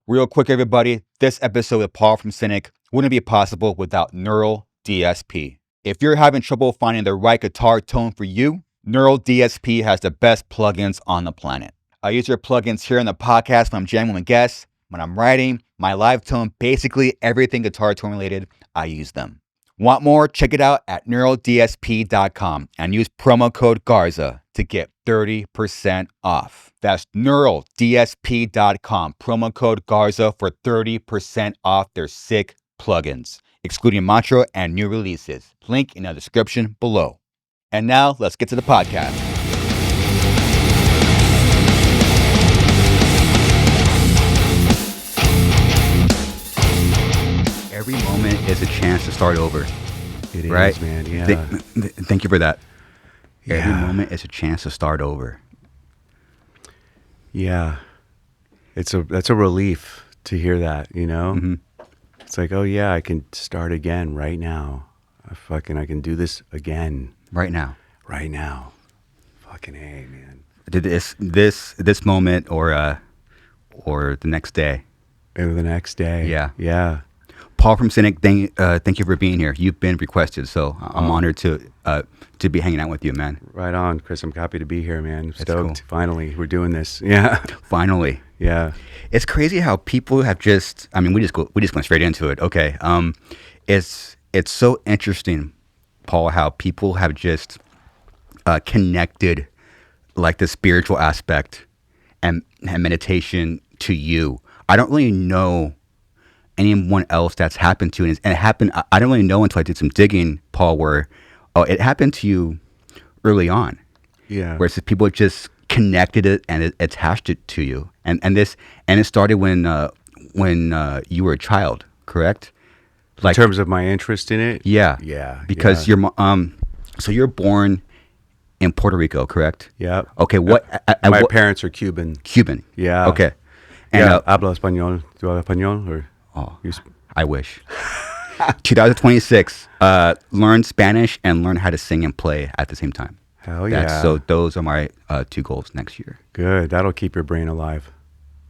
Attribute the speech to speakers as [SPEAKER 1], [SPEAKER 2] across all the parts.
[SPEAKER 1] Real quick, everybody, this episode of Paul from Cynic wouldn't be possible without Neural DSP. If you're having trouble finding the right guitar tone for you, Neural DSP has the best plugins on the planet. I use your plugins here on the podcast when I'm jamming with guests, when I'm writing, my live tone, basically everything guitar tone related, I use them. Want more? Check it out at neuraldsp.com and use promo code Garza to get 30% off. That's neuraldsp.com, promo code Garza for 30% off their sick plugins, excluding Mantra and new releases. Link in the description below. And now let's get to the podcast. Every moment is a chance to start over.
[SPEAKER 2] It is,
[SPEAKER 1] right?
[SPEAKER 2] Man. Yeah.
[SPEAKER 1] Thank you for that.
[SPEAKER 2] Yeah.
[SPEAKER 1] Every moment is a chance to start over.
[SPEAKER 2] Yeah. That's a relief to hear that, you know?
[SPEAKER 1] Mm-hmm.
[SPEAKER 2] It's like, oh yeah, I can start again right now. I can do this again.
[SPEAKER 1] Right now.
[SPEAKER 2] Right now. Fucking A, man.
[SPEAKER 1] Did this moment or the next day?
[SPEAKER 2] Or the next day.
[SPEAKER 1] Yeah.
[SPEAKER 2] Yeah.
[SPEAKER 1] Paul from Cynic, thank you for being here. You've been requested, so I'm honored to be hanging out with you, man.
[SPEAKER 2] Right on, Chris. I'm happy to be here, man.
[SPEAKER 1] That's
[SPEAKER 2] Stoked.
[SPEAKER 1] cool.
[SPEAKER 2] Finally, we're doing this. Yeah.
[SPEAKER 1] Finally.
[SPEAKER 2] Yeah.
[SPEAKER 1] It's crazy how people have just. I mean, we just went straight into it. Okay. It's so interesting, Paul, how people have just connected like the spiritual aspect and meditation to you. I don't really know anyone else that's happened to, and it happened. I don't really know until I did some digging, Paul, where it happened to you early on.
[SPEAKER 2] Yeah.
[SPEAKER 1] Where it's just people just connected it and it attached it to you, and it started when you were a child, correct?
[SPEAKER 2] Like in terms of my interest in it.
[SPEAKER 1] Yeah.
[SPEAKER 2] Yeah.
[SPEAKER 1] Because
[SPEAKER 2] yeah.
[SPEAKER 1] so you're born in Puerto Rico, correct?
[SPEAKER 2] Yeah.
[SPEAKER 1] Okay. What?
[SPEAKER 2] My parents are Cuban.
[SPEAKER 1] Cuban.
[SPEAKER 2] Yeah.
[SPEAKER 1] Okay. And
[SPEAKER 2] hablo español. Do you habla español or?
[SPEAKER 1] Oh, I wish. 2026, learn Spanish and learn how to sing and play at the same time.
[SPEAKER 2] Hell yeah.
[SPEAKER 1] So those are my 2 goals next year.
[SPEAKER 2] Good. That'll keep your brain alive.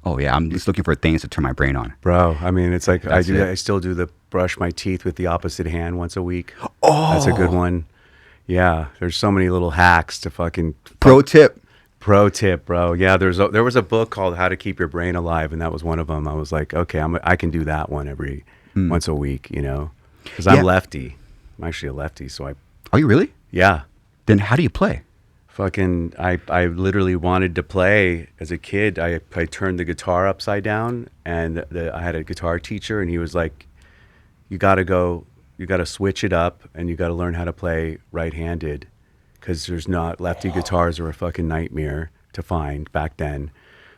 [SPEAKER 1] Oh, yeah. I'm just looking for things to turn my brain on.
[SPEAKER 2] Bro, I mean, it's like
[SPEAKER 1] That's it.
[SPEAKER 2] I still do the brush my teeth with the opposite hand once a week.
[SPEAKER 1] Oh.
[SPEAKER 2] That's a good one. Yeah. There's so many little hacks to fucking...
[SPEAKER 1] Pro tip,
[SPEAKER 2] bro. Yeah, there was a book called How to Keep Your Brain Alive, and that was one of them. I was like, okay, I can do that one once a week, you know, because I'm lefty. I'm actually a lefty, so
[SPEAKER 1] Are you really?
[SPEAKER 2] Yeah.
[SPEAKER 1] Then how do you play?
[SPEAKER 2] Fucking, I literally wanted to play as a kid. I turned the guitar upside down, and I had a guitar teacher, and he was like, you got to switch it up, and you got to learn how to play right-handed. Because lefty guitars are a fucking nightmare to find back then.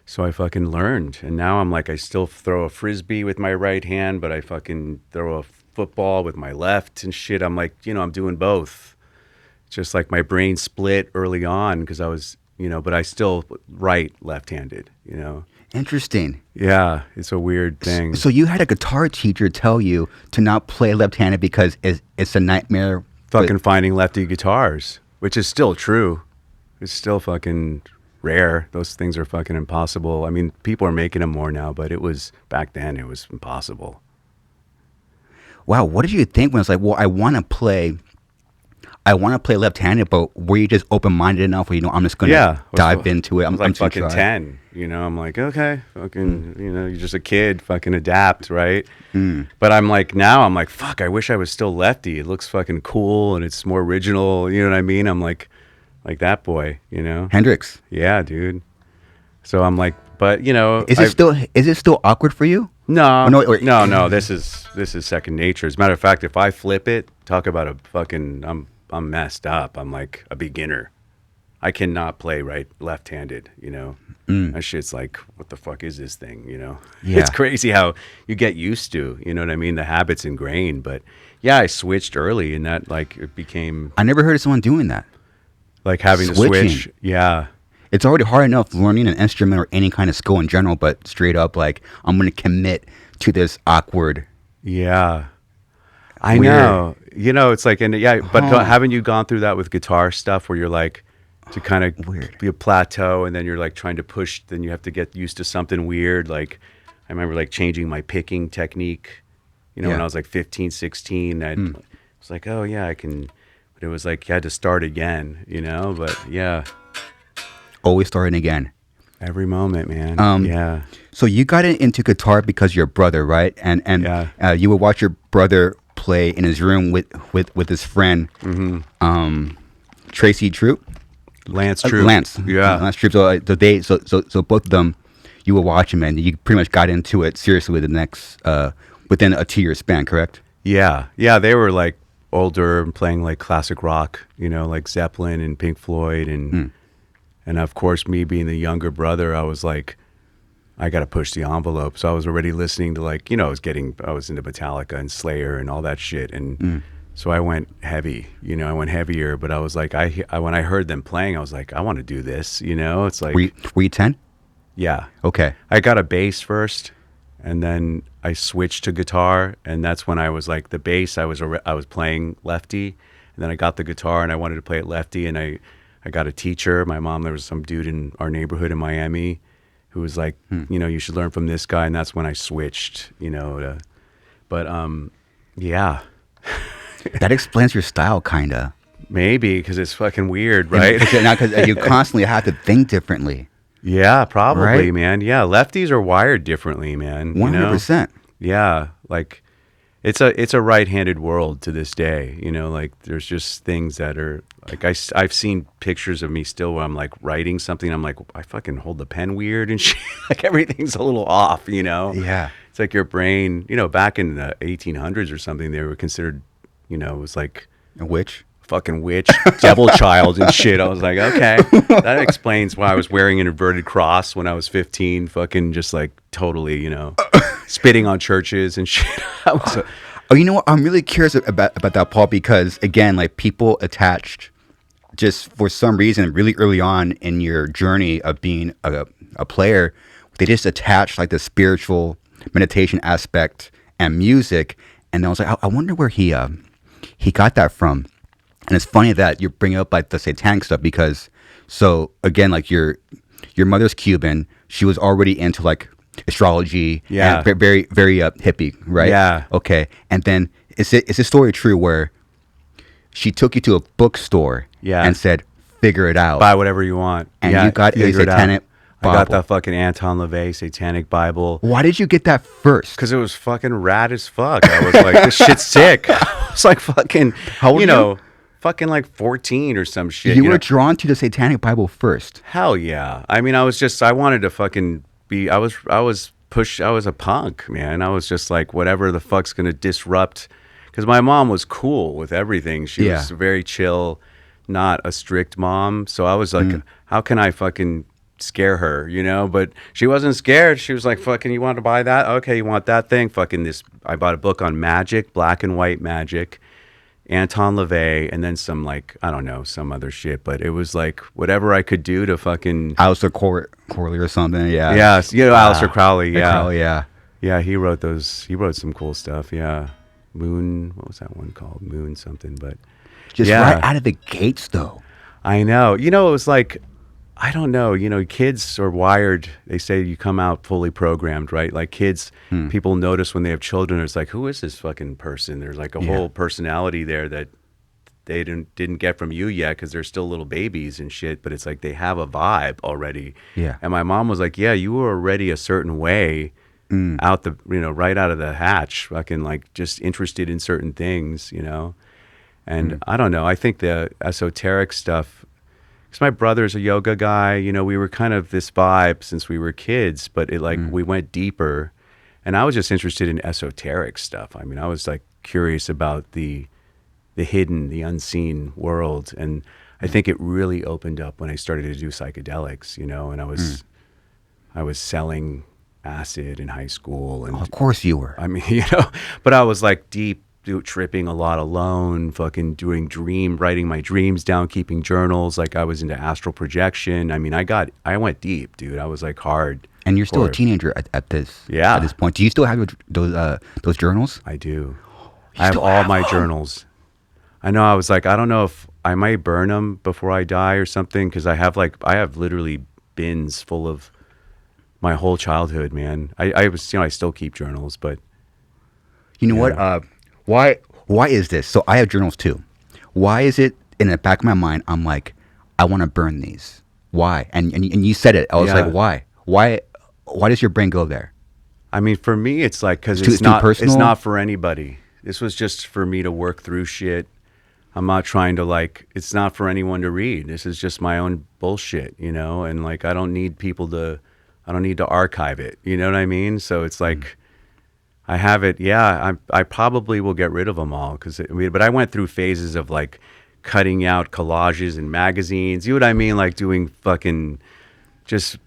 [SPEAKER 2] So I fucking learned. And now I'm like, I still throw a frisbee with my right hand, but I fucking throw a football with my left and shit. I'm like, I'm doing both. Just like my brain split early on because I was, but I still left-handed,
[SPEAKER 1] Interesting.
[SPEAKER 2] Yeah, it's a weird thing.
[SPEAKER 1] So you had a guitar teacher tell you to not play left-handed because it's a nightmare.
[SPEAKER 2] Fucking finding lefty guitars. Which is still true. It's still fucking rare. Those things are fucking impossible. I mean, people are making them more now, but back then it was impossible.
[SPEAKER 1] Wow, what did you think when it's like, well, I want to play left-handed, but were you just open-minded enough where, I'm just going to dive into it?
[SPEAKER 2] I'm like fucking 10, I'm like, okay, fucking, you're just a kid, fucking adapt, right? But I'm like, fuck, I wish I was still lefty. It looks fucking cool and it's more original, you know what I mean? I'm like that boy,
[SPEAKER 1] Hendrix.
[SPEAKER 2] Yeah, dude. So I'm like, but
[SPEAKER 1] is it still awkward for you?
[SPEAKER 2] No, no. This is second nature. As a matter of fact, if I flip it, talk about a fucking, I'm messed up. I'm like a beginner. I cannot play left-handed, That shit's like, what the fuck is this thing, Yeah. It's crazy how you get used to, you know what I mean? The habit's ingrained, but yeah, I switched early and that it became...
[SPEAKER 1] I never heard of someone doing that.
[SPEAKER 2] Like having to switch. Yeah.
[SPEAKER 1] It's already hard enough learning an instrument or any kind of skill in general, but straight up, like, I'm going to commit to this awkward...
[SPEAKER 2] Yeah. I know. It's like, but haven't you gone through that with guitar stuff where you're like, to kind of be a plateau and then you're like trying to push, then you have to get used to something weird. Like, I remember like changing my picking technique, you know, when I was like 15, 16, I was like, oh yeah, I can, but it was like, you had to start again, you know, but yeah.
[SPEAKER 1] Always starting again.
[SPEAKER 2] Every moment, man. Yeah.
[SPEAKER 1] So you got into guitar because of your brother, right? And you would watch your brother play in his room with his friend, Tracy Troop.
[SPEAKER 2] Lance Troop.
[SPEAKER 1] Lance.
[SPEAKER 2] Yeah.
[SPEAKER 1] Lance Troop. So both of them, you would watch them, and you pretty much got into it seriously within a 2-year span, correct?
[SPEAKER 2] Yeah. Yeah. They were like older and playing like classic rock, you know, like Zeppelin and Pink Floyd. And of course, me being the younger brother, I was like, I got to push the envelope. So I was already listening to like, you know, I was into Metallica and Slayer and all that shit. And so I went heavy, you know, I went heavier, but I was like, when I heard them playing, I was like, I want to do this, you know, it's like.
[SPEAKER 1] Were you 10?
[SPEAKER 2] Yeah.
[SPEAKER 1] Okay.
[SPEAKER 2] I got a bass first, and then I switched to guitar, and that's when I was like, the bass, I was playing lefty, and then I got the guitar and I wanted to play it lefty, and I got a teacher. My mom, there was some dude in our neighborhood in Miami who was like, you know, you should learn from this guy. And that's when I switched, you know, yeah.
[SPEAKER 1] That explains your style, kind of.
[SPEAKER 2] Maybe, because it's fucking weird, right?
[SPEAKER 1] Because you constantly have to think differently.
[SPEAKER 2] Yeah, probably,
[SPEAKER 1] right?
[SPEAKER 2] Man. Yeah, lefties are wired differently, man.
[SPEAKER 1] 100%.
[SPEAKER 2] Yeah, like it's a right-handed world to this day. You know, like there's just things that are like I've seen pictures of me still where I'm like writing something. I'm like, I fucking hold the pen weird and shit. Like everything's a little off. You know?
[SPEAKER 1] Yeah.
[SPEAKER 2] It's like your brain. You know, back in the 1800s or something, they were considered. You know, it was like
[SPEAKER 1] a witch.
[SPEAKER 2] Fucking witch, devil child and shit. I was like, okay, that explains why I was wearing an inverted cross when I was 15, fucking just like totally, you know, spitting on churches and shit.
[SPEAKER 1] You know what? I'm really curious about that, Paul, because again, like people attached just for some reason really early on in your journey of being a player, they just attached like the spiritual meditation aspect and music. And I was like, I wonder where he got that from. And it's funny that you bring up like the satanic stuff because, so again, like your mother's Cuban, she was already into like astrology, and very very hippie, right?
[SPEAKER 2] Yeah.
[SPEAKER 1] Okay. And then is this story true where she took you to a bookstore, and said, "Figure it out,
[SPEAKER 2] buy whatever you want,"
[SPEAKER 1] and you got a satanic Bible.
[SPEAKER 2] I got the fucking Anton LaVey Satanic Bible.
[SPEAKER 1] Why did you get that first?
[SPEAKER 2] Because it was fucking rad as fuck. I was like, this shit's sick. I was like fucking,
[SPEAKER 1] how old
[SPEAKER 2] you know. Fucking like 14 or some shit.
[SPEAKER 1] You were drawn to the Satanic Bible first.
[SPEAKER 2] Hell yeah. I mean, I wanted to fucking be, I was a punk, man. I was just like, whatever the fuck's going to disrupt. Because my mom was cool with everything. She was very chill, not a strict mom. So I was like, how can I fucking scare her, you know? But she wasn't scared. She was like, fucking, you want to buy that? Okay, you want that thing? Fucking this. I bought a book on magic, black and white magic. Anton LaVey, and then some like, I don't know, some other shit, but it was like whatever I could do to fucking
[SPEAKER 1] Aleister Crowley or something. Yeah.
[SPEAKER 2] Yeah, you know, Aleister Crowley. Yeah.
[SPEAKER 1] Crowley, yeah.
[SPEAKER 2] Yeah, he wrote some cool stuff. Yeah. Moon, what was that one called? Moon something, but
[SPEAKER 1] just right out of the gates though.
[SPEAKER 2] I know. You know, it was like, I don't know, you know, kids are wired. They say you come out fully programmed, right? Like kids, people notice when they have children. It's like, who is this fucking person? There's like a whole personality there that they didn't get from you yet because they're still little babies and shit. But it's like they have a vibe already.
[SPEAKER 1] Yeah.
[SPEAKER 2] And my mom was like, yeah, you were already a certain way out the, you know, right out of the hatch, fucking like just interested in certain things, you know? And I don't know. I think the esoteric stuff, because my brother's a yoga guy, you know, we were kind of this vibe since we were kids, but it like we went deeper, and I was just interested in esoteric stuff. I mean, I was like curious about the hidden, the unseen world, and I think it really opened up when I started to do psychedelics, you know, and I was selling acid in high school, and
[SPEAKER 1] of course you were.
[SPEAKER 2] I mean, you know, but I was like deep. Tripping a lot alone, fucking writing my dreams down, keeping journals. Like I was into astral projection. I mean, I went deep, dude. I was like hard.
[SPEAKER 1] And you're still a teenager at this point. Do you still have those journals?
[SPEAKER 2] I do. I have all my journals. I know. I was like, I don't know if I might burn them before I die or something, because I have literally bins full of my whole childhood, man. I was, I still keep journals, but
[SPEAKER 1] You know
[SPEAKER 2] yeah.
[SPEAKER 1] what? Why is this? So I have journals too. Why is it in the back of my mind? I'm like, I want to burn these. Why? And you said it. I was like,
[SPEAKER 2] Yeah.
[SPEAKER 1] why? Why does your brain go there?
[SPEAKER 2] I mean, for me, it's like, cause
[SPEAKER 1] It's too
[SPEAKER 2] it's
[SPEAKER 1] personal.
[SPEAKER 2] not for anybody. This was just for me to work through shit. I'm not trying to like, it's not for anyone to read. This is just my own bullshit, and like, I don't need I don't need to archive it. You know what I mean? So it's like, I have it. Yeah. I probably will get rid of them all but I went through phases of like cutting out collages and magazines. You know what I mean? Like doing fucking just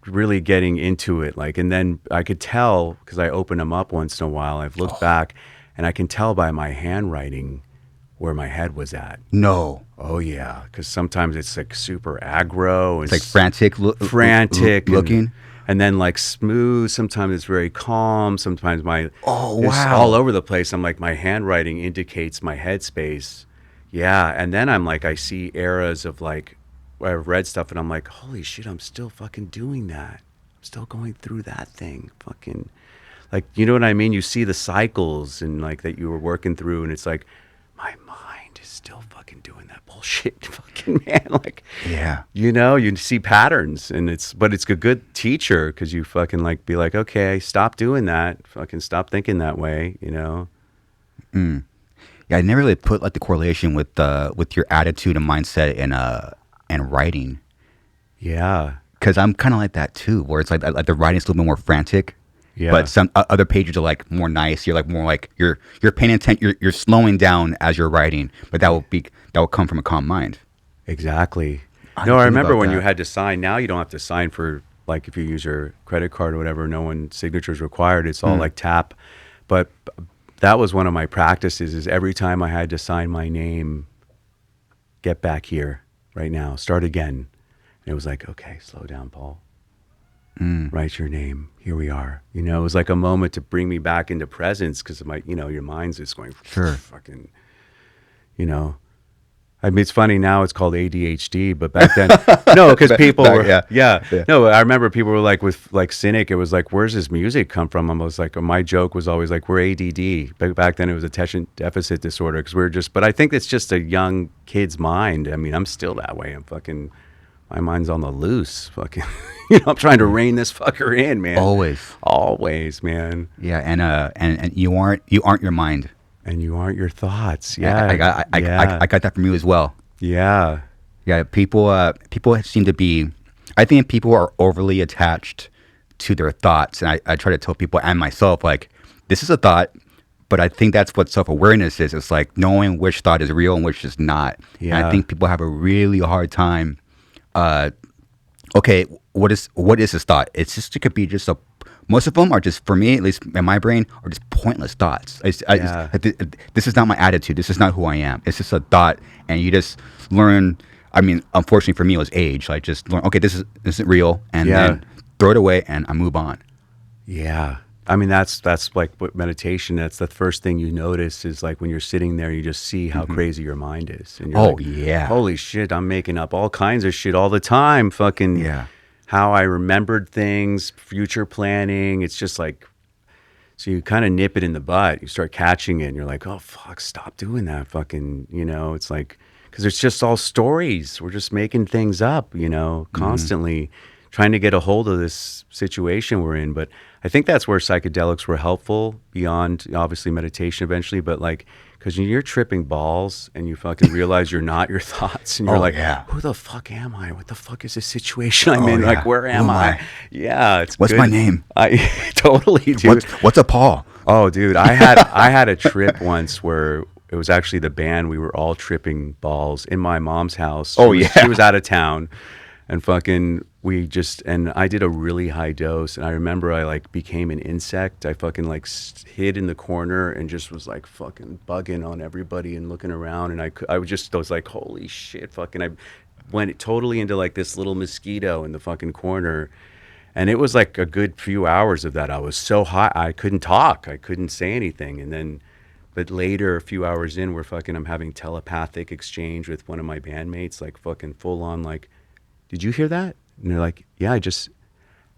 [SPEAKER 2] really getting into it. Like, and then I could tell because I open them up once in a while. I've looked back and I can tell by my handwriting where my head was at.
[SPEAKER 1] No.
[SPEAKER 2] Oh yeah, because sometimes it's like super aggro and
[SPEAKER 1] It's like frantic,
[SPEAKER 2] frantic
[SPEAKER 1] looking.
[SPEAKER 2] and then like smooth. Sometimes it's very calm. Sometimes
[SPEAKER 1] Oh,
[SPEAKER 2] it's
[SPEAKER 1] wow.
[SPEAKER 2] all over the place. I'm like, my handwriting indicates my headspace. Yeah, and then I'm like, I see eras of like where I've read stuff and I'm like, holy shit, I'm still fucking doing that. I'm still going through that thing. Fucking, like, you know what I mean? You see the cycles and like that you were working through, and it's like, my mind is still fucking doing that bullshit, fucking man. Like,
[SPEAKER 1] Yeah.
[SPEAKER 2] you see patterns, and but it's a good teacher because you fucking like be like, okay, stop doing that. Fucking stop thinking that way.
[SPEAKER 1] Yeah, I never really put like the correlation with your attitude and mindset and writing,
[SPEAKER 2] Yeah.
[SPEAKER 1] because I'm kind of like that too, where it's like the writing's a little bit more frantic,
[SPEAKER 2] Yeah.
[SPEAKER 1] but some other pages are like more nice. You're like more like you're paying attention. You're slowing down as you're writing, but that will come from a calm mind.
[SPEAKER 2] Exactly.
[SPEAKER 1] I
[SPEAKER 2] No,
[SPEAKER 1] didn't
[SPEAKER 2] I
[SPEAKER 1] think
[SPEAKER 2] remember
[SPEAKER 1] about
[SPEAKER 2] when you
[SPEAKER 1] that.
[SPEAKER 2] had to sign. Now you don't have to sign for, like, if you use your credit card or whatever, no one's signature is required. It's all like tap. But that was one of my practices, is every time I had to sign my name, get back here right now, start again. And it was like, okay, slow down, Paul. Write your name. Here we are. It was like a moment to bring me back into presence, because your mind's just going
[SPEAKER 1] Sure.
[SPEAKER 2] fucking, I mean, it's funny now it's called ADHD, but back then, no, because people were,
[SPEAKER 1] Yeah.
[SPEAKER 2] no, I remember people were like, with like Cynic, it was like, where's this music come from? I was like, my joke was always like, we're ADD. But back then it was attention deficit disorder, because we were but I think it's just a young kid's mind. I mean, I'm still that way. My mind's on the loose. Fucking, I'm trying to rein this fucker in, man. Always, man.
[SPEAKER 1] Yeah, and you aren't your mind.
[SPEAKER 2] And you aren't your thoughts.
[SPEAKER 1] Yeah,
[SPEAKER 2] Yeah.
[SPEAKER 1] I got that from you as well.
[SPEAKER 2] Yeah.
[SPEAKER 1] Yeah, people seem to be. I think people are overly attached to their thoughts, and I try to tell people and myself, like, this is a thought, but I think that's what self-awareness is. It's like knowing which thought is real and which is not.
[SPEAKER 2] Yeah.
[SPEAKER 1] And I think people have a really hard time. Okay, what is this thought? It could be just most of them are just, for me, at least in my brain, are just pointless thoughts. This is not my attitude. This is not who I am. It's just a thought, and you just learn. I mean, unfortunately for me, it was age. I just learned, okay, this isn't real, and then throw it away, and I move on.
[SPEAKER 2] Yeah. I mean, that's like what meditation, that's the first thing you notice, is like when you're sitting there, you just see how crazy your mind is. And you're like,
[SPEAKER 1] yeah.
[SPEAKER 2] holy shit, I'm making up all kinds of shit all the time. Fucking
[SPEAKER 1] Yeah.
[SPEAKER 2] how I remembered things, future planning. It's just like, so you kind of nip it in the butt. You start catching it and you're like, oh, fuck, stop doing that. Fucking, it's like, because it's just all stories. We're just making things up, constantly trying to get a hold of this situation we're in. But I think that's where psychedelics were helpful, beyond obviously meditation eventually. But like, because you're tripping balls and you fucking realize you're not your thoughts, and you're like, who the fuck am I? What the fuck is this situation I'm in?
[SPEAKER 1] Yeah.
[SPEAKER 2] Like, where am I? Yeah, it's
[SPEAKER 1] What's
[SPEAKER 2] good.
[SPEAKER 1] my name?
[SPEAKER 2] I totally, dude.
[SPEAKER 1] What's a Paul?
[SPEAKER 2] Oh, dude, I had a trip once where it was actually the band. We were all tripping balls in my mom's house. She was out of town, and fucking and I did a really high dose, and I remember I like became an insect. I fucking like hid in the corner and just was like fucking bugging on everybody and looking around, and I was like, holy shit, fucking, I went totally into like this little mosquito in the fucking corner. And it was like a good few hours of that. I was so hot, I couldn't talk. I couldn't say anything. And then, but later, a few hours in, I'm having telepathic exchange with one of my bandmates, like fucking full on, like, did you hear that? And they're like, yeah,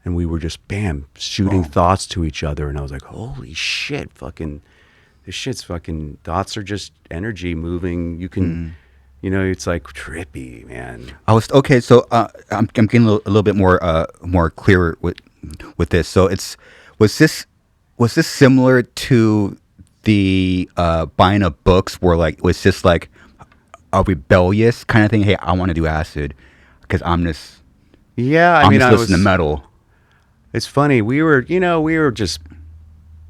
[SPEAKER 2] and we were just bam shooting thoughts to each other, and I was like, holy shit, fucking this shit's fucking thoughts are just energy moving. You can you know, it's like trippy, man.
[SPEAKER 1] I was okay. So I'm getting a little bit more clearer with this. So was this similar to the buying of books, where like was this like a rebellious kind of thing? Hey, I want to do acid because I'm just
[SPEAKER 2] I mean,
[SPEAKER 1] just
[SPEAKER 2] I was
[SPEAKER 1] listening to metal.
[SPEAKER 2] It's funny. We were just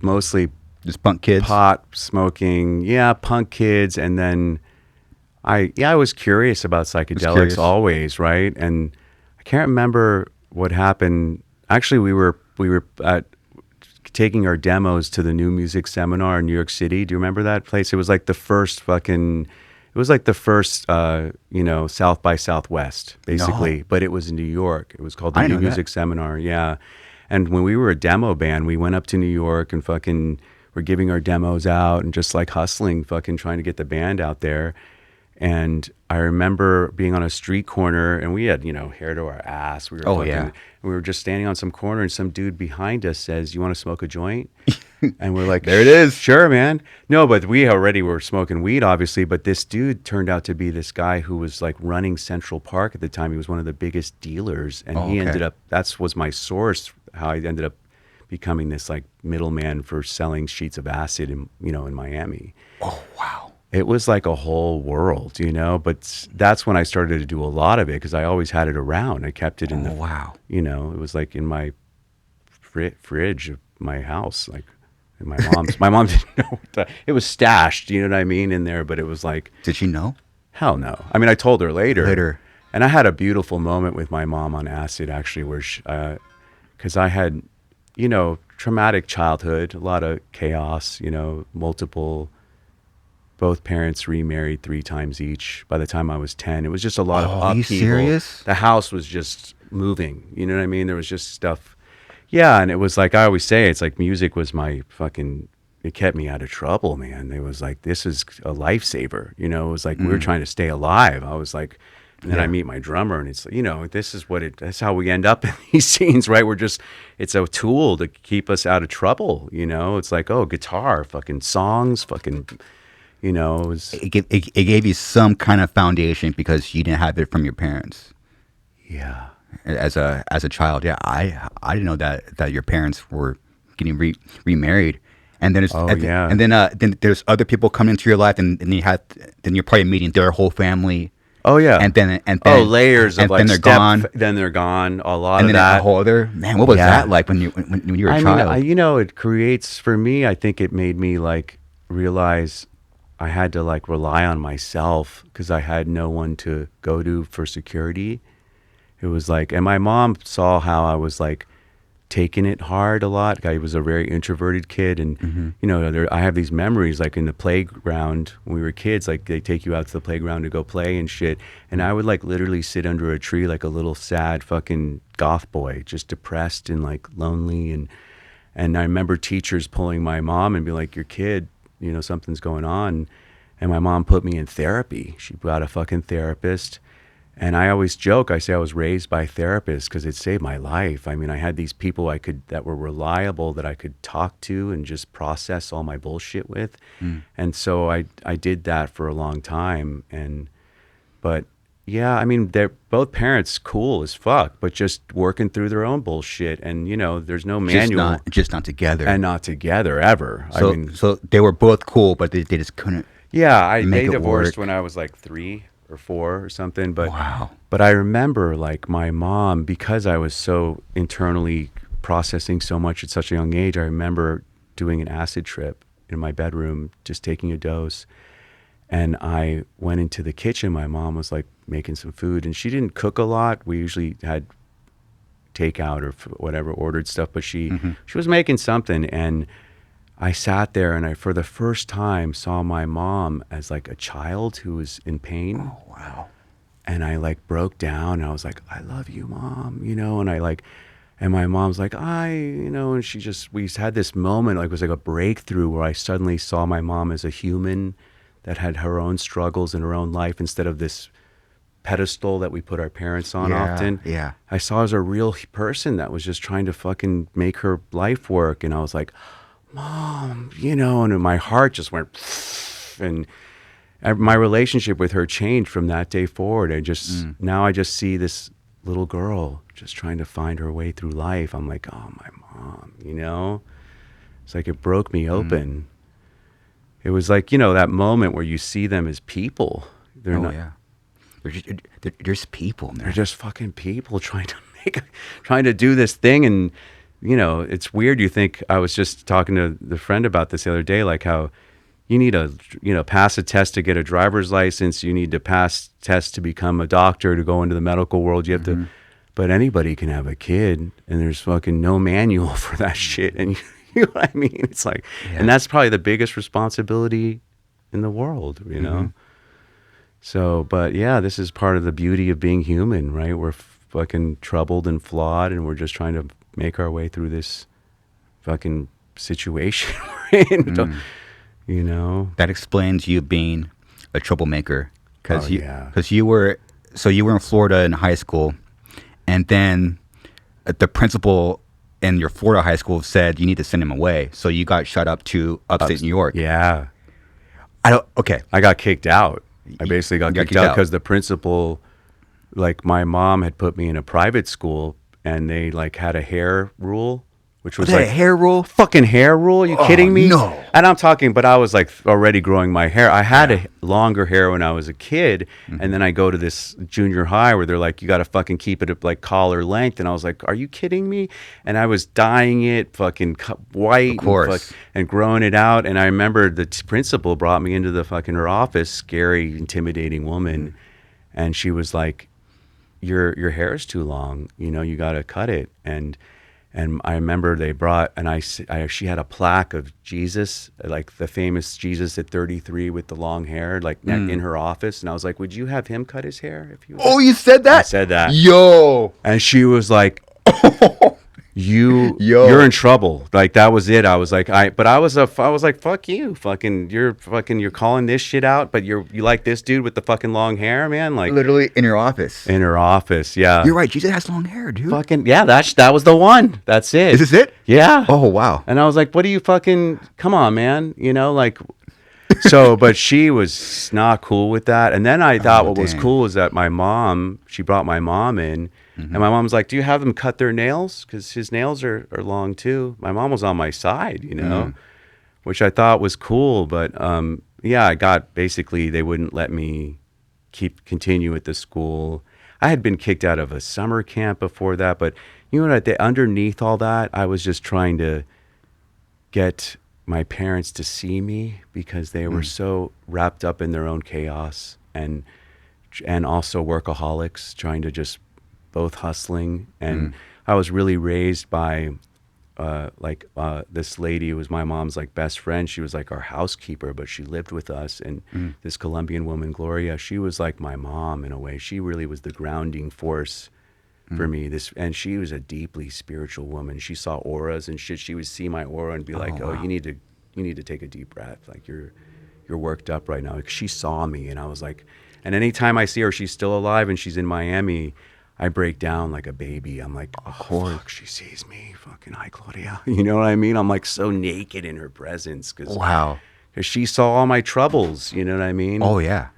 [SPEAKER 2] mostly
[SPEAKER 1] Just punk kids.
[SPEAKER 2] pot smoking, punk kids, and then I was curious about psychedelics always, right? And I can't remember what happened. Actually, we were taking our demos to the New Music Seminar in New York City. Do you remember that place? It was like the first South by Southwest, basically, but it was in New York. It was called the New Music Seminar, yeah. And when we were a demo band, we went up to New York and fucking were giving our demos out and just like hustling, fucking trying to get the band out there. And I remember being on a street corner, and we had, hair to our ass. We were and we were just standing on some corner, and some dude behind us says, "You want to smoke a joint?" And we're like,
[SPEAKER 1] "There it is."
[SPEAKER 2] Sure, man. No, but we already were smoking weed, obviously. But this dude turned out to be this guy who was like running Central Park at the time. He was one of the biggest dealers, and he ended up. That was my source. How I ended up becoming this like middleman for selling sheets of acid in Miami.
[SPEAKER 1] Oh wow.
[SPEAKER 2] It was like a whole world, but that's when I started to do a lot of it, because I always had it around. I kept it in the, it was like in my fridge of my house, like in my mom's. My mom didn't know it was stashed, you know what I mean, in there, but it was like.
[SPEAKER 1] Did she know?
[SPEAKER 2] Hell no. I mean, I told her later. And I had a beautiful moment with my mom on acid, actually, where because I had, traumatic childhood, a lot of chaos, both parents remarried 3 times each. By the time I was 10, it was just a lot of upheaval. Are you serious? The house was just moving. You know what I mean? There was just stuff. Yeah, and it was like I always say, it's like music was my fucking. It kept me out of trouble, man. It was like, this is a lifesaver. It was like we were trying to stay alive. I was like, and then I meet my drummer, and it's this is that's how we end up in these scenes, right? It's a tool to keep us out of trouble. It's like, oh, guitar, fucking songs, fucking.
[SPEAKER 1] It gave you some kind of foundation because you didn't have it from your parents.
[SPEAKER 2] Yeah.
[SPEAKER 1] As a child, I didn't know that your parents were getting remarried, and then then there's other people coming into your life, and then you're probably meeting their whole family.
[SPEAKER 2] Oh yeah.
[SPEAKER 1] And then
[SPEAKER 2] layers of like
[SPEAKER 1] then they're gone.
[SPEAKER 2] Then they're gone. A lot
[SPEAKER 1] and
[SPEAKER 2] of
[SPEAKER 1] then
[SPEAKER 2] that.
[SPEAKER 1] A whole other man. What was that like when you were a child?
[SPEAKER 2] I mean, it creates for me. I think it made me like realize. I had to like rely on myself because I had no one to go to for security. It was like, and my mom saw how I was like taking it hard a lot. I was a very introverted kid, and I have these memories like in the playground when we were kids. Like they take you out to the playground to go play and shit, and I would like literally sit under a tree like a little sad fucking goth boy, just depressed and like lonely. And I remember teachers pulling my mom and be like, "Your kid. Something's going on." And my mom put me in therapy. She got a fucking therapist. And I always joke, I say I was raised by therapists because it saved my life. I mean, I had these people that were reliable, that I could talk to and just process all my bullshit with. And so I did that for a long time. But yeah, I mean, they're both parents cool as fuck, but just working through their own bullshit. And, there's no manual.
[SPEAKER 1] Just not together.
[SPEAKER 2] And not together ever.
[SPEAKER 1] So they were both cool, but they just couldn't.
[SPEAKER 2] Yeah, they divorced when I was like 3 or 4 or something. But
[SPEAKER 1] wow.
[SPEAKER 2] But I remember like my mom, because I was so internally processing so much at such a young age, I remember doing an acid trip in my bedroom, just taking a dose. And I went into the kitchen. My mom was like making some food, and she didn't cook a lot. We usually had takeout or whatever, ordered stuff, but she was making something. And I sat there, and I, for the first time, saw my mom as like a child who was in pain.
[SPEAKER 1] Oh, wow.
[SPEAKER 2] And I like broke down, and I was like, "I love you, Mom," and I like, and my mom's like, and we had this moment, like it was like a breakthrough where I suddenly saw my mom as a human that had her own struggles in her own life, instead of this pedestal that we put our parents on
[SPEAKER 1] Yeah,
[SPEAKER 2] often.
[SPEAKER 1] yeah.
[SPEAKER 2] I saw her as a real person that was just trying to fucking make her life work. And I was like, Mom, you know, and my heart just went, and my relationship with her changed from that day forward. Now I just see this little girl just trying to find her way through life. I'm like, oh, my mom, you know? It's like it broke me open. It was like, you know, that moment where you see them as people. They're not,
[SPEAKER 1] yeah. They're just people, man.
[SPEAKER 2] they're just fucking people trying to do this thing. And, you know, it's weird. You think, I was just talking to the friend about this the other day, like how you need pass a test to get a driver's license. You need to pass tests to become a doctor, to go into the medical world. You have to, but anybody can have a kid, and there's fucking no manual for that shit. And you know what I mean? It's like, and that's probably the biggest responsibility in the world, you know? So, but yeah, this is part of the beauty of being human, right? We're fucking troubled and flawed, and we're just trying to make our way through this fucking situation we're in. You know,
[SPEAKER 1] That explains you being a troublemaker, because
[SPEAKER 2] Oh,
[SPEAKER 1] you were in Florida in high school, and then the principal in your Florida high school said you need to send him away, so you got shut up to upstate New York.
[SPEAKER 2] yeah.
[SPEAKER 1] Okay.
[SPEAKER 2] I got kicked out. I basically got kicked out because the principal, like, my mom had put me in a private school, and they like had a hair rule, which was
[SPEAKER 1] Was that
[SPEAKER 2] like
[SPEAKER 1] a hair rule?
[SPEAKER 2] fucking hair rule. Are you kidding me?
[SPEAKER 1] No.
[SPEAKER 2] And I'm talking, but I was like already growing my hair. I had a longer hair when I was a kid, and then I go to this junior high where they're like, you got to fucking keep it at like collar length, and I was like, are you kidding me? And I was dyeing it fucking white,
[SPEAKER 1] Of course.
[SPEAKER 2] and growing it out. And I remember the principal brought me into the fucking her office, scary, intimidating woman, and she was like, your hair is too long, you know, you got to cut it. And I remember they brought, and she had a plaque of Jesus, like the famous Jesus at 33 with the long hair, like in her office. And I was like, would you have him cut his hair if you?
[SPEAKER 1] Oh, you said that?
[SPEAKER 2] I said that.
[SPEAKER 1] Yo.
[SPEAKER 2] And she was like,
[SPEAKER 1] Yo.
[SPEAKER 2] you're in trouble. Like, that was it. I was like, I was like, fuck you, you're calling this shit out, but you like this dude with the fucking long hair, man? Like,
[SPEAKER 1] Literally in your office.
[SPEAKER 2] in her office. Yeah.
[SPEAKER 1] You're right. Jesus has long hair, dude.
[SPEAKER 2] Fucking, yeah, that was the one. That's it.
[SPEAKER 1] Is this it?
[SPEAKER 2] Yeah.
[SPEAKER 1] Oh, wow.
[SPEAKER 2] And I was like, what do you fucking, come on, man. You know, like, so, but she was not cool with that. And then I thought what was
[SPEAKER 1] dang.
[SPEAKER 2] cool is that she brought my mom in, and my mom was like, do you have them cut their nails? Because his nails are long too. My mom was on my side, you know, which I thought was cool. But yeah, they wouldn't let me continue at the school. I had been kicked out of a summer camp before that, but you know what? Underneath all that, I was just trying to get my parents to see me, because they were so wrapped up in their own chaos, and also workaholics, trying to just both hustling. And I was really raised by this lady who was my mom's like best friend. She was like our housekeeper, but she lived with us. And this Colombian woman, Gloria, she was like my mom in a way. She really was the grounding force for me. And she was a deeply spiritual woman. She saw auras and shit. She would see my aura and be like, wow. You need to take a deep breath. Like, you're worked up right now. Like, she saw me, and I was like, and anytime I see her, she's still alive and she's in Miami, I break down like a baby. I'm like, oh, fuck, she sees me. Fucking hi, Claudia. You know what I mean? I'm like so naked in her presence.
[SPEAKER 1] Wow.
[SPEAKER 2] Because she saw all my troubles. You know what I mean?
[SPEAKER 1] Oh, yeah.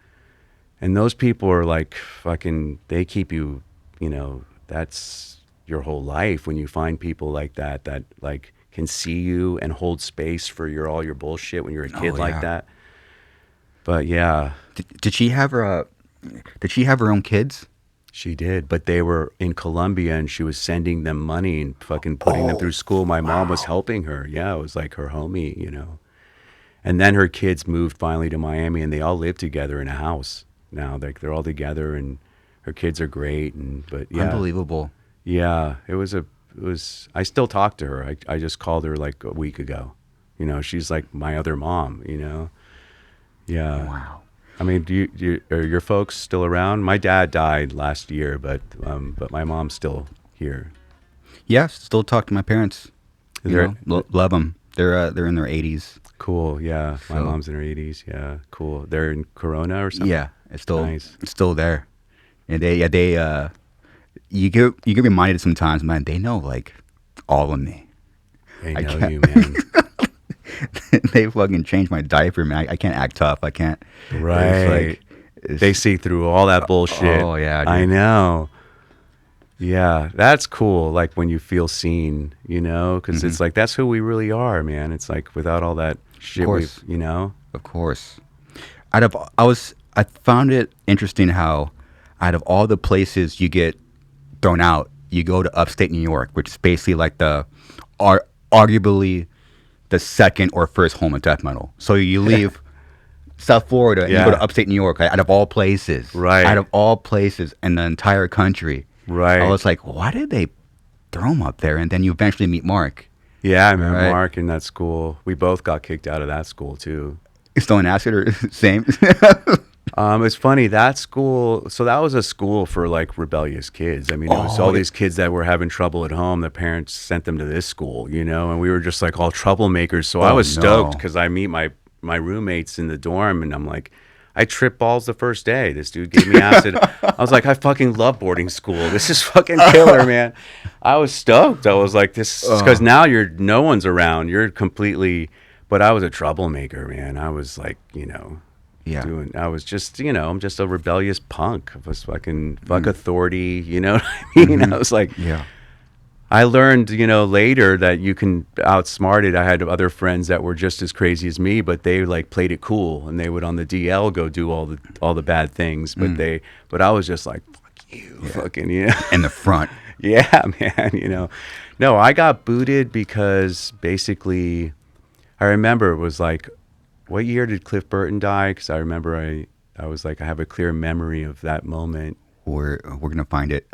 [SPEAKER 2] And those people are like fucking, they keep you, you know, that's your whole life when you find people like that like can see you and hold space for all your bullshit when you're a kid like that. But yeah.
[SPEAKER 1] Did she have her own kids?
[SPEAKER 2] She did, but they were in Colombia, and she was sending them money and fucking putting them through school. My mom was helping her. Yeah, it was like her homie, you know. And then her kids moved finally to Miami, and they all live together in a house now. They're all together, and her kids are great. But yeah,
[SPEAKER 1] Unbelievable.
[SPEAKER 2] Yeah, it was. I still talk to her. I just called her like a week ago. You know, she's like my other mom. You know. Yeah.
[SPEAKER 1] Wow.
[SPEAKER 2] I mean, are your folks still around? My dad died last year, but my mom's still here.
[SPEAKER 1] Yeah, still talk to my parents. Love them. They're in their 80s.
[SPEAKER 2] Cool. Yeah,
[SPEAKER 1] So-
[SPEAKER 2] my mom's in her 80s. Yeah, cool. They're in Corona or something.
[SPEAKER 1] Yeah, it's still
[SPEAKER 2] Nice.
[SPEAKER 1] it's still there. And you get reminded sometimes, man. They know like all of me.
[SPEAKER 2] They
[SPEAKER 1] I
[SPEAKER 2] know
[SPEAKER 1] can't-
[SPEAKER 2] you, man.
[SPEAKER 1] They fucking changed my diaper, man. I can't act tough. I can't.
[SPEAKER 2] Right. They see through all that bullshit.
[SPEAKER 1] Oh, yeah, dude.
[SPEAKER 2] I know. Yeah, that's cool. Like when you feel seen, you know, because it's like that's who we really are, man. It's like without all that shit,
[SPEAKER 1] course.
[SPEAKER 2] you know.
[SPEAKER 1] Of course. I found it interesting how out of all the places you get thrown out, you go to upstate New York, which is basically like arguably the second or first home of death metal. So you leave South Florida and you go to upstate New York, out of all places.
[SPEAKER 2] Right.
[SPEAKER 1] Out of all places in the entire country.
[SPEAKER 2] Right.
[SPEAKER 1] I was like, why did they throw him up there? And then you eventually meet Mark.
[SPEAKER 2] Yeah, I met
[SPEAKER 1] Right.
[SPEAKER 2] Mark in that school. We both got kicked out of that school too.
[SPEAKER 1] Still in acid or same?
[SPEAKER 2] It's funny, that school, so that was a school for like rebellious kids. I mean, it was all these kids that were having trouble at home. The parents sent them to this school, you know, and we were just like all troublemakers. So I was stoked because I meet my roommates in the dorm and I'm like, I tripped balls the first day. This dude gave me acid. I was like, I fucking love boarding school. This is fucking killer, man. I was stoked. I was like, this is because now no one's around. You're completely, but I was a troublemaker, man. I was like, you know, I was just, you know, I'm just a rebellious punk. I was fucking fuck authority, you know what I mean? I was like, I learned, you know, later that you can outsmart it. I had other friends that were just as crazy as me, but they like played it cool and they would on the DL go do all the bad things. But I was just like, fuck you, fucking, you know.
[SPEAKER 1] In the front.
[SPEAKER 2] Yeah, man, you know. No, I got booted because basically, I remember it was like, what year did Cliff Burton die? Because I remember I was like, I have a clear memory of that moment.
[SPEAKER 1] We're going to find it.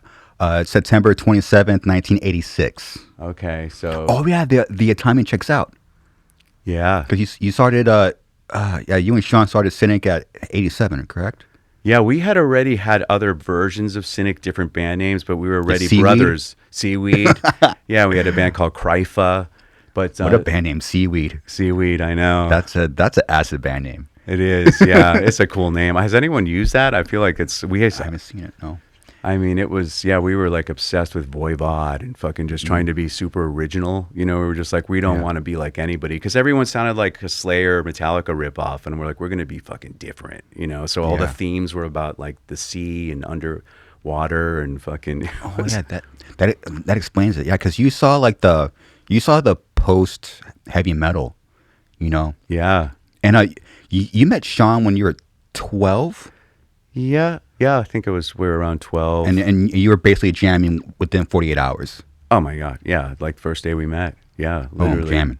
[SPEAKER 1] September 27th, 1986.
[SPEAKER 2] Okay, so.
[SPEAKER 1] Oh, yeah, the timing checks out.
[SPEAKER 2] Yeah.
[SPEAKER 1] Because you started, you and Sean started Cynic at 87, correct?
[SPEAKER 2] Yeah, we had already had other versions of Cynic, different band names, but we were already
[SPEAKER 1] Seaweed?
[SPEAKER 2] brothers. Seaweed. Yeah, we had a band called Krypha. But
[SPEAKER 1] What a band name, Seaweed.
[SPEAKER 2] Seaweed, I know.
[SPEAKER 1] That's an acid band name.
[SPEAKER 2] It is, yeah. It's a cool name. Has anyone used that? I feel like
[SPEAKER 1] I haven't seen it, no.
[SPEAKER 2] I mean, it was, yeah, we were like obsessed with Voivod and fucking just trying to be super original. You know, we were just like, we don't want to be like anybody because everyone sounded like a Slayer, Metallica ripoff. And we're like, we're going to be fucking different, you know? So all the themes were about like the sea and underwater and fucking.
[SPEAKER 1] Oh, yeah, that explains it. Yeah, because you saw the post heavy metal, you know?
[SPEAKER 2] Yeah.
[SPEAKER 1] And you met Sean when you were 12?
[SPEAKER 2] Yeah, I think we were around 12.
[SPEAKER 1] And you were basically jamming within 48 hours.
[SPEAKER 2] Oh my God, yeah, like first day we met. Yeah, literally.
[SPEAKER 1] Jamming.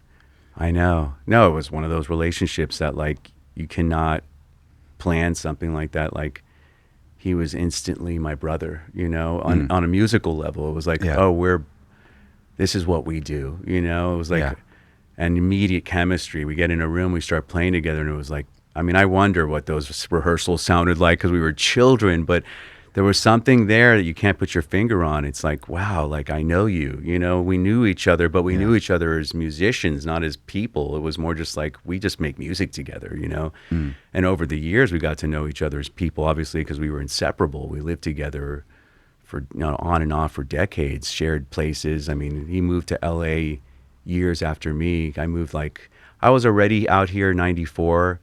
[SPEAKER 2] I know. No, it was one of those relationships that like you cannot plan something like that. Like he was instantly my brother, you know, on a musical level. It was like, this is what we do, you know? It was like an immediate chemistry. We get in a room, we start playing together, and it was like, I mean, I wonder what those rehearsals sounded like because we were children, but there was something there that you can't put your finger on. It's like, wow, like I know you, you know, we knew each other, but we knew each other as musicians, not as people. It was more just like, we just make music together, you know? And over the years, we got to know each other as people, obviously, because we were inseparable. We lived together for, you know, on and off for decades, shared places. I mean, he moved to LA years after me. I was already out here 94,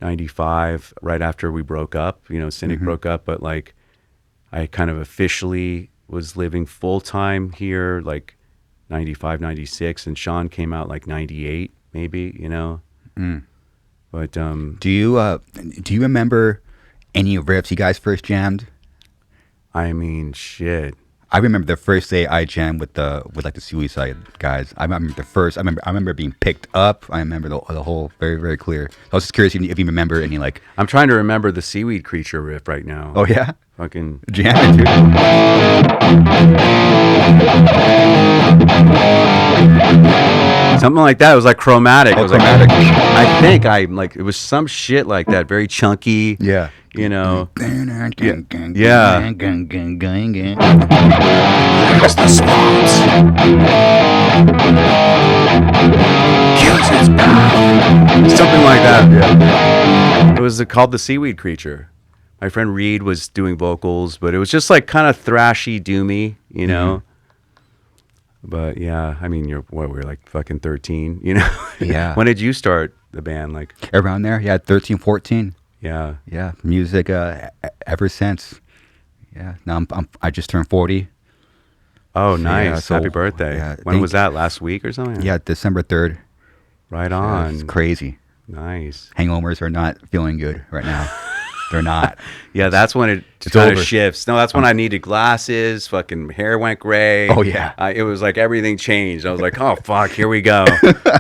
[SPEAKER 2] 95, right after we broke up, you know, Cynic broke up, but like I kind of officially was living full time here, like 95, 96, and Sean came out like 98, maybe, you know. But
[SPEAKER 1] do you remember any riffs you guys first jammed?
[SPEAKER 2] I mean, shit.
[SPEAKER 1] I remember the first day I jammed with the Suicide guys. I remember being picked up. I remember the whole very, very clear. I was just curious if you remember any like.
[SPEAKER 2] I'm trying to remember the Seaweed Creature riff right now.
[SPEAKER 1] Oh yeah,
[SPEAKER 2] fucking
[SPEAKER 1] jamming too.
[SPEAKER 2] Something like that. It was like chromatic.
[SPEAKER 1] Oh,
[SPEAKER 2] it was
[SPEAKER 1] chromatic.
[SPEAKER 2] Like, I think it was some shit like that. Very chunky.
[SPEAKER 1] Yeah.
[SPEAKER 2] You know.
[SPEAKER 1] Yeah.
[SPEAKER 2] There's the swamps. Kills his power. Something like that. Yeah. It was called the Seaweed Creature. My friend Reed was doing vocals, but it was just like kind of thrashy, doomy, you know. But yeah, I mean, we were like fucking 13, you know.
[SPEAKER 1] Yeah.
[SPEAKER 2] When did you start the band? Like
[SPEAKER 1] Around there, yeah, 13, 14.
[SPEAKER 2] yeah.
[SPEAKER 1] Yeah, music ever since. Yeah, now I just turned 40.
[SPEAKER 2] Oh,
[SPEAKER 1] So,
[SPEAKER 2] nice.
[SPEAKER 1] yeah, so,
[SPEAKER 2] Happy birthday.
[SPEAKER 1] yeah,
[SPEAKER 2] When was that? Last week or something?
[SPEAKER 1] Yeah, December 3rd.
[SPEAKER 2] Right
[SPEAKER 1] Yeah,
[SPEAKER 2] on.
[SPEAKER 1] it's crazy.
[SPEAKER 2] Nice.
[SPEAKER 1] Hangovers are not feeling good right now. They're not.
[SPEAKER 2] Yeah, that's when it
[SPEAKER 1] It's
[SPEAKER 2] kind of
[SPEAKER 1] over.
[SPEAKER 2] shifts. No, that's when I needed glasses. Fucking hair went gray.
[SPEAKER 1] Oh, yeah.
[SPEAKER 2] It was like everything changed. I was like, oh fuck, here we go.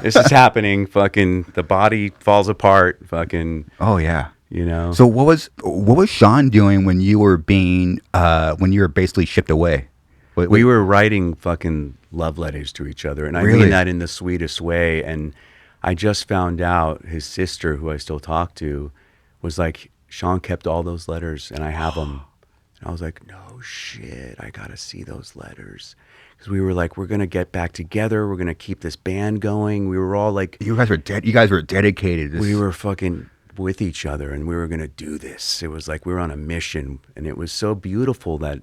[SPEAKER 2] This is happening. Fucking the body falls apart. Fucking,
[SPEAKER 1] Oh yeah.
[SPEAKER 2] you know.
[SPEAKER 1] So what was Sean doing when you were basically shipped away?
[SPEAKER 2] We were writing fucking love letters to each other, and I
[SPEAKER 1] Really?
[SPEAKER 2] mean that in the sweetest way. And I just found out his sister, who I still talk to, was like, Sean kept all those letters, and I have them. And I was like, no shit, I gotta see those letters, because we were like, we're gonna get back together, we're gonna keep this band going. We were all like,
[SPEAKER 1] You guys were dedicated.
[SPEAKER 2] we were fucking with each other, and we were gonna do this. It was like we were on a mission, and it was so beautiful that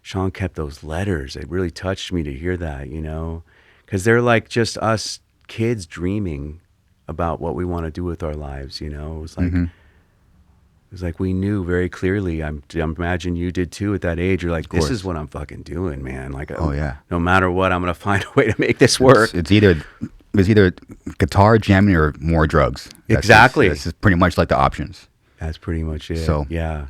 [SPEAKER 2] Sean kept those letters. It really touched me to hear that, you know, because they're like just us kids dreaming about what we want to do with our lives, you know. It was like it was like we knew very clearly. I imagine you did too at that age. You're like, this is what I'm fucking doing, man. Like,
[SPEAKER 1] Oh, yeah.
[SPEAKER 2] no matter what, I'm gonna find a way to make this work.
[SPEAKER 1] It's either guitar jamming or more drugs.
[SPEAKER 2] Exactly.
[SPEAKER 1] That's just pretty much like the options.
[SPEAKER 2] That's pretty much it.
[SPEAKER 1] So-
[SPEAKER 2] yeah.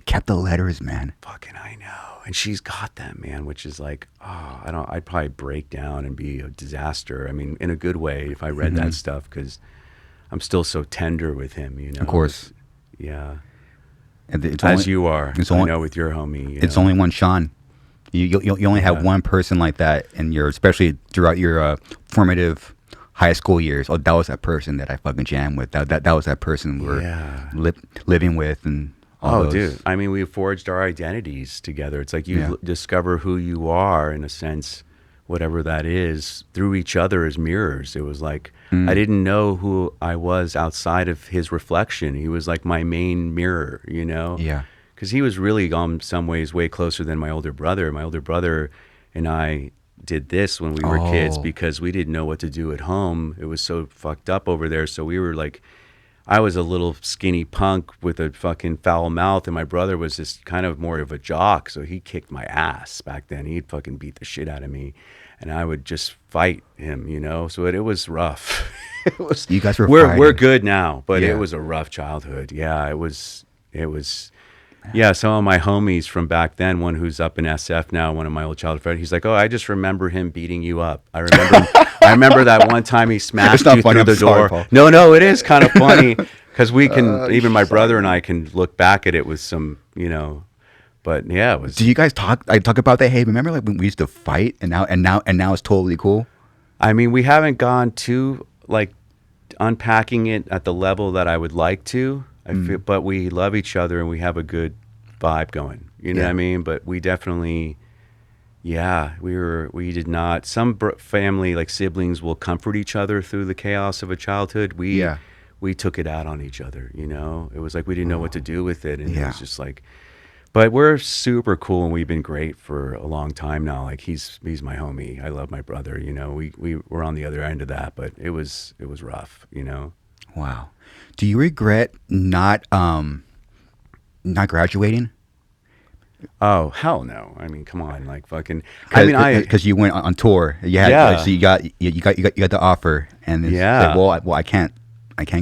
[SPEAKER 1] Kept the letters, man.
[SPEAKER 2] Fucking I know. And she's got that, man, which is like, oh, I'd probably break down and be a disaster. I mean, in a good way if I read that stuff, because I'm still so tender with him, you know.
[SPEAKER 1] Of course.
[SPEAKER 2] Yeah.
[SPEAKER 1] And it's
[SPEAKER 2] As
[SPEAKER 1] only,
[SPEAKER 2] you are.
[SPEAKER 1] it's
[SPEAKER 2] I
[SPEAKER 1] only-
[SPEAKER 2] know with your homie. you
[SPEAKER 1] It's
[SPEAKER 2] know.
[SPEAKER 1] only one Sean. You only have one person like that, and especially throughout your formative high school years. Oh, that was that person that I fucking jammed with. That was that person we were
[SPEAKER 2] Yeah.
[SPEAKER 1] living with, and all
[SPEAKER 2] Oh,
[SPEAKER 1] those.
[SPEAKER 2] dude. I mean, we forged our identities together. It's like you
[SPEAKER 1] Yeah.
[SPEAKER 2] discover who you are, in a sense, whatever that is, through each other as mirrors. It was like, I didn't know who I was outside of his reflection. He was like my main mirror, you know?
[SPEAKER 1] Yeah.
[SPEAKER 2] Because he was really, in some ways, way closer than my older brother. My older brother and I did this when we were kids
[SPEAKER 1] Oh.
[SPEAKER 2] because we didn't know what to do at home. It was so fucked up over there. So we were like, I was a little skinny punk with a fucking foul mouth, and my brother was just kind of more of a jock. So he kicked my ass back then. He'd fucking beat the shit out of me, and I would just fight him, you know. So it was rough. It was.
[SPEAKER 1] You guys were
[SPEAKER 2] we're
[SPEAKER 1] fighting.
[SPEAKER 2] good now, but
[SPEAKER 1] Yeah.
[SPEAKER 2] it was a rough childhood. Yeah, it was. Yeah, some of my homies from back then, one who's up in SF now, one of my old childhood friends, he's like, oh, I just remember him beating you up. I remember that one time he smashed
[SPEAKER 1] not
[SPEAKER 2] you
[SPEAKER 1] funny,
[SPEAKER 2] through
[SPEAKER 1] I'm
[SPEAKER 2] the
[SPEAKER 1] sorry,
[SPEAKER 2] door.
[SPEAKER 1] Paul.
[SPEAKER 2] No, it is kind of funny because we can, even my brother and I can look back at it with some, you know, but yeah, it was.
[SPEAKER 1] Do you guys talk about that? Hey, remember like when we used to fight, and now it's totally cool.
[SPEAKER 2] I mean, we haven't gone to like unpacking it at the level that I would like to. I feel, but we love each other and we have a good vibe going. You know
[SPEAKER 1] Yeah.
[SPEAKER 2] what I mean? But we definitely, yeah, we did not. Some family, like siblings, will comfort each other through the chaos of a childhood. We took it out on each other. You know, it was like we didn't know what to do with it, and it
[SPEAKER 1] Yeah.
[SPEAKER 2] was just like. But we're super cool, and we've been great for a long time now. Like he's my homie. I love my brother. You know, we were on the other end of that, but it was rough. You know.
[SPEAKER 1] Wow. Do you regret not graduating?
[SPEAKER 2] Oh hell no! I mean, come on, like fucking. I mean,
[SPEAKER 1] because you went on tour. You had,
[SPEAKER 2] Yeah.
[SPEAKER 1] so you got the offer, and it's
[SPEAKER 2] Yeah.
[SPEAKER 1] like, well, I can't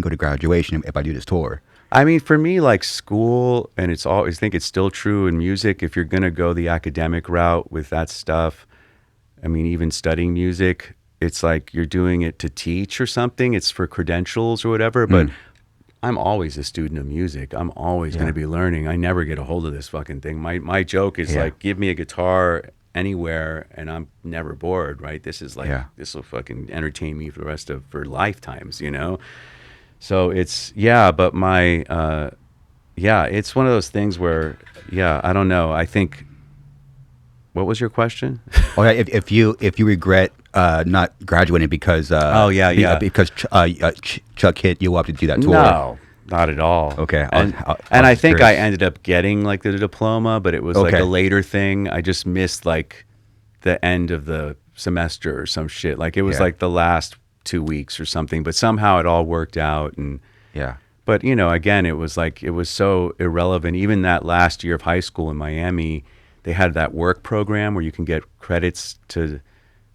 [SPEAKER 1] go to graduation if I do this tour.
[SPEAKER 2] I mean, for me, like school, and it's always, I think it's still true in music. If you're gonna go the academic route with that stuff, I mean, even studying music, it's like you're doing it to teach or something. It's for credentials or whatever. But I'm always a student of music. I'm always going to be learning. I never get a hold of this fucking thing. My joke is like, give me a guitar anywhere and I'm never bored, right? This is like, this will fucking entertain me for lifetimes, you know? So it's, but my, it's one of those things where, I don't know. I think, what was your question?
[SPEAKER 1] Oh yeah, if you regret not graduating because because Chuck hit you up to do that tour.
[SPEAKER 2] Not at all.
[SPEAKER 1] Okay.
[SPEAKER 2] And I think I ended up getting like the diploma, but it was like a later thing. I just missed like the end of the semester or some shit. Like it was like the last 2 weeks or something, but somehow it all worked out. And but you know, again, it was like, it was so irrelevant. Even that last year of high school in Miami, they had that work program where you can get credits to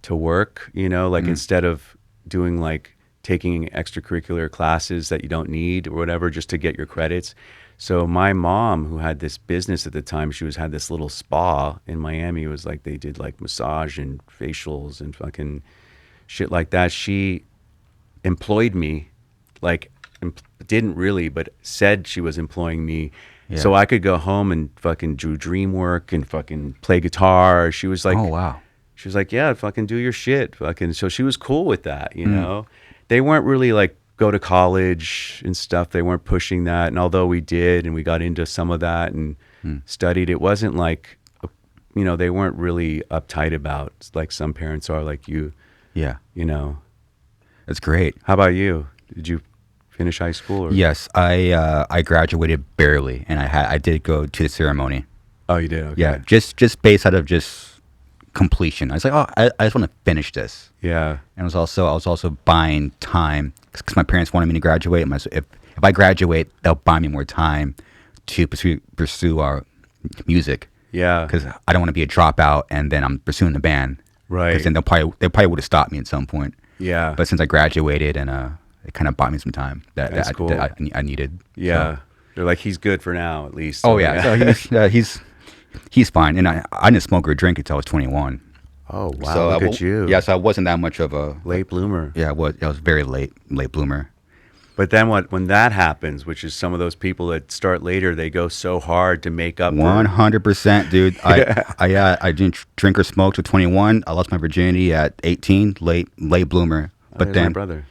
[SPEAKER 2] work, you know, like instead of doing like taking extracurricular classes that you don't need or whatever, just to get your credits. So my mom, who had this business at the time, had this little spa in Miami. It was like they did like massage and facials and fucking shit like that. She employed me, like didn't really, but said she was employing me. So I could go home and fucking do dream work and fucking play guitar. She was like,
[SPEAKER 1] oh, wow.
[SPEAKER 2] She was like, yeah, fucking do your shit. Fucking. So she was cool with that, you know? They weren't really like go to college and stuff. They weren't pushing that. And although we did, and we got into some of that and studied, it wasn't like, you know, they weren't really uptight about like some parents are, like you, you know.
[SPEAKER 1] That's great.
[SPEAKER 2] How about you? Did you finish high school? Or?
[SPEAKER 1] Yes, I graduated barely, and I did go to the ceremony.
[SPEAKER 2] Oh, you did? Okay.
[SPEAKER 1] Yeah, just based out of just completion. I was like, oh, I just want to finish this.
[SPEAKER 2] Yeah.
[SPEAKER 1] And I was also buying time because my parents wanted me to graduate. If I graduate, they'll buy me more time to pursue our music.
[SPEAKER 2] Yeah.
[SPEAKER 1] Because I don't want to be a dropout and then I'm pursuing the band.
[SPEAKER 2] Right.
[SPEAKER 1] Because then they probably would have stopped me at some point.
[SPEAKER 2] Yeah.
[SPEAKER 1] But since I graduated, and it kind of bought me some time
[SPEAKER 2] That's cool.
[SPEAKER 1] that I needed.
[SPEAKER 2] Yeah.
[SPEAKER 1] So.
[SPEAKER 2] They're like, he's good for now, at least.
[SPEAKER 1] Oh yeah. So he's fine. And I didn't smoke or drink until I was 21.
[SPEAKER 2] Oh wow!
[SPEAKER 1] So
[SPEAKER 2] look at you.
[SPEAKER 1] Yeah, so I wasn't that much of a
[SPEAKER 2] late bloomer.
[SPEAKER 1] Yeah, I was very late bloomer.
[SPEAKER 2] But then when that happens, which is some of those people that start later, they go so hard to make up.
[SPEAKER 1] 100%, dude. I didn't drink or smoke till 21. I lost my virginity at 18, late bloomer. But then
[SPEAKER 2] my brother.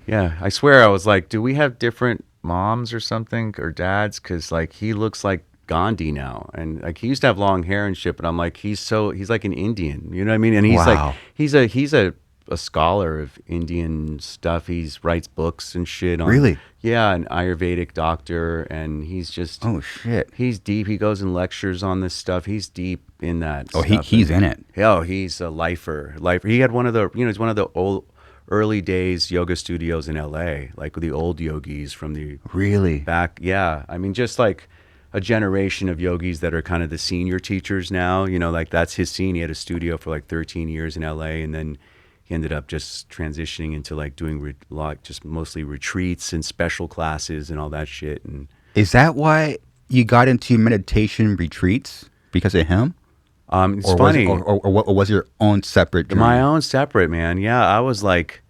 [SPEAKER 2] Yeah, I swear I was like, do we have different moms or something or dads? Because like he looks like Gandhi now, and like he used to have long hair and shit, but I'm like, he's like an Indian, you know what I mean? And he's like he's a scholar of Indian stuff. He's writes books and shit on,
[SPEAKER 1] really,
[SPEAKER 2] an Ayurvedic doctor, and he's just he's deep. He goes and lectures on this stuff. He's deep in that stuff.
[SPEAKER 1] He's in it.
[SPEAKER 2] He's a lifer. He had one of the, he's one of the old early days yoga studios in LA, like the old yogis from the back. I mean, just like a generation of yogis that are kind of the senior teachers now, you know, like that's his scene. He had a studio for like 13 years in LA, and then he ended up just transitioning into like doing like just mostly retreats and special classes and all that shit. And
[SPEAKER 1] is that why you got into meditation retreats? Because of him?
[SPEAKER 2] It's funny.
[SPEAKER 1] Or was your own separate journey?
[SPEAKER 2] My own separate, man. Yeah, I was like,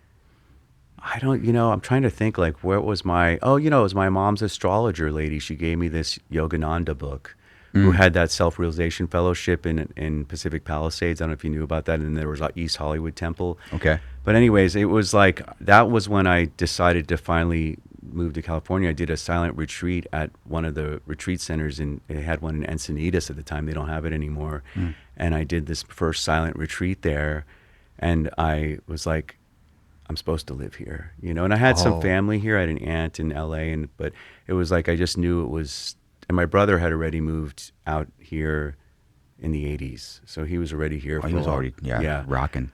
[SPEAKER 2] I'm trying to think like where was it was my mom's astrologer lady. She gave me this Yogananda book, who had that self-realization fellowship in Pacific Palisades. I don't know if you knew about that. And there was East Hollywood Temple. Okay. But anyways, it was like, that was when I decided to finally move to California. I did a silent retreat at one of the retreat centers, and they had one in Encinitas at the time. They don't have it anymore. And I did this first silent retreat there, and I was like, I'm supposed to live here, you know? And I had some family here. I had an aunt in LA, but it was like, I just knew it was, and my brother had already moved out here in the 80s. So he was already here.
[SPEAKER 1] He was already rocking.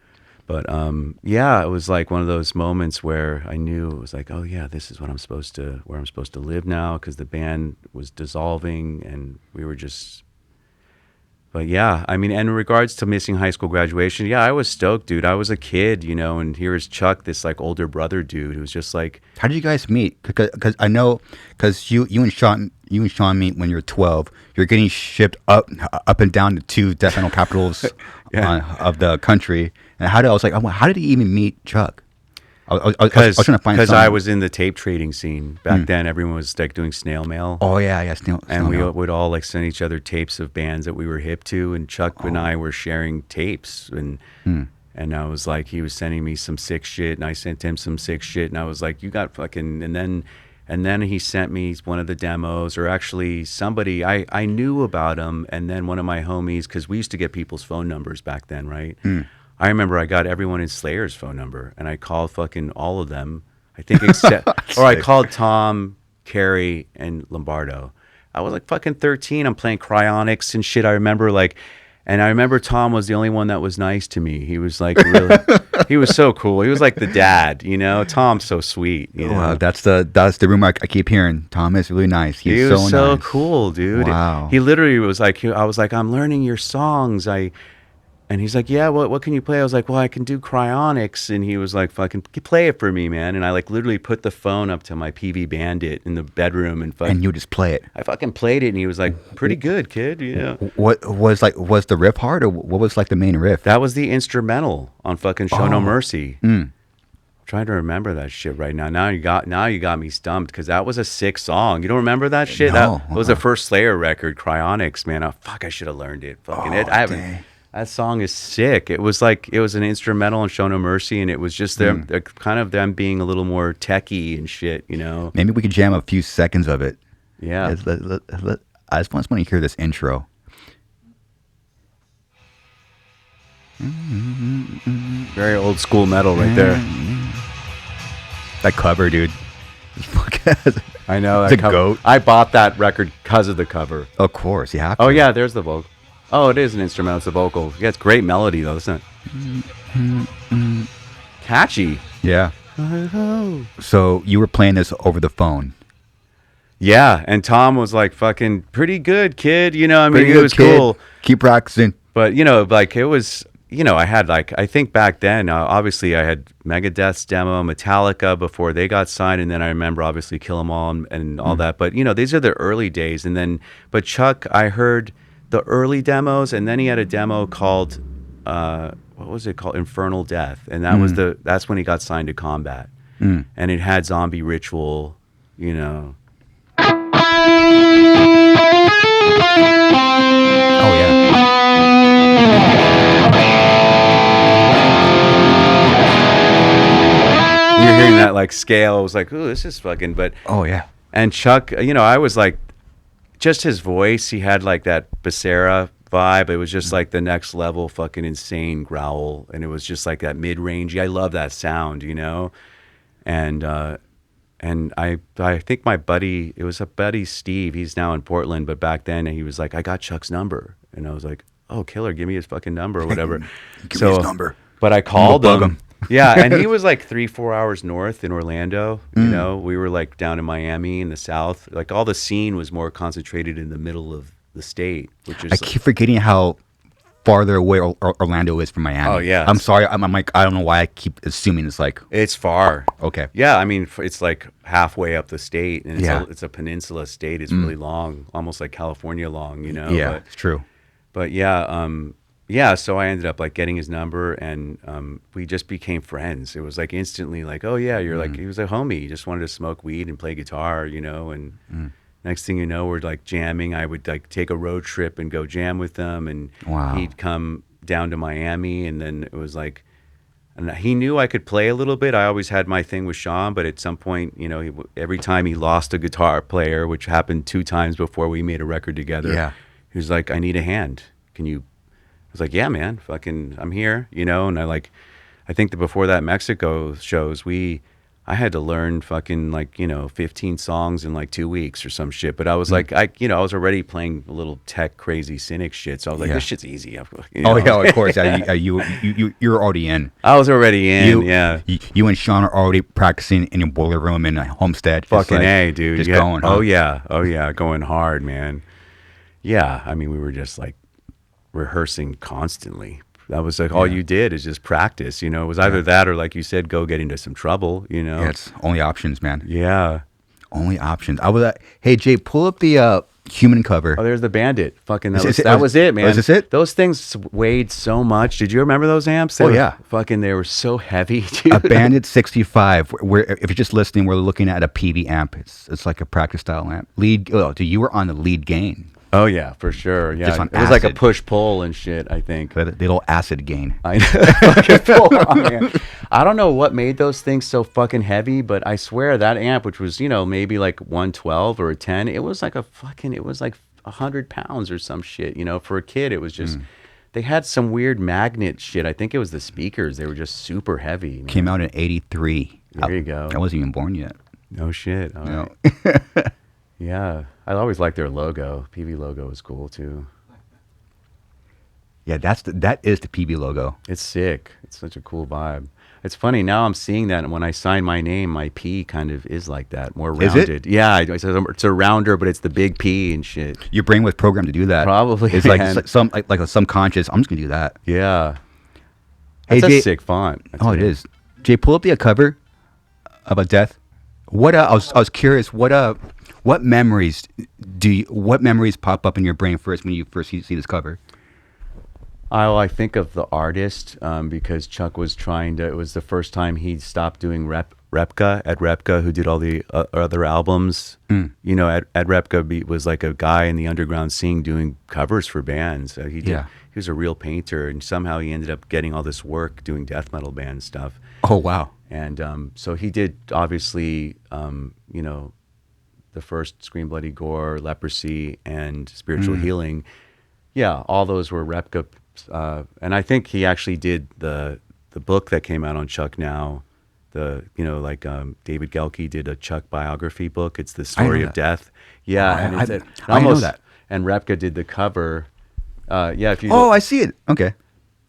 [SPEAKER 2] But it was like one of those moments where I knew it was like, oh yeah, this is where I'm supposed to live now, because the band was dissolving and we were just. But yeah, I mean, and in regards to missing high school graduation, I was stoked, dude. I was a kid, you know, and here is Chuck, this like older brother dude who's just like.
[SPEAKER 1] How did you guys meet? Because I know, because you and Sean meet when you're 12. You're getting shipped up and down to two death metal capitals of the country. And how did he even meet Chuck? I was trying to find,
[SPEAKER 2] because I was in the tape trading scene back then. Everyone was like doing snail mail.
[SPEAKER 1] Oh yeah, snail
[SPEAKER 2] and we
[SPEAKER 1] mail.
[SPEAKER 2] would all like send each other tapes of bands that we were hip to, and Chuck and I were sharing tapes, and I was like, he was sending me some sick shit, and I sent him some sick shit, and I was like, you got fucking, and then he sent me one of the demos, or actually somebody I knew about him, and then one of my homies, because we used to get people's phone numbers back then, right? I remember I got everyone in Slayer's phone number, and I called fucking all of them, I think, except, or I called Tom, Carey, and Lombardo. I was like fucking 13. I'm playing cryonics and shit. I remember and I remember Tom was the only one that was nice to me. He was like really, he was so cool. He was like the dad, you know. Tom's so sweet. You know?
[SPEAKER 1] Wow, that's the rumor I keep hearing. Tom is really nice.
[SPEAKER 2] He was so
[SPEAKER 1] nice.
[SPEAKER 2] cool, dude.
[SPEAKER 1] Wow.
[SPEAKER 2] He literally was like, I was like, I'm learning your songs. And he's like, yeah, what can you play? I was like, well, I can do cryonics. And he was like, fucking play it for me, man. And I like literally put the phone up to my Peavey Bandit in the bedroom and
[SPEAKER 1] you just play it.
[SPEAKER 2] I fucking played it, and he was like, pretty good, kid. Yeah.
[SPEAKER 1] What was the riff hard, or what was like the main riff?
[SPEAKER 2] That was the instrumental on fucking Show No Mercy. Trying to remember that shit right now. Now you got me stumped, because that was a sick song. You don't remember that shit?
[SPEAKER 1] No.
[SPEAKER 2] That was the first Slayer record, Cryonics, man. Oh, fuck, I should have learned it. Fucking it. I haven't.
[SPEAKER 1] Dang.
[SPEAKER 2] That song is sick. It was an instrumental on Show No Mercy, and it was just them, kind of them being a little more techie and shit, you know.
[SPEAKER 1] Maybe we could jam a few seconds of it.
[SPEAKER 2] Yeah.
[SPEAKER 1] I just want to hear this intro.
[SPEAKER 2] Very old school metal right there.
[SPEAKER 1] That cover, dude.
[SPEAKER 2] I know.
[SPEAKER 1] It's a goat.
[SPEAKER 2] I bought that record because of the cover.
[SPEAKER 1] Of course, you have to.
[SPEAKER 2] Oh, yeah, there's the vocal. Oh, it is an instrumental. It's a vocal. Yeah, it's great melody, though, isn't it? Catchy.
[SPEAKER 1] Yeah. So you were playing this over the phone.
[SPEAKER 2] Yeah, and Tom was like, fucking pretty good, kid. You know, I mean,
[SPEAKER 1] Pretty
[SPEAKER 2] it
[SPEAKER 1] good,
[SPEAKER 2] was
[SPEAKER 1] kid.
[SPEAKER 2] cool.
[SPEAKER 1] Keep practicing.
[SPEAKER 2] But, you know, like, it was, you know, I had, like, I think back then, obviously, I had Megadeth's demo, Metallica before they got signed, and then I remember, obviously, Kill 'Em All and all that. But, you know, these are the early days. And then, but Chuck, I heard the early demos, and then he had a demo called, what was it called? Infernal Death. And that was that's when he got signed to Combat. And it had Zombie Ritual, you know.
[SPEAKER 1] Oh, yeah.
[SPEAKER 2] You're hearing that like scale. I was like, ooh, this is fucking, but.
[SPEAKER 1] Oh, yeah.
[SPEAKER 2] And Chuck, you know, I was like, just his voice, he had like that Becerra vibe. It was just like the next level fucking insane growl. And it was just like that mid-range. I love that sound, you know? And I think my buddy, it was a buddy, Steve, he's now in Portland, but back then he was like, I got Chuck's number. And I was like, oh, killer, give me his fucking number or whatever.
[SPEAKER 1] Give me his number.
[SPEAKER 2] But I called
[SPEAKER 1] bug
[SPEAKER 2] him.
[SPEAKER 1] him.
[SPEAKER 2] Yeah, and he was like 3-4 hours north in Orlando. You know, we were like down in Miami in the south. Like all the scene was more concentrated in the middle of the state, which is.
[SPEAKER 1] I keep forgetting how farther away Orlando is from Miami.
[SPEAKER 2] Oh, yeah.
[SPEAKER 1] I'm sorry. I'm like, I don't know why I keep assuming it's like.
[SPEAKER 2] It's far.
[SPEAKER 1] Okay.
[SPEAKER 2] Yeah, I mean, it's like halfway up the state, and it's a peninsula state. It's really long, almost like California long, you know.
[SPEAKER 1] Yeah, it's true.
[SPEAKER 2] But yeah, so I ended up like getting his number, and we just became friends. It was like instantly like, oh yeah, you're like, he was a homie. He just wanted to smoke weed and play guitar, you know, and next thing you know, we're like jamming. I would like take a road trip and go jam with them, and he'd come down to Miami, and then it was like, and he knew I could play a little bit. I always had my thing with Sean, but at some point, you know, every time he lost a guitar player, which happened 2 times before we made a record together, he was like, I need a hand. Can you? I was like, yeah, man, fucking, I'm here, you know. And I think that before that Mexico shows, I had to learn fucking like, you know, 15 songs in like 2 weeks or some shit. But I was like, I was already playing a little tech crazy Cynic shit. So I was like, this shit's easy. You know?
[SPEAKER 1] Oh, yeah, of course. You're already in.
[SPEAKER 2] I was already in,
[SPEAKER 1] You and Sean are already practicing in your boiler room in Homestead.
[SPEAKER 2] Fucking A, dude.
[SPEAKER 1] Just going, huh?
[SPEAKER 2] Oh, yeah. Going hard, man. Yeah. I mean, we were just like rehearsing constantly. That was like all you did is just practice, you know. It was either that or, like you said, go get into some trouble, you know.
[SPEAKER 1] Yeah, it's only options, man.
[SPEAKER 2] Yeah.
[SPEAKER 1] Only options. I was hey, Jay, pull up the Human cover.
[SPEAKER 2] Oh, there's the Bandit. Fucking that was it, man.
[SPEAKER 1] Was this it?
[SPEAKER 2] Those things weighed so much. Did you remember those amps?
[SPEAKER 1] Yeah.
[SPEAKER 2] Fucking, they were so heavy, dude.
[SPEAKER 1] A Bandit 65. Where if you're just listening, we're looking at a Peavey amp. It's like a practice style amp. Dude, you were on the lead gain.
[SPEAKER 2] Oh yeah, for sure. Yeah,
[SPEAKER 1] Just on
[SPEAKER 2] it was like a
[SPEAKER 1] acid.
[SPEAKER 2] push-pull and shit, I think.
[SPEAKER 1] The little acid gain.
[SPEAKER 2] I know. Fucking full on, man. I don't know what made those things so fucking heavy, but I swear that amp, which was, you know, maybe like 112 or a 10, it was like 100 pounds or some shit, you know. For a kid, it was just, they had some weird magnet shit. I think it was the speakers. They were just super heavy, man.
[SPEAKER 1] Came out in 83.
[SPEAKER 2] There you go.
[SPEAKER 1] I wasn't even born yet.
[SPEAKER 2] No shit. All
[SPEAKER 1] You
[SPEAKER 2] right.
[SPEAKER 1] know?
[SPEAKER 2] Yeah. I always liked their logo. Peavey logo was cool too.
[SPEAKER 1] Yeah, that is the PB logo.
[SPEAKER 2] It's sick. It's such a cool vibe. It's funny now I'm seeing that, and when I sign my name, my P kind of is like that, more
[SPEAKER 1] Is it?
[SPEAKER 2] rounded. Yeah, it's a rounder, but it's the big P and shit.
[SPEAKER 1] Your brain was programmed to do that.
[SPEAKER 2] Probably,
[SPEAKER 1] It's like
[SPEAKER 2] man.
[SPEAKER 1] some like a subconscious. I'm just gonna do that.
[SPEAKER 2] Yeah,
[SPEAKER 1] Hey,
[SPEAKER 2] that's a
[SPEAKER 1] Jay,
[SPEAKER 2] sick font.
[SPEAKER 1] oh, it is. Jay, pull up the cover of a death. What I was curious. What memories what memories pop up in your brain first when you first see this cover?
[SPEAKER 2] I think of the artist because Chuck was trying to. It was the first time he stopped doing Repka, who did all the other albums. You know, Ed Repka was like a guy in the underground scene doing covers for bands. He was a real painter, and somehow he ended up getting all this work doing death metal band stuff.
[SPEAKER 1] Oh wow!
[SPEAKER 2] And so he did obviously, you know, the first Scream Bloody Gore, Leprosy, and Spiritual Healing. Yeah, all those were Repka. And I think he actually did the book that came out on Chuck now. David Gelke did a Chuck biography book. It's the story of death. Yeah,
[SPEAKER 1] I know that.
[SPEAKER 2] And Repka did the cover. If you
[SPEAKER 1] I see it. Okay.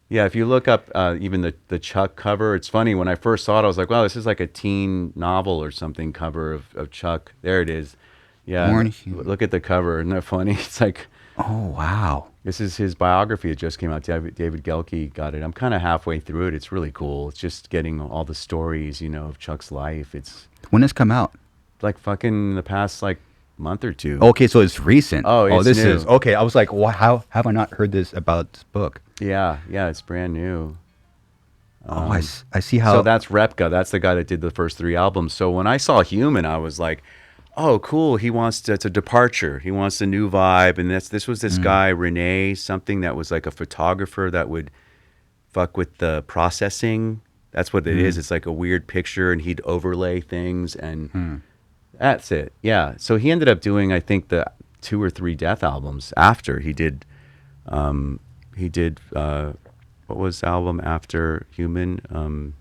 [SPEAKER 2] yeah, if you look up even the Chuck cover, it's funny. When I first saw it, I was like, wow, this is like a teen novel or something cover of Chuck. There it is. Yeah, look at the cover. Isn't that funny? It's like,
[SPEAKER 1] oh wow.
[SPEAKER 2] This is his biography. It just came out. David Gelke got it. I'm kind of halfway through it. It's really cool. It's just getting all the stories, you know, of Chuck's life. It's
[SPEAKER 1] When this come out?
[SPEAKER 2] like fucking the past like month or two.
[SPEAKER 1] Okay, so it's recent.
[SPEAKER 2] Oh,
[SPEAKER 1] this
[SPEAKER 2] new.
[SPEAKER 1] is okay. I was like, how have I not heard this about this book?
[SPEAKER 2] Yeah, it's brand new.
[SPEAKER 1] I see how.
[SPEAKER 2] So that's Repka. That's the guy that did the first 3 albums. So when I saw Human, I was like, oh, cool. He wants it's a departure. He wants a new vibe. And this was this guy, Rene, something that was like a photographer that would fuck with the processing. That's what it is. It's like a weird picture, and he'd overlay things, and that's it. Yeah. So he ended up doing, I think, the 2 or 3 Death albums after he did. What was the album after Human?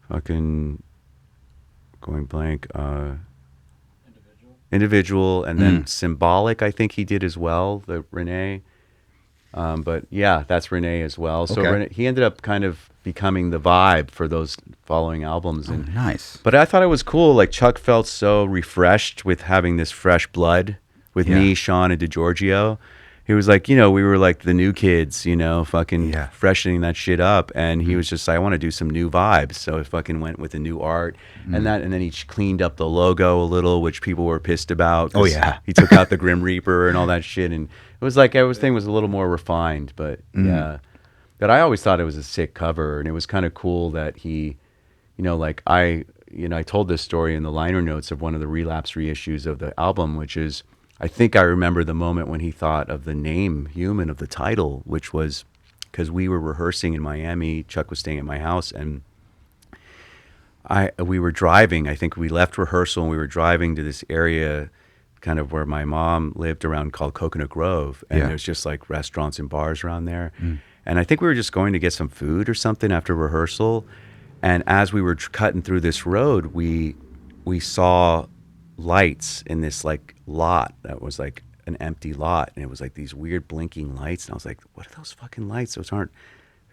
[SPEAKER 2] Fucking going blank. Individual, and then Symbolic, I think he did as well, the Rene. But yeah, that's Rene as well. So
[SPEAKER 1] Okay.
[SPEAKER 2] He ended up kind of becoming the vibe for those following albums. And
[SPEAKER 1] nice.
[SPEAKER 2] But I thought it was cool. Like Chuck felt so refreshed with having this fresh blood with me, Sean, and DiGiorgio. He was like, you know, we were like the new kids, you know, fucking freshening that shit up. And he was just like, I want to do some new vibes. So I fucking went with the new art and then he cleaned up the logo a little, which people were pissed about.
[SPEAKER 1] Oh, yeah.
[SPEAKER 2] He took out the Grim Reaper and all that shit. And it was like everything was a little more refined, but yeah. But I always thought it was a sick cover, and it was kind of cool that he, you know, like I told this story in the liner notes of one of the Relapse reissues of the album, which is, I think I remember the moment when he thought of the name Human, of the title, which was because we were rehearsing in Miami. Chuck was staying at my house, and we were driving. I think we left rehearsal and we were driving to this area kind of where my mom lived around, called Coconut Grove. And there's just like restaurants and bars around there. And I think we were just going to get some food or something after rehearsal. And as we were cutting through this road, we saw lights in this like lot that was like an empty lot, and it was like these weird blinking lights, and I was like, what are those fucking lights? There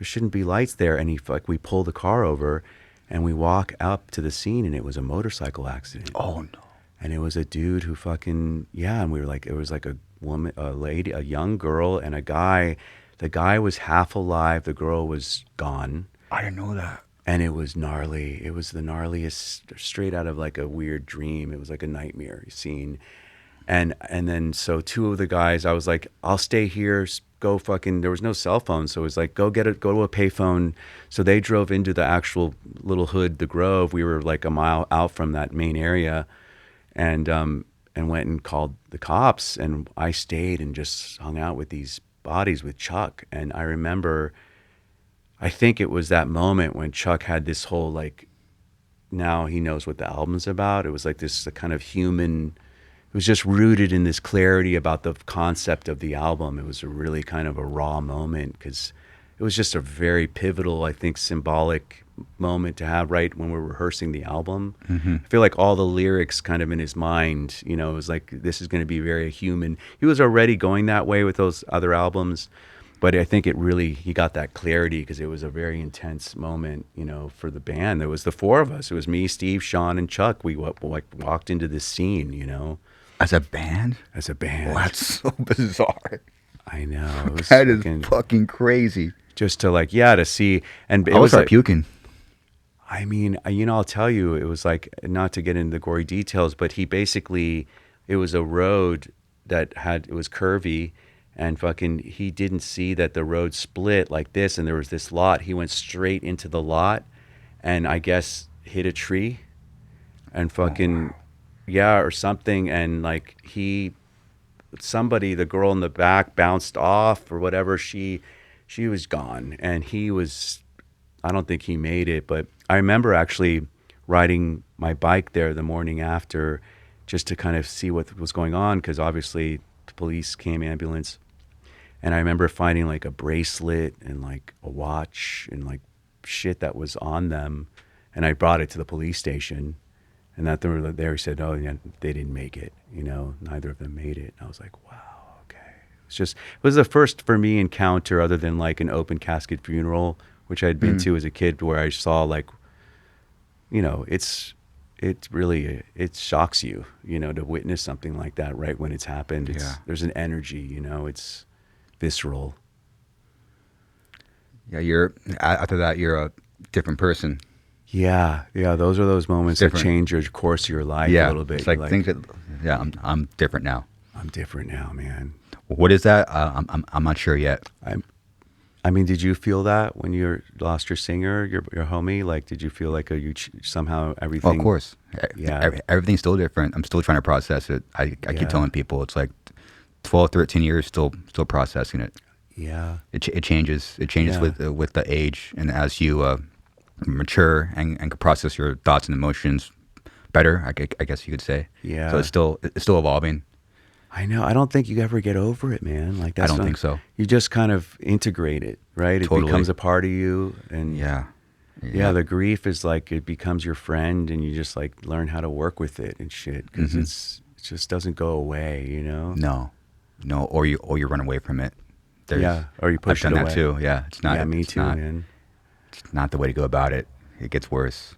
[SPEAKER 2] shouldn't be lights there. And we pull the car over and we walk up to the scene, and it was a motorcycle accident.
[SPEAKER 1] Oh no.
[SPEAKER 2] And it was a dude who fucking and we were like, it was like a woman, a lady, a young girl, and a guy. The guy was half alive, the girl was gone.
[SPEAKER 1] I didn't know that.
[SPEAKER 2] And it was gnarly. It was the gnarliest, straight out of like a weird dream. It was like a nightmare scene. And then so 2 of the guys, I was like, I'll stay here, go fucking, there was no cell phone. So it was like, go to a payphone. So they drove into the actual little hood, the Grove. We were like a mile out from that main area, and went and called the cops. And I stayed and just hung out with these bodies with Chuck. And I remember, I think it was that moment when Chuck had this whole like, now he knows what the album's about. It was like this kind of human, it was just rooted in this clarity about the concept of the album. It was a really kind of a raw moment, because it was just a very pivotal, I think, symbolic moment to have right when we're rehearsing the album.
[SPEAKER 1] Mm-hmm.
[SPEAKER 2] I feel like all the lyrics kind of in his mind, you know, it was like, this is going to be very human. He was already going that way with those other albums, but I think he got that clarity because it was a very intense moment, you know, for the band. There was the four of us. It was me, Steve, Sean, and Chuck. We walked into this scene, you know.
[SPEAKER 1] As a band?
[SPEAKER 2] As a band.
[SPEAKER 1] Well, that's so bizarre.
[SPEAKER 2] I know. It was
[SPEAKER 1] That is fucking crazy.
[SPEAKER 2] Just to to see. And it
[SPEAKER 1] I
[SPEAKER 2] was
[SPEAKER 1] start
[SPEAKER 2] like,
[SPEAKER 1] puking.
[SPEAKER 2] I mean, you know, I'll tell you, it was like, not to get into the gory details, but it was a road it was curvy, and he didn't see that the road split like this, and there was this lot. He went straight into the lot, and I guess hit a tree, and or something, and like the girl in the back bounced off or whatever. She was gone, and I don't think he made it, but I remember actually riding my bike there the morning after just to kind of see what was going on, because obviously the police came, ambulance. And I remember finding like a bracelet and like a watch and like shit that was on them. And I brought it to the police station. And that they were there, he said, oh, yeah, they didn't make it. You know, neither of them made it. And I was like, wow, okay. It was the first for me encounter other than like an open casket funeral, which I'd been to as a kid, where I saw like, you know, it shocks you, you know, to witness something like that right when it's happened. There's an energy, you know, it's visceral.
[SPEAKER 1] Yeah, after that, you're a different person.
[SPEAKER 2] Yeah, those are those moments that change your course of your life a little bit.
[SPEAKER 1] It's like I'm different now.
[SPEAKER 2] I'm different now, man.
[SPEAKER 1] What is that? I'm not sure yet.
[SPEAKER 2] I mean, did you feel that when you lost your singer, your homie? Like, did you feel like somehow everything?
[SPEAKER 1] Oh, of course.
[SPEAKER 2] Yeah.
[SPEAKER 1] Everything's still different. I'm still trying to process it. I keep telling people it's like 12, 13 years still processing it.
[SPEAKER 2] Yeah.
[SPEAKER 1] It changes. It changes with the age, and as you mature and can process your thoughts and emotions better, I guess you could say.
[SPEAKER 2] Yeah.
[SPEAKER 1] So it's still evolving.
[SPEAKER 2] I know. I don't think you ever get over it, man. Like
[SPEAKER 1] I don't think so.
[SPEAKER 2] You just kind of integrate it, right?
[SPEAKER 1] Totally.
[SPEAKER 2] It becomes a part of you, and
[SPEAKER 1] yeah.
[SPEAKER 2] The grief is like it becomes your friend, and you just like learn how to work with it and shit, because it just doesn't go away, you know?
[SPEAKER 1] No, or you run away from it.
[SPEAKER 2] Or you push it away.
[SPEAKER 1] I've done that too. Yeah, it's not.
[SPEAKER 2] Yeah, me too, man.
[SPEAKER 1] It's not the way to go about it. It gets worse.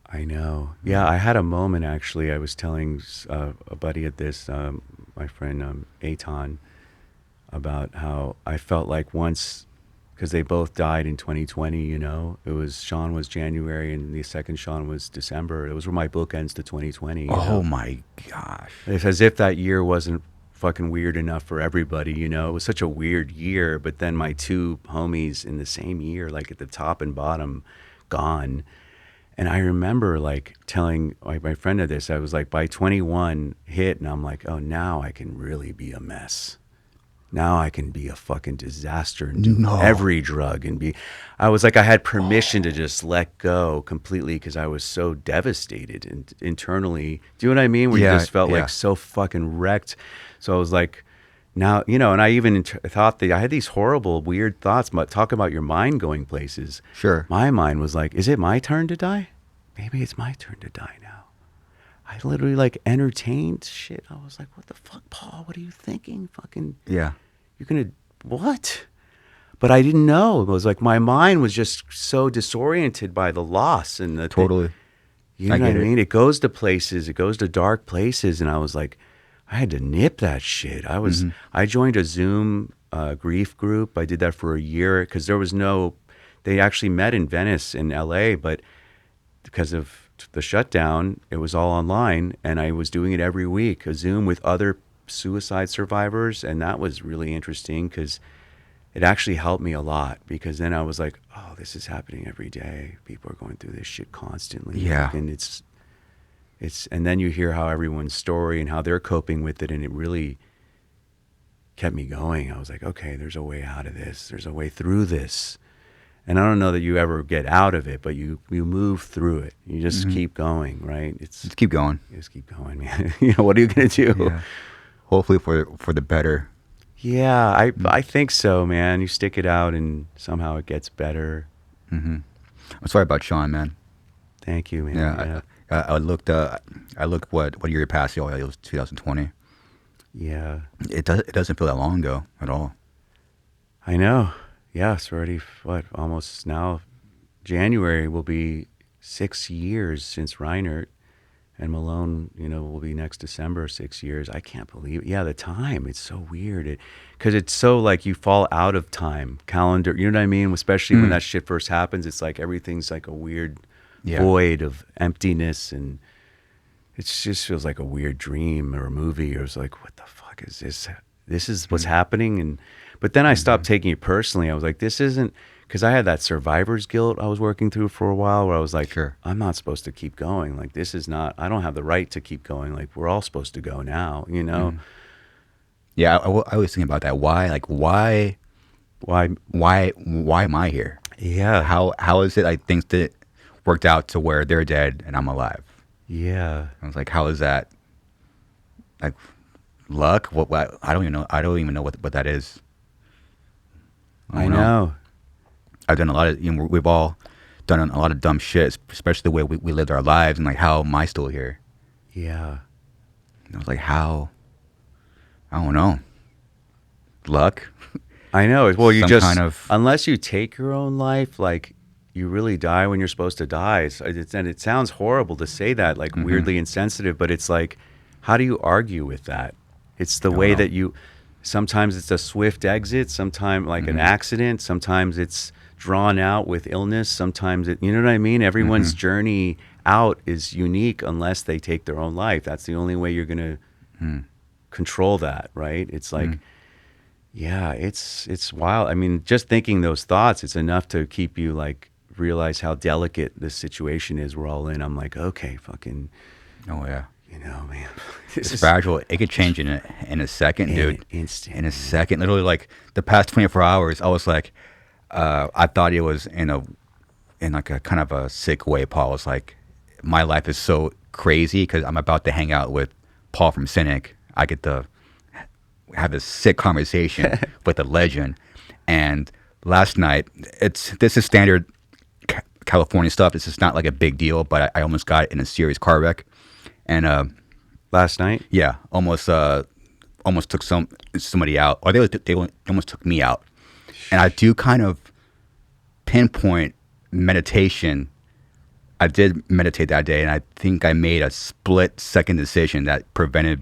[SPEAKER 2] I know. Yeah, I had a moment actually. I was telling a buddy at this, my friend Eitan, about how I felt like once, because they both died in 2020. You know, Sean was January and the second Sean was December. Those were my bookends to 2020.
[SPEAKER 1] Oh my gosh!
[SPEAKER 2] It's as if that year wasn't fucking weird enough for everybody. You know, it was such a weird year. But then my two homies in the same year, like at the top and bottom, gone. And I remember like telling my friend of this, I was like, by 21 hit, and I'm like, oh, now I can really be a mess. Now I can be a fucking disaster and do every drug I was like, I had permission to just let go completely because I was so devastated and internally. Do you know what I mean? Where you just felt like so fucking wrecked. So I was like, now, you know, and I even thought that I had these horrible, weird thoughts about talk about your mind going places.
[SPEAKER 1] Sure.
[SPEAKER 2] My mind was like, is it my turn to die? Maybe it's my turn to die now. I literally like entertained shit. I was like, what the fuck, Paul? What are you thinking? Fucking,
[SPEAKER 1] yeah.
[SPEAKER 2] You're going to, what? But I didn't know. It was like my mind was just so disoriented by the loss and the
[SPEAKER 1] totally.
[SPEAKER 2] You know what I mean? It goes to places, it goes to dark places. And I was like, I had to nip that shit. I joined a Zoom grief group. I did that for a year because they actually met in Venice in LA, but because of the shutdown, it was all online. And I was doing it every week, a Zoom with other suicide survivors. And that was really interesting because it actually helped me a lot, because then I was like, oh, this is happening every day. People are going through this shit constantly.
[SPEAKER 1] Yeah.
[SPEAKER 2] And and then you hear how everyone's story and how they're coping with it, and it really kept me going. I was like, okay, there's a way out of this. There's a way through this. And I don't know that you ever get out of it, but you move through it. You just keep going, right?
[SPEAKER 1] Just keep going.
[SPEAKER 2] You just keep going, man. You know, what are you going to do?
[SPEAKER 1] Yeah. Hopefully for the better.
[SPEAKER 2] Yeah, I think so, man. You stick it out and somehow it gets better.
[SPEAKER 1] Mm-hmm. I'm sorry about Sean, man.
[SPEAKER 2] Thank you, man.
[SPEAKER 1] Yeah, I looked what year he passed. Oh, it was 2020.
[SPEAKER 2] Yeah.
[SPEAKER 1] It doesn't feel that long ago at all.
[SPEAKER 2] I know. Yeah, it's already almost now. January will be 6 years since Reinert, and Malone, will be next December 6 years. I can't believe it. Yeah, the time, it's so weird. Because it's so like you fall out of time, calendar, you know what I mean? Especially when that shit first happens, it's like everything's like a weird void of emptiness, and it just feels like a weird dream or a movie, or it's like, what the fuck is this? This is what's happening. But then I stopped taking it personally. I was like, this isn't, because I had that survivor's guilt I was working through for a while, where I was like,
[SPEAKER 1] Sure.
[SPEAKER 2] I'm not supposed to keep going. Like, this is not, I don't have the right to keep going. Like, we're all supposed to go now,
[SPEAKER 1] Yeah, I was thinking about that. Why? Like, why am I here?
[SPEAKER 2] Yeah.
[SPEAKER 1] How is it like things that worked out to where they're dead and I'm alive?
[SPEAKER 2] Yeah.
[SPEAKER 1] I was like, how is that? Like, luck? What? I don't even know. I don't even know what that is.
[SPEAKER 2] I know.
[SPEAKER 1] I've done a lot of, we've all done a lot of dumb shit, especially the way we lived our lives, and like, how am I still here?
[SPEAKER 2] Yeah.
[SPEAKER 1] And I was like, how? I don't know. Luck?
[SPEAKER 2] I know. Well, you
[SPEAKER 1] Some
[SPEAKER 2] just,
[SPEAKER 1] kind of-
[SPEAKER 2] unless you take your own life, like, you really die when you're supposed to die. And it sounds horrible to say that, like weirdly insensitive, but it's like, how do you argue with that? It's the way that sometimes it's a swift exit, sometimes like an accident, sometimes it's drawn out with illness, sometimes you know what I mean? Everyone's journey out is unique unless they take their own life. That's the only way you're going to control that, right? It's like, yeah, it's wild. I mean, just thinking those thoughts, it's enough to keep you like, realize how delicate this situation is we're all in. I'm like, okay, fucking,
[SPEAKER 1] Oh yeah.
[SPEAKER 2] Man,
[SPEAKER 1] It's fragile. It could change in a second, dude.
[SPEAKER 2] Instant.
[SPEAKER 1] In a second. Literally, like the past 24 hours, I was like, I thought it was in like a kind of a sick way. Paul was like, my life is so crazy because I'm about to hang out with Paul from Cynic. I get to have this sick conversation with a legend. And last night, this is standard California stuff. This is not like a big deal, but I almost got in a serious car wreck. And
[SPEAKER 2] Last night?
[SPEAKER 1] yeah, almost took somebody out, or they almost took me out. And I do kind of pinpoint meditation. I did meditate that day, and I think I made a split-second decision that prevented.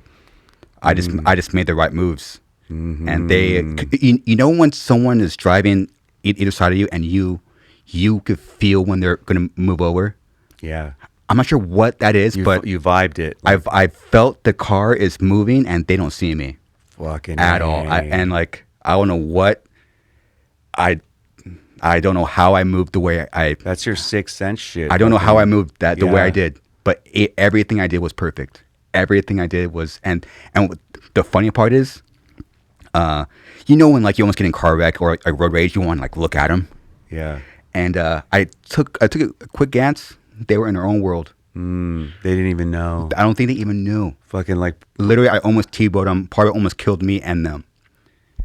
[SPEAKER 1] I just made the right moves, and when someone is driving either side of you, and you could feel when they're going to move over.
[SPEAKER 2] Yeah.
[SPEAKER 1] I'm not sure what that is, but
[SPEAKER 2] you vibed it.
[SPEAKER 1] Like, I felt the car is moving and they don't see me
[SPEAKER 2] fucking
[SPEAKER 1] at all. I don't know what I don't know how I moved the way I.
[SPEAKER 2] That's your sixth sense shit.
[SPEAKER 1] I don't know how I moved that the way I
[SPEAKER 2] Yeah.
[SPEAKER 1] did, but everything I did was perfect. Everything I did was, and the funny part is, when like you almost get in car wreck or like road rage, you want to like look at them.
[SPEAKER 2] Yeah.
[SPEAKER 1] And I took a quick glance. They were in their own world.
[SPEAKER 2] They didn't even know.
[SPEAKER 1] I don't think they even knew.
[SPEAKER 2] Fucking like,
[SPEAKER 1] Literally, I almost T-bowed them. Probably almost killed me and them.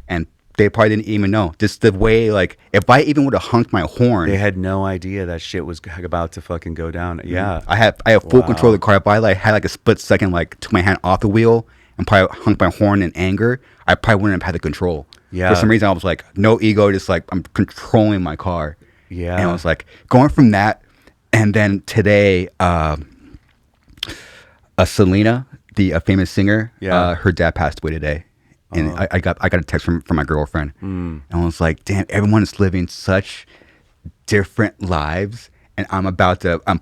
[SPEAKER 1] And they probably didn't even know. Just the way, like, if I even would have honked my horn.
[SPEAKER 2] they had no idea that shit was about to fucking go down. Yeah.
[SPEAKER 1] I have full control of the car. If I like had like a split second, like took my hand off the wheel and probably honked my horn in anger, I probably wouldn't have had the control.
[SPEAKER 2] Yeah.
[SPEAKER 1] For some reason, I was like, no ego, just like I'm controlling my car.
[SPEAKER 2] Yeah.
[SPEAKER 1] And I was like, going from that, and then today, Selena, the famous singer, her dad passed away today, and I got a text from my girlfriend, and I was like, damn, everyone is living such different lives, and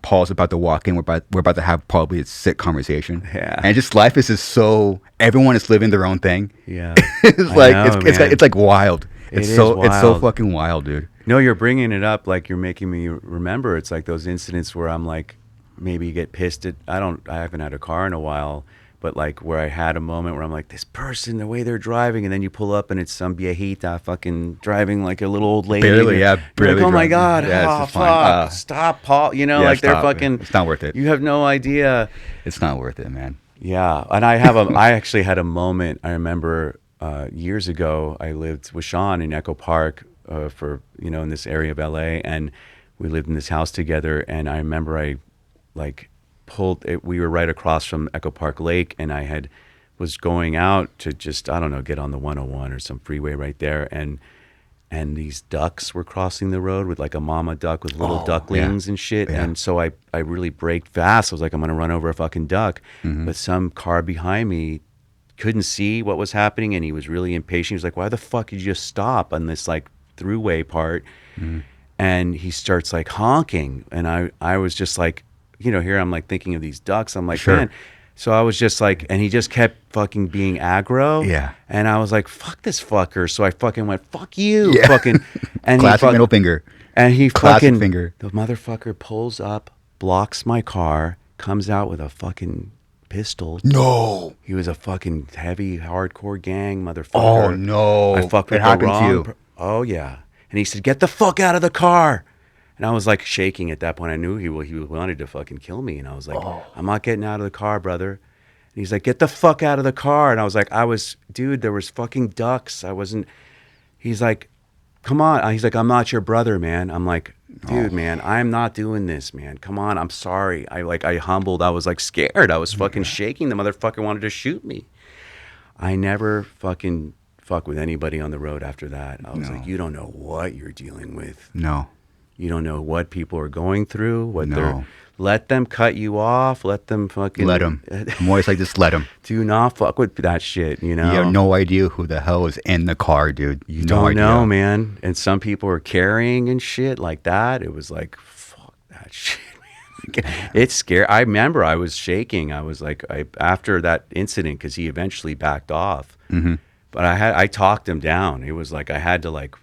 [SPEAKER 1] Paul's about to walk in. We're about to have probably a sick conversation, and just life is just so everyone is living their own thing.
[SPEAKER 2] Yeah.
[SPEAKER 1] It's like
[SPEAKER 2] know,
[SPEAKER 1] it's like wild. It's so
[SPEAKER 2] wild.
[SPEAKER 1] fucking wild, dude.
[SPEAKER 2] No, you're bringing it up like you're making me remember. It's like those incidents where I'm like, maybe you get pissed at, I haven't had a car in a while, but like where I had a moment where I'm like, this person, the way they're driving, and then you pull up and it's some viejita fucking driving like a little old lady.
[SPEAKER 1] Barely, yeah,
[SPEAKER 2] You're like, oh my
[SPEAKER 1] driving.
[SPEAKER 2] God,
[SPEAKER 1] Yeah, it's just
[SPEAKER 2] fuck,
[SPEAKER 1] fine.
[SPEAKER 2] stop, Paul.
[SPEAKER 1] Yeah,
[SPEAKER 2] like they're
[SPEAKER 1] stop.
[SPEAKER 2] fucking,
[SPEAKER 1] It's not worth it.
[SPEAKER 2] you have no idea.
[SPEAKER 1] It's not worth it, man.
[SPEAKER 2] Yeah, and I actually had a moment. I remember years ago. I lived with Sean in Echo Park for in this area of LA, and we lived in this house together, and I remember I like pulled it. We were right across from Echo Park Lake, and was going out to just, I don't know, get on the 101 or some freeway right there, and these ducks were crossing the road with like a mama duck with little ducklings and shit.
[SPEAKER 1] Yeah.
[SPEAKER 2] And so I really braked fast. I was like, I'm gonna run over a fucking duck.
[SPEAKER 1] Mm-hmm.
[SPEAKER 2] But some car behind me couldn't see what was happening, and he was really impatient. He was like, why the fuck did you just stop on this like throughway part?
[SPEAKER 1] Mm-hmm.
[SPEAKER 2] And he starts like honking, and I was just like, here I'm like thinking of these ducks. I'm like,
[SPEAKER 1] Sure.
[SPEAKER 2] man. So I was just like, and he just kept fucking being aggro.
[SPEAKER 1] Yeah.
[SPEAKER 2] And I was like, fuck this fucker. So I fucking went, fuck you.
[SPEAKER 1] Yeah.
[SPEAKER 2] Fucking. And
[SPEAKER 1] Classic middle finger.
[SPEAKER 2] And he
[SPEAKER 1] Classic
[SPEAKER 2] fucking.
[SPEAKER 1] finger.
[SPEAKER 2] The motherfucker pulls up, blocks my car, comes out with a fucking pistol.
[SPEAKER 1] No.
[SPEAKER 2] He was a fucking heavy, hardcore gang motherfucker.
[SPEAKER 1] Oh, no.
[SPEAKER 2] I fucked with
[SPEAKER 1] It
[SPEAKER 2] the
[SPEAKER 1] happened to
[SPEAKER 2] wrong.
[SPEAKER 1] you.
[SPEAKER 2] Oh, yeah. And he said, get the fuck out of the car. And I was like shaking at that point. I knew he wanted to fucking kill me. And I was like, I'm not getting out of the car, brother. And he's like, get the fuck out of the car. And I was like, dude, there was fucking ducks. He's like, come on. He's like, I'm not your brother, man. I'm like, dude, man, I'm not doing this, man. Come on. I'm sorry. I humbled. I was like scared. I was fucking shaking. The motherfucker wanted to shoot me. I never fucking fuck with anybody on the road after that. I was like, you don't know what you're dealing with.
[SPEAKER 1] No.
[SPEAKER 2] You don't know what people are going through,
[SPEAKER 1] No.
[SPEAKER 2] Let them cut you off. Let them fucking...
[SPEAKER 1] Let them. I'm always like, just let them.
[SPEAKER 2] Do not fuck with that shit,
[SPEAKER 1] You have no idea who the hell is in the car, dude.
[SPEAKER 2] You don't know, man. And some people are carrying and shit like that. It was like, fuck that shit, man. It's scary. I remember I was shaking. I was like, after that incident, because he eventually backed off.
[SPEAKER 1] Mm-hmm.
[SPEAKER 2] But I talked him down. It was like I had to like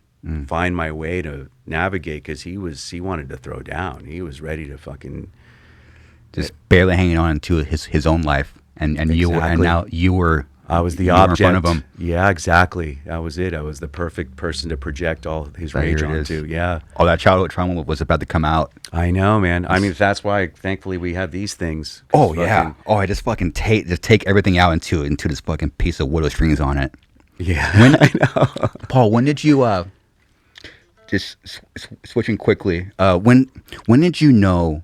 [SPEAKER 2] find my way to navigate, because he wanted to throw down. He was ready to fucking
[SPEAKER 1] just barely hanging on to his own life, and you were, and now you were.
[SPEAKER 2] I was the
[SPEAKER 1] you were
[SPEAKER 2] object.
[SPEAKER 1] in front of him.
[SPEAKER 2] Yeah, exactly. That was it. I was the perfect person to project all his rage onto. Yeah.
[SPEAKER 1] All that childhood trauma was about to come out.
[SPEAKER 2] I know, man. I mean, that's why, thankfully, we have these things.
[SPEAKER 1] Oh yeah. Oh, I just fucking take everything out into this fucking piece of wood with strings on it.
[SPEAKER 2] Yeah.
[SPEAKER 1] I know. Paul, when did you just switching quickly? When did you know?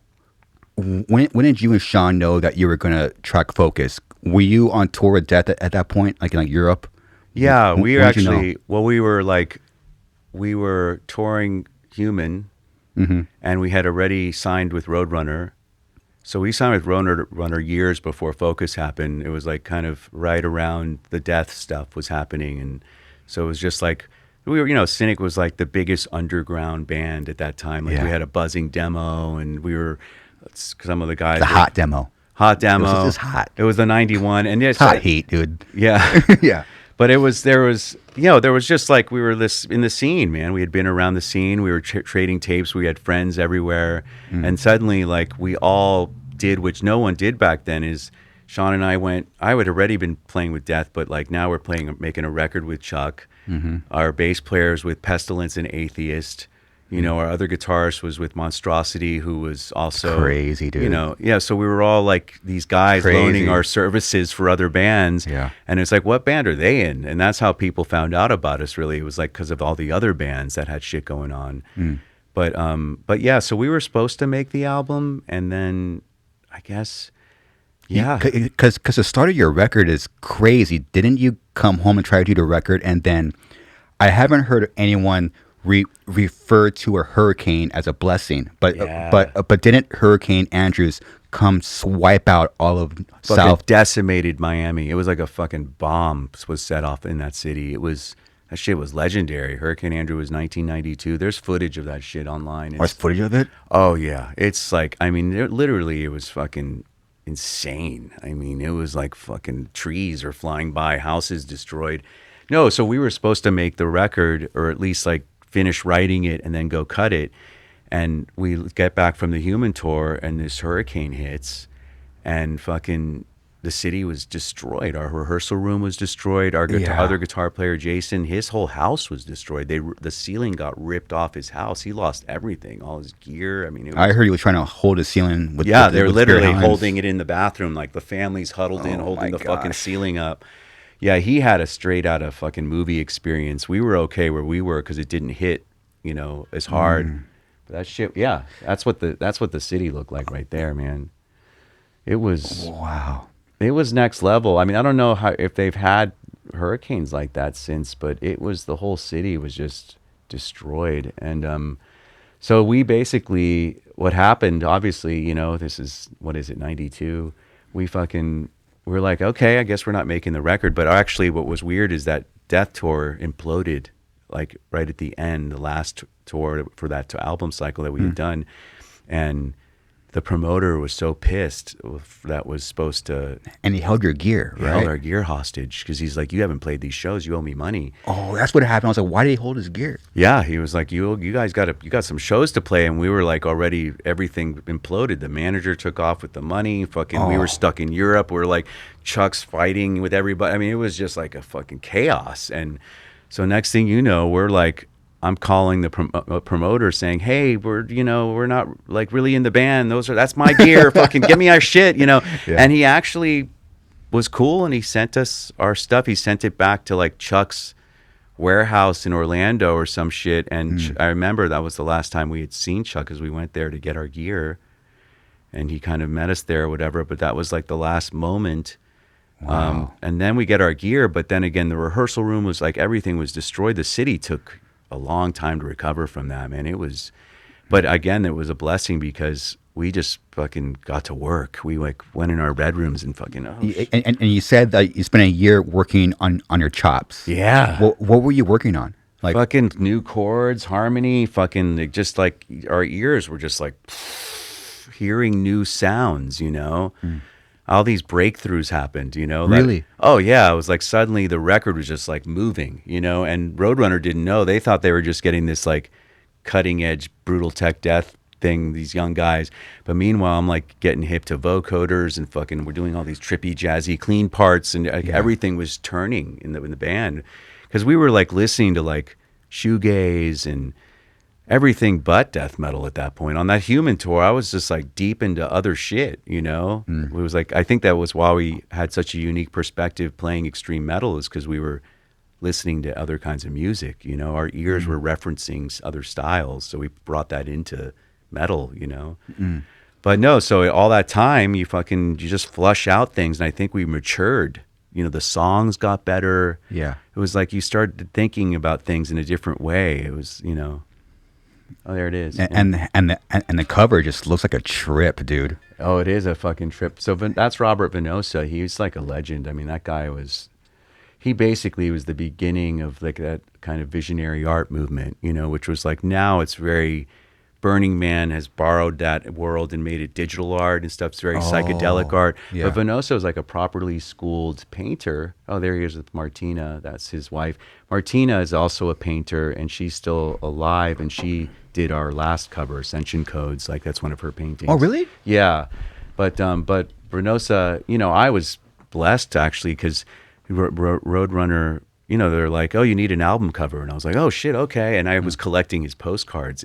[SPEAKER 1] When did you and Sean know that you were gonna track Focus? Were you on tour with Death at that point, like in like Europe?
[SPEAKER 2] Yeah, we were actually.
[SPEAKER 1] You know?
[SPEAKER 2] Well, we were touring Human, and we had already signed with Roadrunner. So we signed with Roadrunner years before Focus happened. It was like kind of right around the Death stuff was happening, and so it was just like we were. Cynic was like the biggest underground band at that time. Like we had a buzzing demo, and we were. Some of the guys.
[SPEAKER 1] The hot demo.
[SPEAKER 2] Hot demo.
[SPEAKER 1] It was just hot.
[SPEAKER 2] It was the 91, and yes,
[SPEAKER 1] hot heat, dude.
[SPEAKER 2] Yeah,
[SPEAKER 1] yeah.
[SPEAKER 2] But there was just like we were in the scene, man. We had been around the scene. We were trading tapes. We had friends everywhere, and suddenly, like we all did, which no one did back then. Is Sean and I went. I had already been playing with Death, but like now we're making a record with Chuck. Our bass players with Pestilence and Atheist. Our other guitarist was with Monstrosity, who was also
[SPEAKER 1] crazy, dude.
[SPEAKER 2] So we were all like these guys loaning our services for other bands.
[SPEAKER 1] Yeah.
[SPEAKER 2] And it's like, what band are they in? And that's how people found out about us, really. It was like because of all the other bands that had shit going on. But yeah, so we were supposed to make the album, and then I guess, yeah.
[SPEAKER 1] Because the start of your record is crazy. Didn't you come home and try to do the record, and then I haven't heard anyone refer to a hurricane as a blessing, but didn't Hurricane Andrews come swipe out all of South?
[SPEAKER 2] Decimated Miami. It was like a fucking bomb was set off in that city. That shit was legendary. Hurricane Andrew was 1992. There's footage of that shit online.
[SPEAKER 1] There's footage of it?
[SPEAKER 2] Oh yeah, it's like, I mean, it was fucking insane. I mean, it was like fucking trees are flying by, houses destroyed. No, so we were supposed to make the record, or at least like finish writing it and then go cut it. And we get back from the Human tour, and this hurricane hits, and fucking the city was destroyed. Our rehearsal room was destroyed. Our other guitar player, Jason, his whole house was destroyed. The ceiling got ripped off his house. He lost everything, all his gear. I mean,
[SPEAKER 1] I heard he was trying to hold the ceiling with
[SPEAKER 2] they're
[SPEAKER 1] with
[SPEAKER 2] literally
[SPEAKER 1] bare hands.
[SPEAKER 2] holding it in the bathroom, like the family's huddled in, holding the fucking ceiling up. Yeah, he had a straight out of fucking movie experience. We were okay where we were because it didn't hit, as hard. That shit, yeah. That's what the city looked like right there, man. It was
[SPEAKER 1] Wow.
[SPEAKER 2] it was next level. I mean, I don't know if they've had hurricanes like that since, but the whole city was just destroyed. And so we basically, what happened, obviously, this is, what is it, 92? We're like, okay, I guess we're not making the record. But actually what was weird is that Death Tour imploded like right at the end, the last tour for that album cycle that we had done. And the promoter was so pissed that was supposed to...
[SPEAKER 1] And he held your gear,
[SPEAKER 2] He
[SPEAKER 1] right?
[SPEAKER 2] held our gear hostage because he's like, you haven't played these shows, you owe me money.
[SPEAKER 1] Oh, that's what happened. I was like, why did he hold his gear?
[SPEAKER 2] Yeah, he was like, you guys got some shows to play, and we were like, already everything imploded. The manager took off with the money. We were stuck in Europe. We were like, Chuck's fighting with everybody. I mean, it was just like a fucking chaos. And so next thing you know, we're like, I'm calling the promoter saying, hey, we're not like really in the band. That's my gear. Fucking give me our shit,
[SPEAKER 1] Yeah.
[SPEAKER 2] And he actually was cool, and he sent us our stuff. He sent it back to like Chuck's warehouse in Orlando or some shit. And I remember that was the last time we had seen Chuck, because we went there to get our gear, and he kind of met us there or whatever. But that was like the last moment.
[SPEAKER 1] Wow.
[SPEAKER 2] And then we get our gear, but then again, the rehearsal room was like, everything was destroyed. The city took a long time to recover from that, man. But again, it was a blessing because we just fucking got to work. We like went in our bedrooms and fucking...
[SPEAKER 1] And you said that you spent a year working on your chops.
[SPEAKER 2] Yeah.
[SPEAKER 1] What were you working on? Like
[SPEAKER 2] fucking new chords, harmony, fucking just like our ears were just like hearing new sounds, All these breakthroughs happened,
[SPEAKER 1] Really?
[SPEAKER 2] Oh yeah, it was like suddenly the record was just like moving, and Roadrunner didn't know. They thought they were just getting this like cutting edge brutal tech death thing, these young guys. But meanwhile, I'm like getting hip to vocoders and fucking we're doing all these trippy jazzy clean parts, and like, everything was turning in the band, because we were like listening to like shoegaze and everything but death metal at that point. On that Human tour, I was just like deep into other shit, It was like, I think that was why we had such a unique perspective playing extreme metal, is because we were listening to other kinds of music, Our ears were referencing other styles, so we brought that into metal, But no, so all that time, you just flush out things, and I think we matured. The songs got better.
[SPEAKER 1] Yeah.
[SPEAKER 2] It was like you started thinking about things in a different way. It was, Oh, there it is.
[SPEAKER 1] And the cover just looks like a trip, dude.
[SPEAKER 2] Oh, it is a fucking trip. So that's Robert Venosa. He's like a legend. I mean, that guy he basically was the beginning of like that kind of visionary art movement, which was like, now it's very... Burning Man has borrowed that world and made it digital art and stuff. It's very psychedelic art.
[SPEAKER 1] Yeah.
[SPEAKER 2] But Venosa is like a properly schooled painter. Oh, there he is with Martina. That's his wife. Martina is also a painter, and she's still alive, and she did our last cover, Ascension Codes. Like, that's one of her paintings.
[SPEAKER 1] Oh, really?
[SPEAKER 2] Yeah. But Venosa, I was blessed actually, because Roadrunner... they're like, oh, you need an album cover. And I was like, oh, shit, okay. And I was collecting his postcards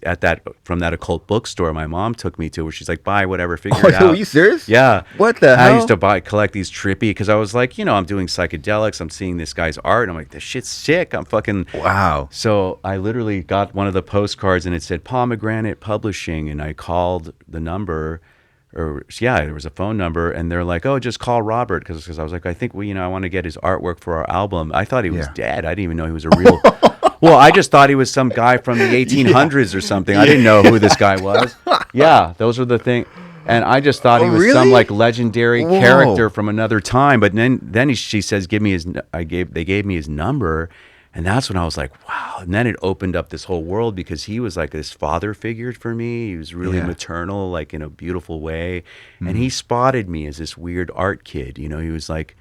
[SPEAKER 2] from that occult bookstore my mom took me to, where she's like, buy whatever, figure it out.
[SPEAKER 1] Are you serious?
[SPEAKER 2] Yeah.
[SPEAKER 1] What the hell?
[SPEAKER 2] I used to collect these trippy, because I was like, I'm doing psychedelics. I'm seeing this guy's art. And I'm like, this shit's sick. I'm fucking...
[SPEAKER 1] Wow.
[SPEAKER 2] So I literally got one of the postcards, and it said Pomegranate Publishing. And I called the number... there was a phone number, and they're like, oh, just call Robert, because I was like, I think I want to get his artwork for our album. I thought he was dead. I didn't even know he was a real... Well, I just thought he was some guy from the 1800s or something. I didn't know who this guy was. Yeah, those were the things. And I just thought he was some like legendary character from another time. But then she says, they gave me his number. And that's when I was like, wow. And then it opened up this whole world, because he was like this father figure for me. He was really maternal, like in a beautiful way. And he spotted me as this weird art kid. He was like,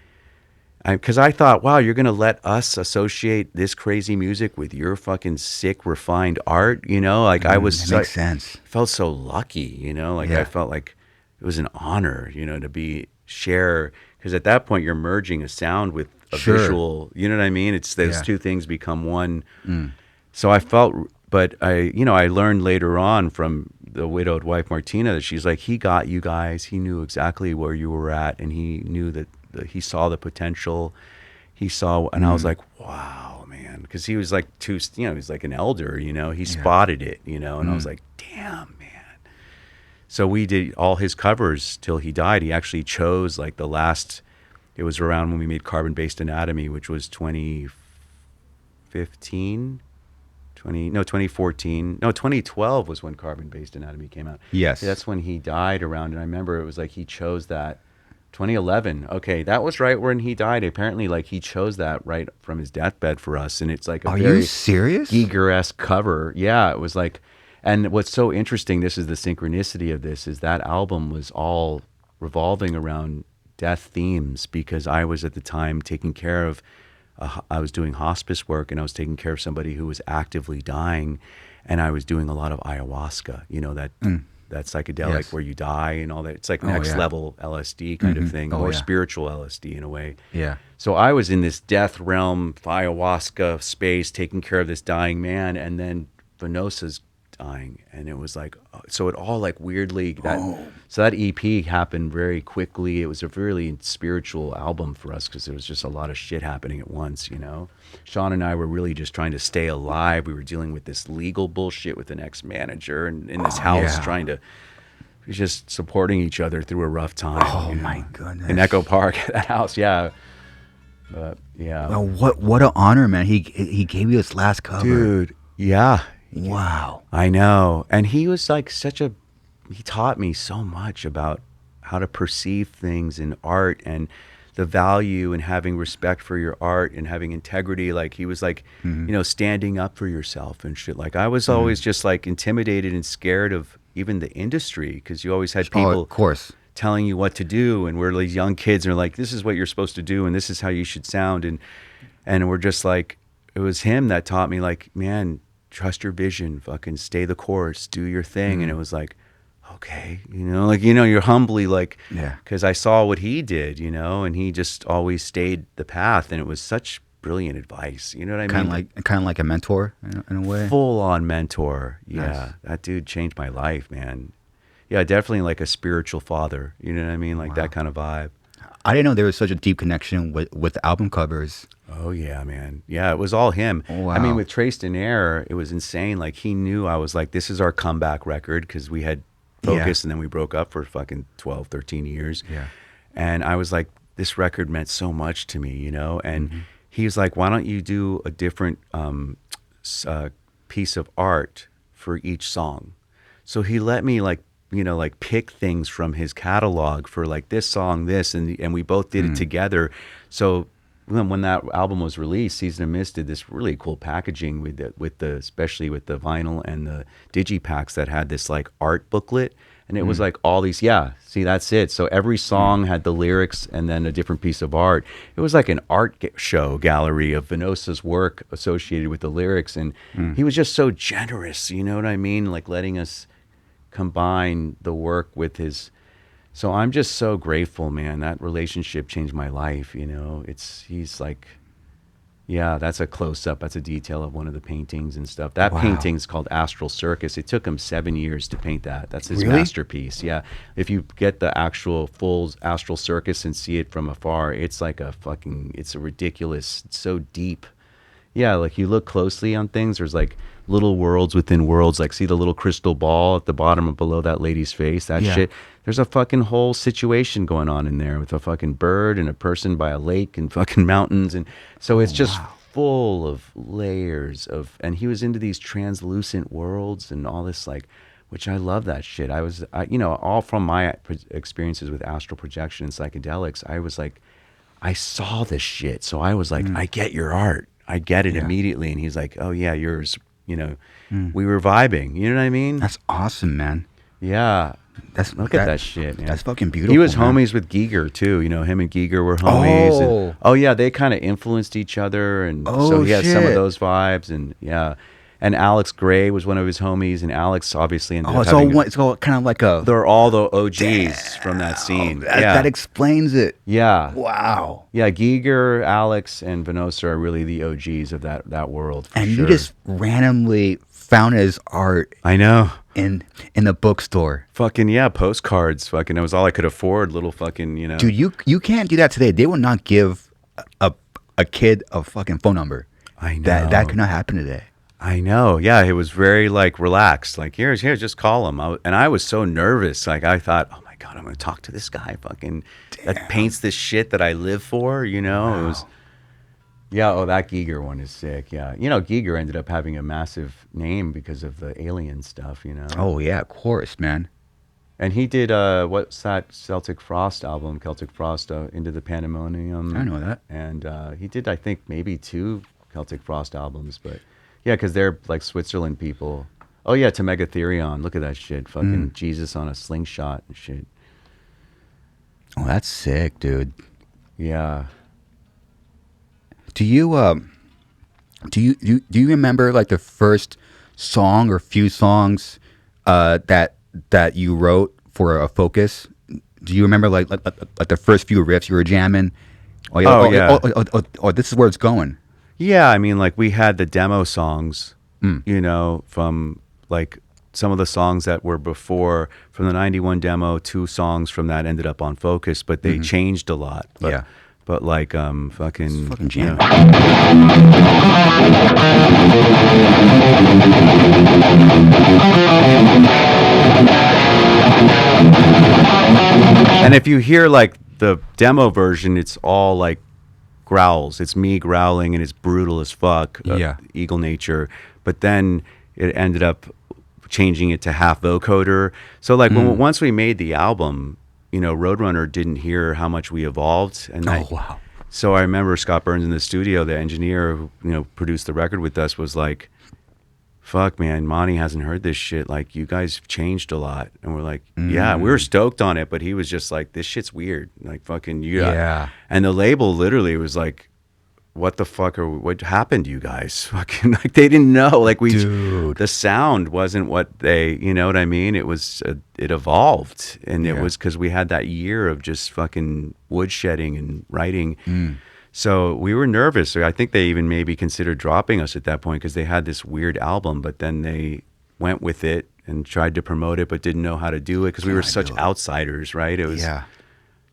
[SPEAKER 2] because I thought, wow, you're going to let us associate this crazy music with your fucking sick, refined art? Like I was...
[SPEAKER 1] That makes sense.
[SPEAKER 2] Felt so lucky, I felt like it was an honor, to share, because at that point you're merging a sound with a visual, you know what I mean? It's those two things become one. So I felt, but I learned later on from the widowed wife Martina that she's like, he got you guys. He knew exactly where you were at, and he knew that he saw the potential. He saw, and I was like, wow, man. man, because he was like he's like an elder, he spotted it, and I was like, damn, man. So we did all his covers till he died. He actually chose like the last, it was around when we made Carbon-Based Anatomy, which was 2014. No, 2012 was when Carbon-Based Anatomy came out.
[SPEAKER 1] Yes.
[SPEAKER 2] That's when he died around, and I remember it was like he chose that 2011. Okay, that was right when he died. Apparently, like he chose that right from his deathbed for us, and it's like a
[SPEAKER 1] Are
[SPEAKER 2] very
[SPEAKER 1] you serious?
[SPEAKER 2] Giger-esque cover. Yeah, it was like, and what's so interesting, this is the synchronicity of this, is that album was all revolving around death themes, because I was at the time taking care of I was doing hospice work, and I was taking care of somebody who was actively dying, and I was doing a lot of ayahuasca, that psychedelic where you die and all that. It's like next level LSD kind of thing, or spiritual LSD in a way.
[SPEAKER 1] Yeah.
[SPEAKER 2] So I was in this death realm, ayahuasca space, taking care of this dying man, and then Venosa's dying, and it was like, so it all like weirdly so that EP happened very quickly. It was a really spiritual album for us because there was just a lot of shit happening at once. Sean and I were really just trying to stay alive. We were dealing with this legal bullshit with an ex-manager, and in this house trying to just supporting each other through a rough time.
[SPEAKER 1] My goodness.
[SPEAKER 2] In Echo Park, that house. But
[SPEAKER 1] well, what an honor, man. He gave you his last cover,
[SPEAKER 2] dude. Yeah.
[SPEAKER 1] Wow.
[SPEAKER 2] I know. And he was like he taught me so much about how to perceive things in art, and the value in having respect for your art and having integrity. Like he was like, standing up for yourself and shit. Like I was always just like intimidated and scared of even the industry, because you always had people
[SPEAKER 1] of course,
[SPEAKER 2] telling you what to do, and we're these young kids and are like, this is what you're supposed to do and this is how you should sound, and we're just like, it was him that taught me, like, man, trust your vision, fucking stay the course, do your thing. And it was like, okay, you're humbly like, because I saw what he did, and he just always stayed the path, and it was such brilliant advice. You know what I mean?
[SPEAKER 1] Kind of like a mentor in a way.
[SPEAKER 2] Full on mentor. Yeah,
[SPEAKER 1] Nice.
[SPEAKER 2] That dude changed my life, man. Yeah, definitely like a spiritual father. You know what I mean? Like that kind of vibe.
[SPEAKER 1] I didn't know there was such a deep connection with album covers.
[SPEAKER 2] Oh yeah, man. Yeah, it was all him.
[SPEAKER 1] Wow.
[SPEAKER 2] I mean, with Traced in Air, it was insane. Like he knew I was like, this is our comeback record, because we had Focus and then we broke up for fucking 12, 13 years.
[SPEAKER 1] Yeah.
[SPEAKER 2] And I was like, this record meant so much to me, And he was like, why don't you do a different piece of art for each song? So he let me like pick things from his catalog for like this song, this, and we both did it together. So when that album was released, Season of Mist did this really cool packaging with the especially with the vinyl and the digipacks that had this like art booklet, and it was like all these. Yeah, see, that's it. So every song had the lyrics and then a different piece of art. It was like an art show gallery of Venosa's work associated with the lyrics, and he was just so generous. You know what I mean? Like letting us combine the work with his. So I'm just so grateful, man. That relationship changed my life. He's like, that's a close up. That's a detail of one of the paintings and stuff. That painting's called Astral Circus. It took him 7 years to paint that. That's his masterpiece. Yeah. If you get the actual full Astral Circus and see it from afar, it's like it's a ridiculous, it's so deep. Yeah, like you look closely on things, there's like little worlds within worlds. Like see the little crystal ball at the bottom and below that lady's face, that shit. There's a fucking whole situation going on in there with a fucking bird and a person by a lake and fucking mountains. And so it's just full of layers of, and he was into these translucent worlds and all this, like, which I love that shit. All from my experiences with astral projection and psychedelics, I was like, I saw this shit. So I was like, I get your art. I get it immediately. And he's like, oh yeah, yours. We were vibing. You know what I mean?
[SPEAKER 1] That's awesome, man.
[SPEAKER 2] Yeah. Look at that shit, man.
[SPEAKER 1] That's fucking beautiful.
[SPEAKER 2] He was
[SPEAKER 1] man.
[SPEAKER 2] homies with Giger too. Him and Giger were homies. And, they kind of influenced each other, and so he had some of those vibes. And and Alex Gray was one of his homies, and Alex obviously ended up having
[SPEAKER 1] it's all kind of like a.
[SPEAKER 2] They're all the OGs from that scene.
[SPEAKER 1] That explains it.
[SPEAKER 2] Yeah.
[SPEAKER 1] Wow.
[SPEAKER 2] Yeah, Giger, Alex, and Venosa are really the OGs of that world.
[SPEAKER 1] And you just randomly found his art.
[SPEAKER 2] I know.
[SPEAKER 1] In the bookstore.
[SPEAKER 2] Fucking postcards. Fucking, it was all I could afford. Little fucking,
[SPEAKER 1] Dude, you can't do that today. They will not give a kid a fucking phone number.
[SPEAKER 2] I know.
[SPEAKER 1] That could not happen today.
[SPEAKER 2] I know. Yeah, it was very like relaxed. Like here, just call him. And I was so nervous. Like I thought, oh my God, I'm gonna talk to this guy. Fucking that paints this shit that I live for. You know,
[SPEAKER 1] Wow.
[SPEAKER 2] it was. Yeah. Oh, that Giger one is sick. Yeah. You know, Giger ended up having a massive name because of the alien stuff. You know.
[SPEAKER 1] Oh yeah, of course, man.
[SPEAKER 2] And he did what's that Celtic Frost album? Celtic Frost, Into the Pandemonium.
[SPEAKER 1] I know that.
[SPEAKER 2] And he did, I think, maybe 2 Celtic Frost albums, but. Yeah, because they're like Switzerland people. Oh yeah, to Megatherion. Look at that shit. Fucking Jesus on a slingshot and shit.
[SPEAKER 1] Oh, that's sick, dude.
[SPEAKER 2] Yeah.
[SPEAKER 1] Do you remember like the first song or few songs that you wrote for a Focus? Do you remember like the first few riffs you were jamming?
[SPEAKER 2] Yeah.
[SPEAKER 1] Oh, this is where it's going.
[SPEAKER 2] Yeah, I mean, like we had the demo songs, you know, from like some of the songs that were before from the 91 demo, 2 songs from that ended up on Focus, but they changed a lot. But,
[SPEAKER 1] Yeah.
[SPEAKER 2] But like fucking
[SPEAKER 1] jam.
[SPEAKER 2] And if you hear like the demo version, it's all like growls. It's me growling and it's brutal as fuck.
[SPEAKER 1] Yeah.
[SPEAKER 2] Eagle nature. But then it ended up changing it to half vocoder. So like once we made the album, you know, Roadrunner didn't hear how much we evolved. And
[SPEAKER 1] Wow.
[SPEAKER 2] So I remember Scott Burns in the studio, the engineer who, you know, produced the record with us, was like, fuck, man, Monty hasn't heard this shit. Like, you guys changed a lot. And we're like, yeah, we were stoked on it. But he was just like, this shit's weird. Like, fucking,
[SPEAKER 1] Yeah.
[SPEAKER 2] And the label literally was like, what the fuck what happened to you guys? Fucking, like, they didn't know. Like,
[SPEAKER 1] Dude.
[SPEAKER 2] the sound wasn't what they, you know what I mean? It was, it evolved. And it was because we had that year of just fucking woodshedding and writing. So we were nervous. I think they even maybe considered dropping us at that point because they had this weird album, but then they went with it and tried to promote it, but didn't know how to do it because we were such outsiders, right? It was,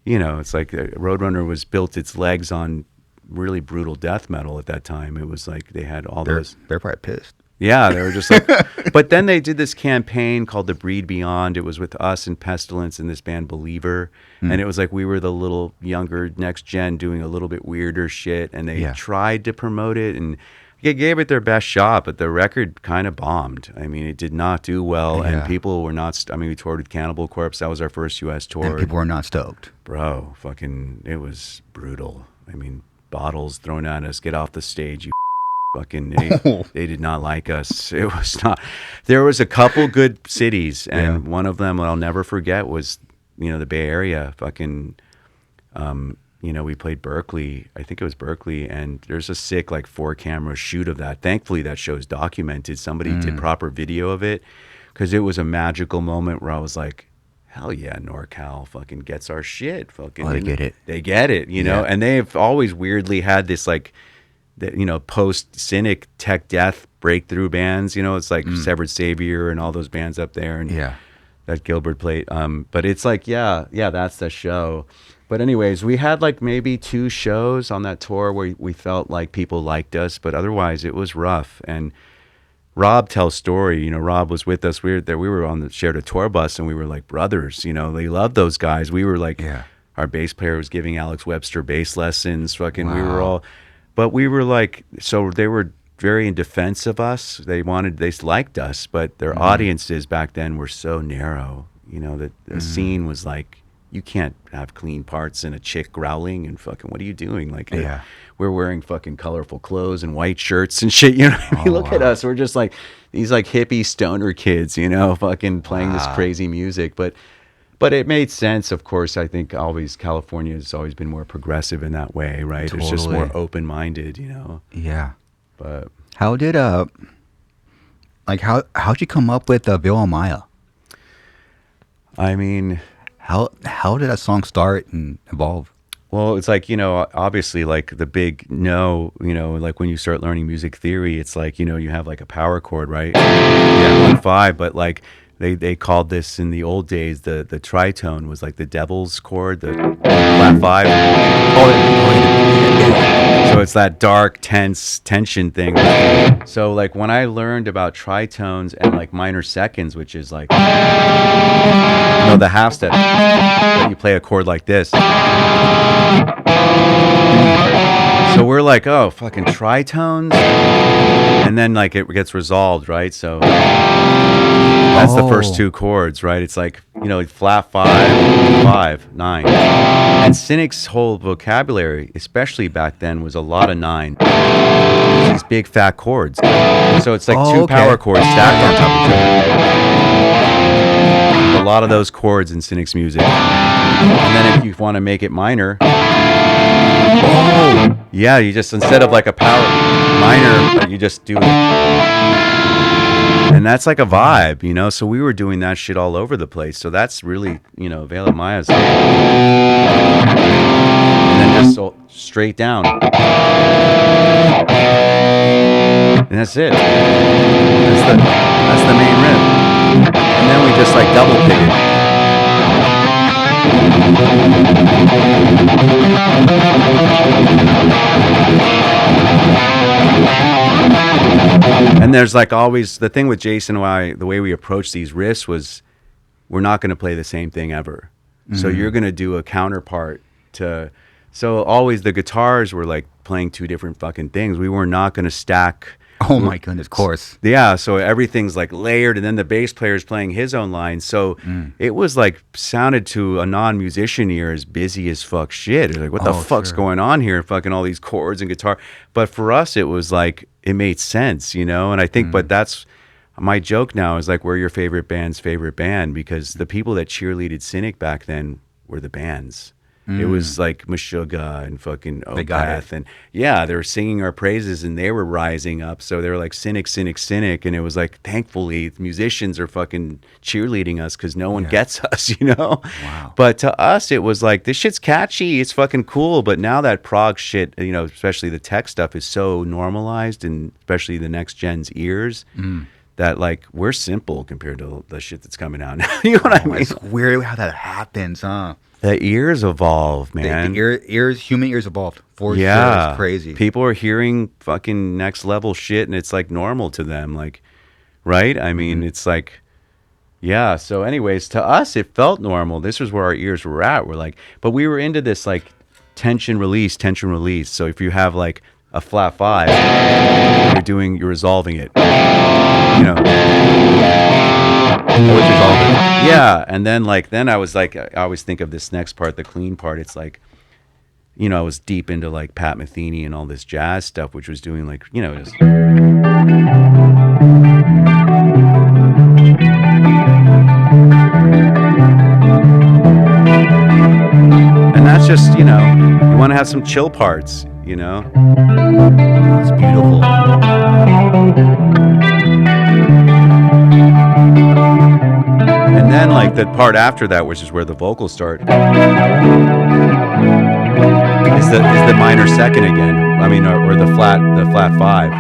[SPEAKER 2] you know, it's like Roadrunner was built its legs on really brutal death metal at that time. It was like they had all those.
[SPEAKER 1] They're probably pissed.
[SPEAKER 2] Yeah, they were just like, but then they did this campaign called The Breed Beyond. It was with us and Pestilence and this band Believer. And it was like we were the little younger next gen doing a little bit weirder shit. And they tried to promote it and they gave it their best shot, but the record kind of bombed. I mean, it did not do well. And people were not, I mean, we toured with Cannibal Corpse. That was our first U.S. tour.
[SPEAKER 1] And people were not stoked.
[SPEAKER 2] Bro, fucking, it was brutal. I mean, bottles thrown at us, get off the stage, you fucking, they did not like us. It was not, there was a couple good cities, and one of them I'll never forget was, you know, the Bay Area. Fucking, you know, we played Berkeley. I think it was Berkeley, and there's a sick like 4-camera shoot of that. Thankfully, that show's documented. Somebody did proper video of it because it was a magical moment where I was like, hell yeah, NorCal fucking gets our shit. Fucking,
[SPEAKER 1] they get it.
[SPEAKER 2] They get it, you know. And they've always weirdly had this like, you know, post Cynic tech death breakthrough bands. You know, it's like Severed Savior and all those bands up there, and that Gilbert played. But it's like, yeah, that's the show. But anyways, we had like maybe 2 shows on that tour where we felt like people liked us, but otherwise it was rough. And Rob tells story. You know, Rob was with us. We were on the shared a tour bus, and we were like brothers. You know, they loved those guys. We were like, our bass player was giving Alex Webster bass lessons. Fucking, we were all, but we were like, so they were very in defense of us. They liked us, but their audiences back then were so narrow. You know, that the scene was like, you can't have clean parts and a chick growling and fucking, what are you doing? Like, we're wearing fucking colorful clothes and white shirts and shit. You know what I mean? Look at us. We're just like these like hippie stoner kids, you know, fucking playing this crazy music. But it made sense, of course. I think always California has always been more progressive in that way, right?
[SPEAKER 1] Totally.
[SPEAKER 2] It's just more open-minded, you know?
[SPEAKER 1] Yeah.
[SPEAKER 2] But
[SPEAKER 1] how did, like, how'd you come up with Villa Maya?
[SPEAKER 2] I mean,
[SPEAKER 1] how did that song start and evolve?
[SPEAKER 2] well, it's like, you know, obviously like the big no, you know, like when you start learning music theory, it's like, you know, you have like a power chord, right? 1-5, but like they called this in the old days, the tritone was like the devil's chord, the flat 5. So it's that dark, tense tension thing. So like when I learned about tritones and like minor seconds, which is like, the half step that you play a chord like this. So we're like, oh, fucking tritones, and then like it gets resolved, right? So that's the first two chords, right? It's like, flat 5, 5, 9. And Cynic's whole vocabulary, especially back then, was a lot of 9. These big fat chords. So it's like two power chords stacked on top of each other. A lot of those chords in Cynic's music. And then if you want to make it minor, yeah, you just, instead of like a power minor, you just do it. And that's like a vibe, so we were doing that shit all over the place. So that's really, Vela Maya's. And then just straight down. And that's it. That's the main riff. And then we just like double pick it. And there's like always the thing with Jason and I, the way we approach these riffs was we're not going to play the same thing ever. So you're going to do a counterpart to, so always the guitars were like playing two different fucking things. We were not going to stack.
[SPEAKER 1] Oh my goodness, of course.
[SPEAKER 2] Yeah, so everything's like layered, and then the bass player's playing his own line. So it was like sounded to a non-musician ear as busy as fuck shit. It was like, what the fuck's going on here? Fucking all these chords and guitar. But for us, it was like, it made sense, And I think, but that's my joke now is like, we're your favorite band's favorite band, because the people that cheerleaded Cynic back then were the bands. It was like Meshuggah and fucking Opeth, and yeah, they were singing our praises and they were rising up. So they were like Cynic, Cynic, Cynic, and it was like, thankfully, musicians are fucking cheerleading us because no one gets us, Wow. But to us, it was like, this shit's catchy, it's fucking cool. But now that prog shit, especially the tech stuff, is so normalized, and especially the next gen's ears. That like we're simple compared to the shit that's coming out now. You know what I mean?
[SPEAKER 1] It's weird how that happens, huh?
[SPEAKER 2] The ears evolve, man.
[SPEAKER 1] The human ears evolved for sure. It's crazy.
[SPEAKER 2] People are hearing fucking next level shit, and it's like normal to them, like, right? I mean, it's like, yeah. So, anyways, to us, it felt normal. This was where our ears were at. We're like, but we were into this like tension release. So if you have like a flat 5, you're resolving it. Always resolving. Yeah, and then I was like, I always think of this next part, the clean part. It's like, I was deep into like Pat Metheny and all this jazz stuff, which was doing like, just. And that's just, you want to have some chill parts, It's beautiful. And then like the part after that, which is where the vocals start, is the minor second again. I mean, or the flat 5.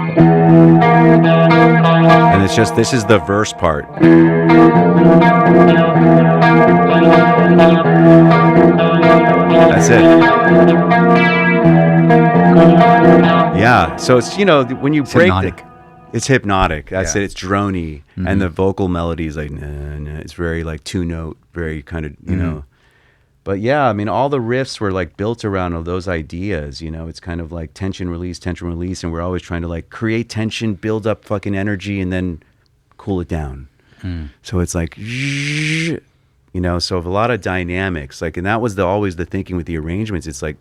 [SPEAKER 2] And it's just, this is the verse part. That's it. Yeah. So it's, when you break it's hypnotic. That's it. It's drony. And the vocal melody is like, nah. It's very like 2-note, very kind of, But yeah, I mean, all the riffs were like built around all those ideas, It's kind of like tension, release, and we're always trying to like create tension, build up fucking energy, and then cool it down. So it's like, so a lot of dynamics, like, and that was always the thinking with the arrangements. It's like,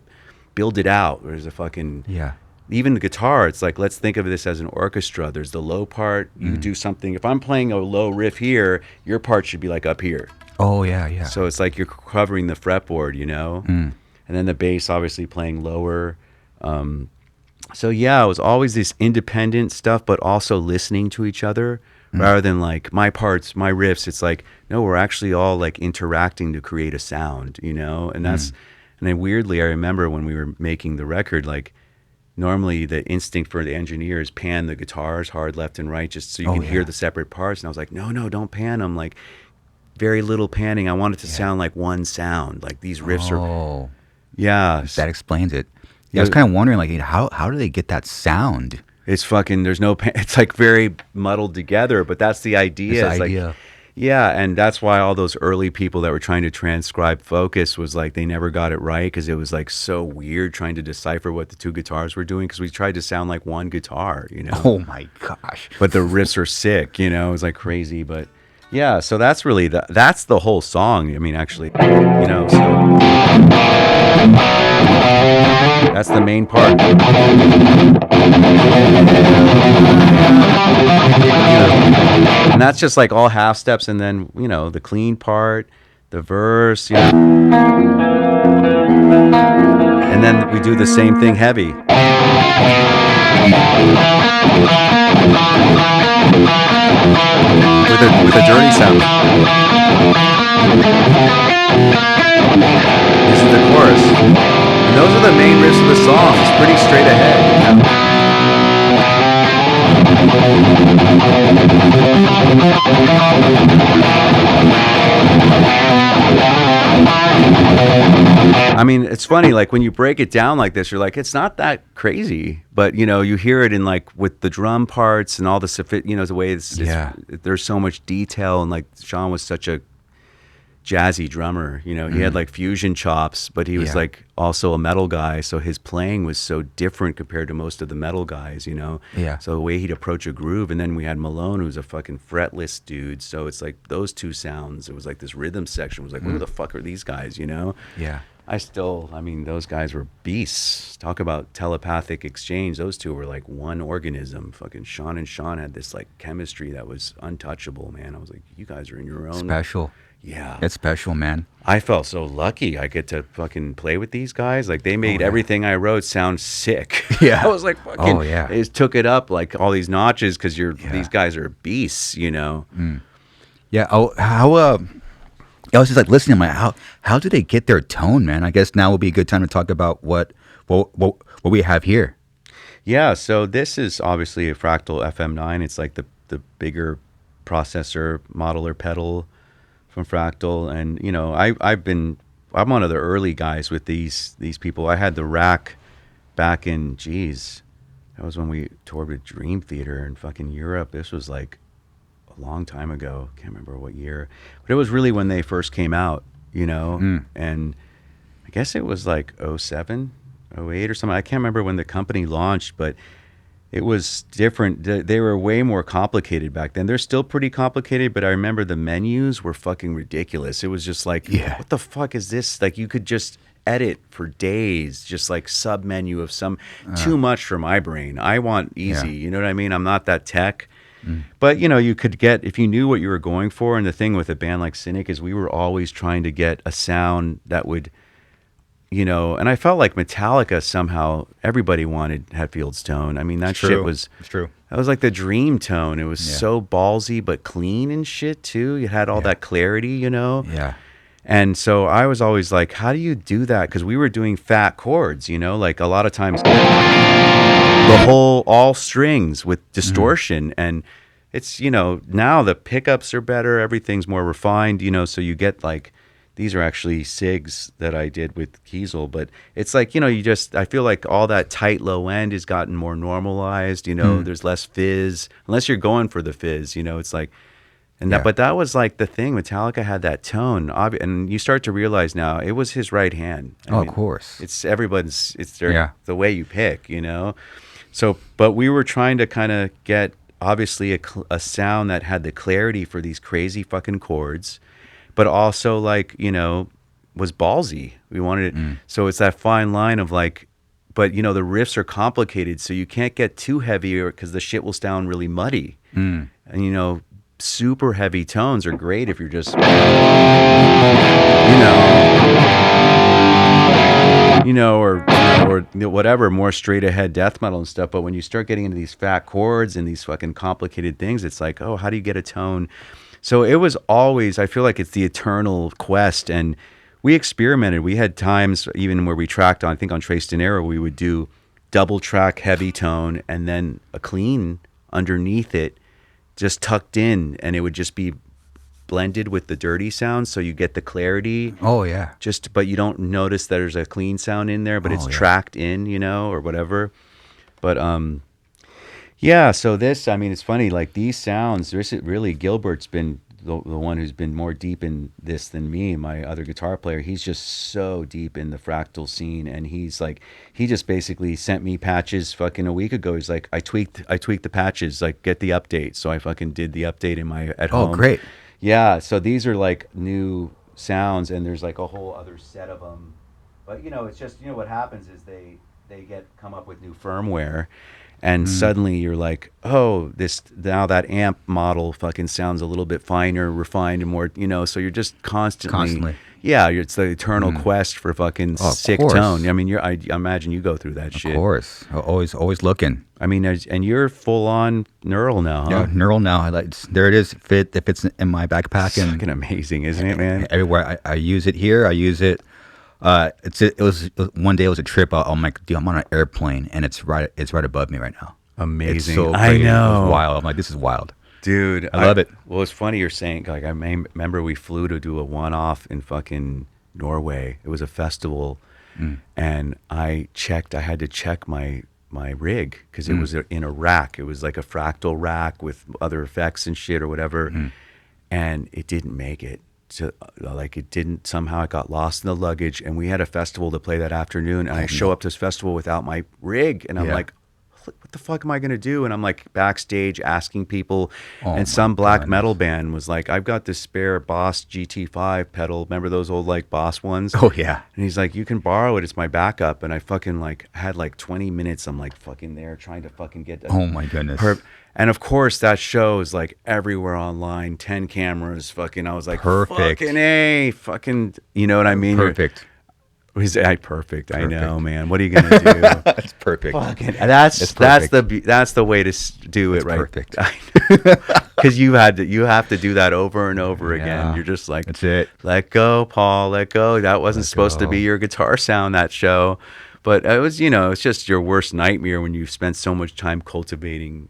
[SPEAKER 2] build it out. There's a fucking even the guitar, it's like, let's think of this as an orchestra. There's the low part. You do something. If I'm playing a low riff here, your part should be like up here.
[SPEAKER 1] Oh, yeah.
[SPEAKER 2] So it's like you're covering the fretboard, And then the bass obviously playing lower. So yeah, it was always this independent stuff, but also listening to each other rather than like my parts, my riffs. It's like, no, we're actually all like interacting to create a sound, And that's, and then weirdly, I remember when we were making the record, like, normally the instinct for the engineer is pan the guitars hard left and right just so you can hear the separate parts. And I was like, no, don't pan them. Like, very little panning. I want it to sound like one sound. Like, these riffs are. Yeah.
[SPEAKER 1] That explains it. Yeah, I was kind of wondering, like, how do they get that sound?
[SPEAKER 2] It's fucking, there's no, it's like very muddled together, but that's the idea.
[SPEAKER 1] It's the idea.
[SPEAKER 2] Like, yeah, and that's why all those early people that were trying to transcribe Focus was like, they never got it right because it was like so weird trying to decipher what the two guitars were doing because we tried to sound like one guitar, you know?
[SPEAKER 1] Oh my gosh.
[SPEAKER 2] But the riffs are sick, you know? It was like crazy, but yeah, so that's really, that's the whole song. I mean, actually, you know, so that's the main part. And that's just like all half steps, and then, you know, the clean part, the verse, you know. And then we do the same thing heavy. With a dirty sound. This is the chorus. And those are the main riffs of the song. It's pretty straight ahead. I mean, it's funny, like when you break it down like this, you're like, it's not that crazy, but you know, you hear it in like with the drum parts and all the, you know, the way there's so much detail, and like Sean was such a jazzy drummer, you know, he had like fusion chops, but he was like also a metal guy, so his playing was so different compared to most of the metal guys, you know. So the way he'd approach a groove, and then we had Malone, who's a fucking fretless dude, so it's like those two sounds, it was like this rhythm section was like, who the fuck are these guys, you know? I mean, those guys were beasts. Talk about telepathic exchange. Those two were like one organism. Fucking Sean and Sean had this like chemistry that was untouchable, man. I was like, you guys are in your own.
[SPEAKER 1] Special.
[SPEAKER 2] Yeah.
[SPEAKER 1] It's special, man.
[SPEAKER 2] I felt so lucky. I get to fucking play with these guys. Like, they made everything I wrote sound sick. I was like, fucking, they just took it up like all these notches because these guys are beasts, you know?
[SPEAKER 1] Yeah. Oh, how, I was just like listening. I'm like, how do they get their tone, man? I guess now would be a good time to talk about what we have here.
[SPEAKER 2] Yeah, so this is obviously a Fractal FM9. It's like the bigger processor modeler pedal from Fractal, and you know, I'm one of the early guys with these people. I had the rack back in, that was when we toured with Dream Theater in fucking Europe. This was like a long time ago. Can't remember what year, but it was really when they first came out, you know. And I guess it was like 07, 08 or something. I can't remember when the company launched, but it was different. They were way more complicated back then. They're still pretty complicated, but I remember the menus were fucking ridiculous. It was just like, what the fuck is this? Like, you could just edit for days, just like sub menu of some, too much for my brain. I want easy, you know what I mean? I'm not that tech. But, you know, you could get, if you knew what you were going for, and the thing with a band like Cynic is we were always trying to get a sound that would, you know, and I felt like Metallica somehow, everybody wanted Hetfield's tone. I mean, that shit was, that was like the dream tone. It was so ballsy, but clean and shit too. You had all that clarity, you know? And so I was always like, how do you do that? Because we were doing fat chords, you know, like a lot of times all strings with distortion. And it's, you know, now the pickups are better, everything's more refined, you know, so you get like, these are actually SIGs that I did with Kiesel, but it's like, you know, I feel like all that tight low end has gotten more normalized, you know, there's less fizz, unless you're going for the fizz, you know, it's like, and but that was like the thing. Metallica had that tone, and you start to realize now it was his right hand. I mean,
[SPEAKER 1] of course.
[SPEAKER 2] It's everybody's, the way you pick, you know? So, but we were trying to kind of get, obviously, a sound that had the clarity for these crazy fucking chords, but also like, you know, was ballsy. We wanted it. So it's that fine line of like, but you know, the riffs are complicated, so you can't get too heavy because the shit will sound really muddy. And you know, super heavy tones are great if you're just, or whatever, more straight ahead death metal and stuff. But when you start getting into these fat chords and these fucking complicated things, it's like, oh, how do you get a tone? So it was always, I feel like it's the eternal quest. And we experimented. We had times even where we tracked on, I think on Trace Dinero, we would do double track heavy tone and then a clean underneath it, just tucked in, and it would just be blended with the dirty sound, so you get the clarity.
[SPEAKER 1] Oh yeah.
[SPEAKER 2] But you don't notice that there's a clean sound in there, but it's tracked in, you know, or whatever. But yeah. So this, I mean, it's funny. Like these sounds, really Gilbert's been the one who's been more deep in this than me, my other guitar player. He's just so deep in the fractal scene, and he's like, he just basically sent me patches fucking a week ago. He's like, I tweaked the patches, like get the update. So I fucking did the update at home.
[SPEAKER 1] Oh, great.
[SPEAKER 2] Yeah. So these are like new sounds, and there's like a whole other set of them. But you know, it's just, you know, what happens is they come up with new firmware. And suddenly you're like, oh, now that amp model fucking sounds a little bit finer, refined, and more, you know. So you're just constantly. Yeah, it's the eternal quest for fucking sick tone. I mean, I imagine you go through that shit.
[SPEAKER 1] Of course, always looking.
[SPEAKER 2] I mean, and you're full on neural now, huh?
[SPEAKER 1] Yeah, neural now. There it is. It fits in my backpack.
[SPEAKER 2] It's fucking amazing, isn't it, man?
[SPEAKER 1] Everywhere I use it here. I use it. It was one day. It was a trip. I'm like, dude, I'm on an airplane, and it's right above me right now.
[SPEAKER 2] Amazing.
[SPEAKER 1] It's so
[SPEAKER 2] I
[SPEAKER 1] crazy.
[SPEAKER 2] know.
[SPEAKER 1] It's wild. I'm like, this is wild,
[SPEAKER 2] dude.
[SPEAKER 1] I love it.
[SPEAKER 2] Well, it's funny you're saying. Like, I remember we flew to do a one-off in fucking Norway. It was a festival, and I had to check my rig because it was in a rack. It was like a fractal rack with other effects and shit or whatever, and it didn't make it. So, like, it didn't, somehow it got lost in the luggage, and we had a festival to play that afternoon, and I show up to this festival without my rig, and I'm like, what the fuck am I gonna do? And I'm like backstage asking people, and some black metal band was like, I've got this spare Boss GT5 pedal, remember those old like Boss ones?
[SPEAKER 1] Oh yeah.
[SPEAKER 2] And he's like, you can borrow it, it's my backup. And I fucking like had like 20 minutes, I'm like fucking there trying to fucking get
[SPEAKER 1] oh my goodness.
[SPEAKER 2] And of course, that show is like everywhere online, 10 cameras, fucking. I was like,
[SPEAKER 1] perfect.
[SPEAKER 2] Fucking A, fucking, you know what I mean?
[SPEAKER 1] Perfect.
[SPEAKER 2] Perfect. I know, man. What are you gonna do?
[SPEAKER 1] That's perfect.
[SPEAKER 2] Fucking, that's the way to do it, right?
[SPEAKER 1] Perfect.
[SPEAKER 2] Because you have to do that over and over again. You're just like,
[SPEAKER 1] that's it.
[SPEAKER 2] Let go, Paul. Let go. That wasn't supposed to be your guitar sound, that show. But it was, you know, it's just your worst nightmare when you spent so much time cultivating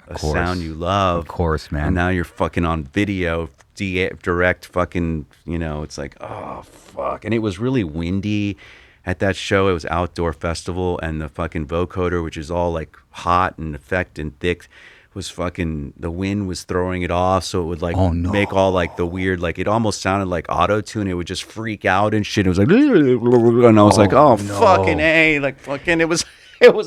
[SPEAKER 2] a sound you love.
[SPEAKER 1] Of course, man.
[SPEAKER 2] And now you're fucking on video, direct fucking, you know, it's like, oh, fuck. And it was really windy at that show. It was outdoor festival, and the fucking vocoder, which is all like hot and effect and thick, was fucking, the wind was throwing it off, so it would like make all like the weird, like it almost sounded like auto-tune. It would just freak out and shit. It was like, and I was like, fucking A, like fucking, it was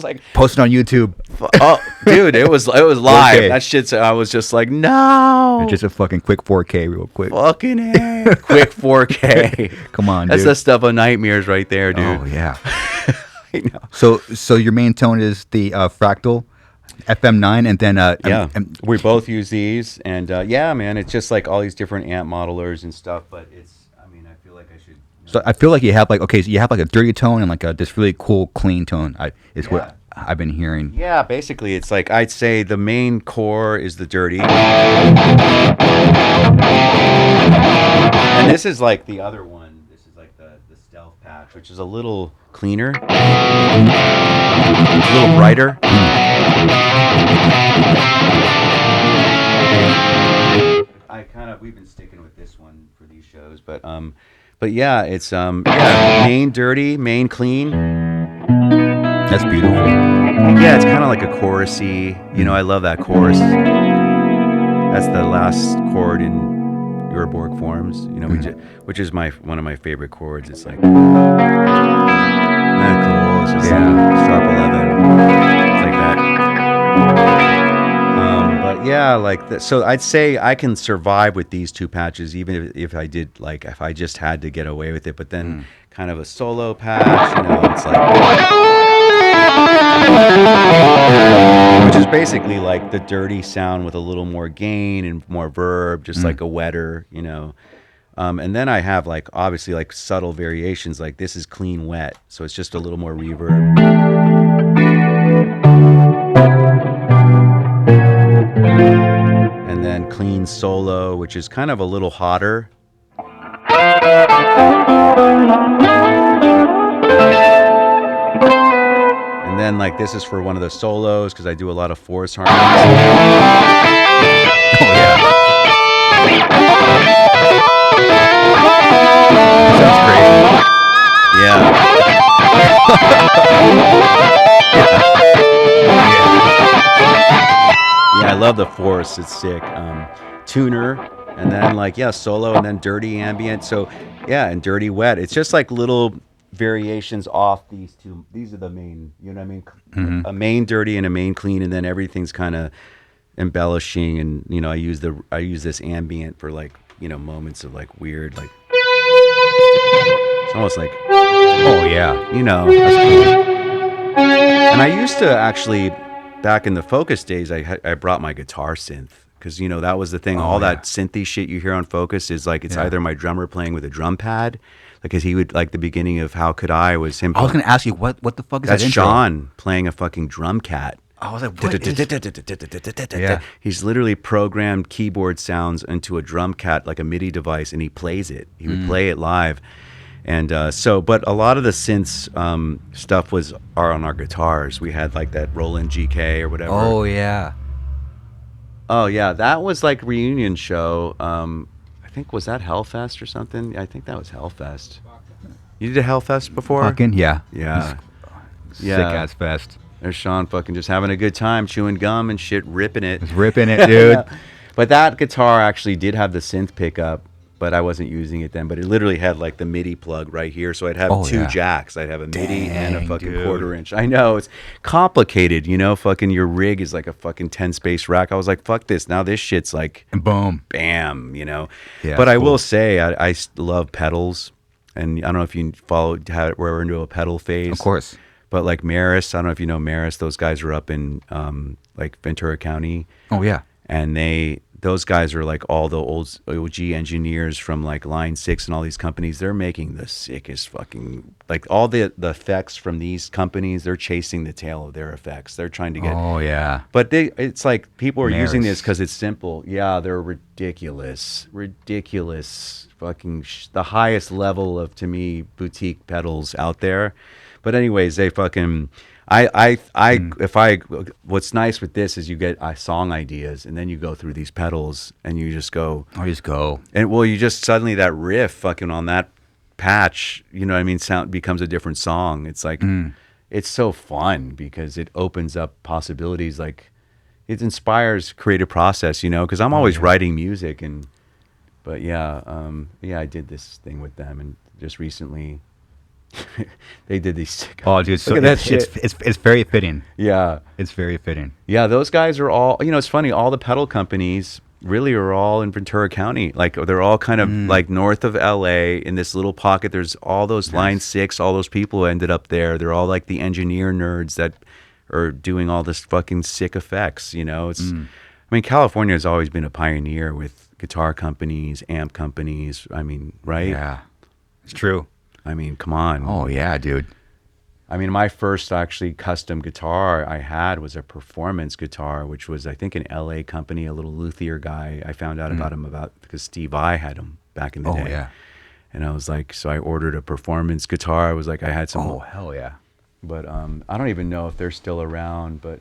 [SPEAKER 2] like
[SPEAKER 1] posted on YouTube.
[SPEAKER 2] Oh, dude, it was live. 4K. That shit's. I was just like, no.
[SPEAKER 1] It's just a fucking quick 4K, real quick.
[SPEAKER 2] Fucking A. Quick 4K.
[SPEAKER 1] Come on,
[SPEAKER 2] that's
[SPEAKER 1] dude.
[SPEAKER 2] the stuff of nightmares right there, dude.
[SPEAKER 1] Oh yeah. I know. So your main tone is the Fractal FM9, and then
[SPEAKER 2] and we both use these, and yeah, man, it's just like all these different amp modelers and stuff. But it's, I mean, I feel like I should.
[SPEAKER 1] So I feel like you have like, okay, so you have like a dirty tone and like this really cool clean tone. Is what I've been hearing.
[SPEAKER 2] Yeah, basically it's like, I'd say the main core is the dirty. And this is like the other one. This is like the stealth patch, which is a little cleaner. It's a little brighter. We've been sticking with this one for these shows, but yeah, it's main dirty, main clean.
[SPEAKER 1] That's beautiful.
[SPEAKER 2] Yeah, it's kind of like a chorusy. You know, I love that chorus. That's the last chord in Euroborg forms. You know, which is one of my favorite chords. It's like, that cool. It's just sharp 11. It's like that. But yeah, like that. So I'd say I can survive with these two patches, even if I did, like, if I just had to get away with it. But then kind of a solo patch, you know, it's like, which is basically like the dirty sound with a little more gain and more verb, just like a wetter, you know. And then I have like, obviously, like subtle variations, like this is clean wet, so it's just a little more reverb. And then clean solo, which is kind of a little hotter. And then like this is for one of the solos, because I do a lot of fourths harmonies. Oh yeah.
[SPEAKER 1] Sounds crazy.
[SPEAKER 2] Yeah. Yeah, I love the Force. It's sick. Tuner, and then like solo, and then dirty ambient. So and dirty wet. It's just like little variations off these two. These are the main. You know what I mean?
[SPEAKER 1] Mm-hmm.
[SPEAKER 2] A main dirty and a main clean, and then everything's kind of embellishing. And I use this ambient for like moments of like weird like. It's almost like
[SPEAKER 1] Oh yeah.
[SPEAKER 2] That's cool. And I used to actually, back in the Focus days, I brought my guitar synth because that was the thing. All that synthy shit you hear on Focus is like it's either my drummer playing with a drum pad, because he would like the beginning of How Could I was him.
[SPEAKER 1] I was gonna ask you what the fuck is
[SPEAKER 2] that's
[SPEAKER 1] that intro?
[SPEAKER 2] Sean playing a fucking drum cat.
[SPEAKER 1] I was like, what is...
[SPEAKER 2] Yeah. He's literally programmed keyboard sounds into a drum cat like a MIDI device, and he plays it. He would play it live. And but a lot of the synths stuff are on our guitars. We had like that Roland GK or whatever.
[SPEAKER 1] Oh yeah.
[SPEAKER 2] Oh yeah, that was like reunion show. I think was that Hellfest or something? I think that was Hellfest. You did a Hellfest before?
[SPEAKER 1] Fucking yeah. Sick ass fest.
[SPEAKER 2] There's Sean fucking just having a good time, chewing gum and shit, ripping it.
[SPEAKER 1] Just ripping it, dude.
[SPEAKER 2] But that guitar actually did have the synth pickup, but I wasn't using it then. But it literally had like the MIDI plug right here, so I'd have two jacks. I'd have a MIDI and a fucking quarter-inch. I know it's complicated, Fucking your rig is like a fucking 10-space rack. I was like, fuck this. Now this shit's like,
[SPEAKER 1] and boom,
[SPEAKER 2] bam,
[SPEAKER 1] Yeah,
[SPEAKER 2] but I will say, I love pedals, and I don't know if you we're into a pedal phase,
[SPEAKER 1] of course.
[SPEAKER 2] But like Meris, I don't know if you know Meris. Those guys are up in like Ventura County.
[SPEAKER 1] Oh yeah.
[SPEAKER 2] And those guys are like all the old OG engineers from like Line 6 and all these companies. They're making the sickest fucking, like all the effects from these companies. They're chasing the tail of their effects. They're trying to get.
[SPEAKER 1] Oh yeah.
[SPEAKER 2] But it's like people are using
[SPEAKER 1] Meris.
[SPEAKER 2] this because it's simple. Yeah, they're ridiculous, fucking the highest level of, to me, boutique pedals out there. But anyways, they fucking. What's nice with this is you get song ideas, and then you go through these pedals, and you just go.
[SPEAKER 1] Oh, just go.
[SPEAKER 2] And you just suddenly that riff fucking on that patch, you know what I mean, sound becomes a different song. It's like, it's so fun because it opens up possibilities. Like, it inspires creative process, because I'm always writing music, but I did this thing with them, and just recently. They did these.
[SPEAKER 1] Oh, dude! So it's very fitting.
[SPEAKER 2] Yeah,
[SPEAKER 1] it's very fitting.
[SPEAKER 2] Yeah, those guys are all. It's funny. All the pedal companies really are all in Ventura County. Like they're all kind of like north of LA in this little pocket. There's all those Line 6. All those people who ended up there. They're all like the engineer nerds that are doing all this fucking sick effects. It's. I mean, California has always been a pioneer with guitar companies, amp companies. I mean, right?
[SPEAKER 1] Yeah, it's true.
[SPEAKER 2] I mean, come on.
[SPEAKER 1] Oh, yeah, dude.
[SPEAKER 2] I mean, my first actually custom guitar I had was a performance guitar, which was, I think, an LA company, a little luthier guy. I found out about him because Steve I had him back in the day.
[SPEAKER 1] Oh, yeah.
[SPEAKER 2] And I was like, so I ordered a performance guitar. I was like, I had some.
[SPEAKER 1] Oh, hell yeah.
[SPEAKER 2] But I don't even know if they're still around. But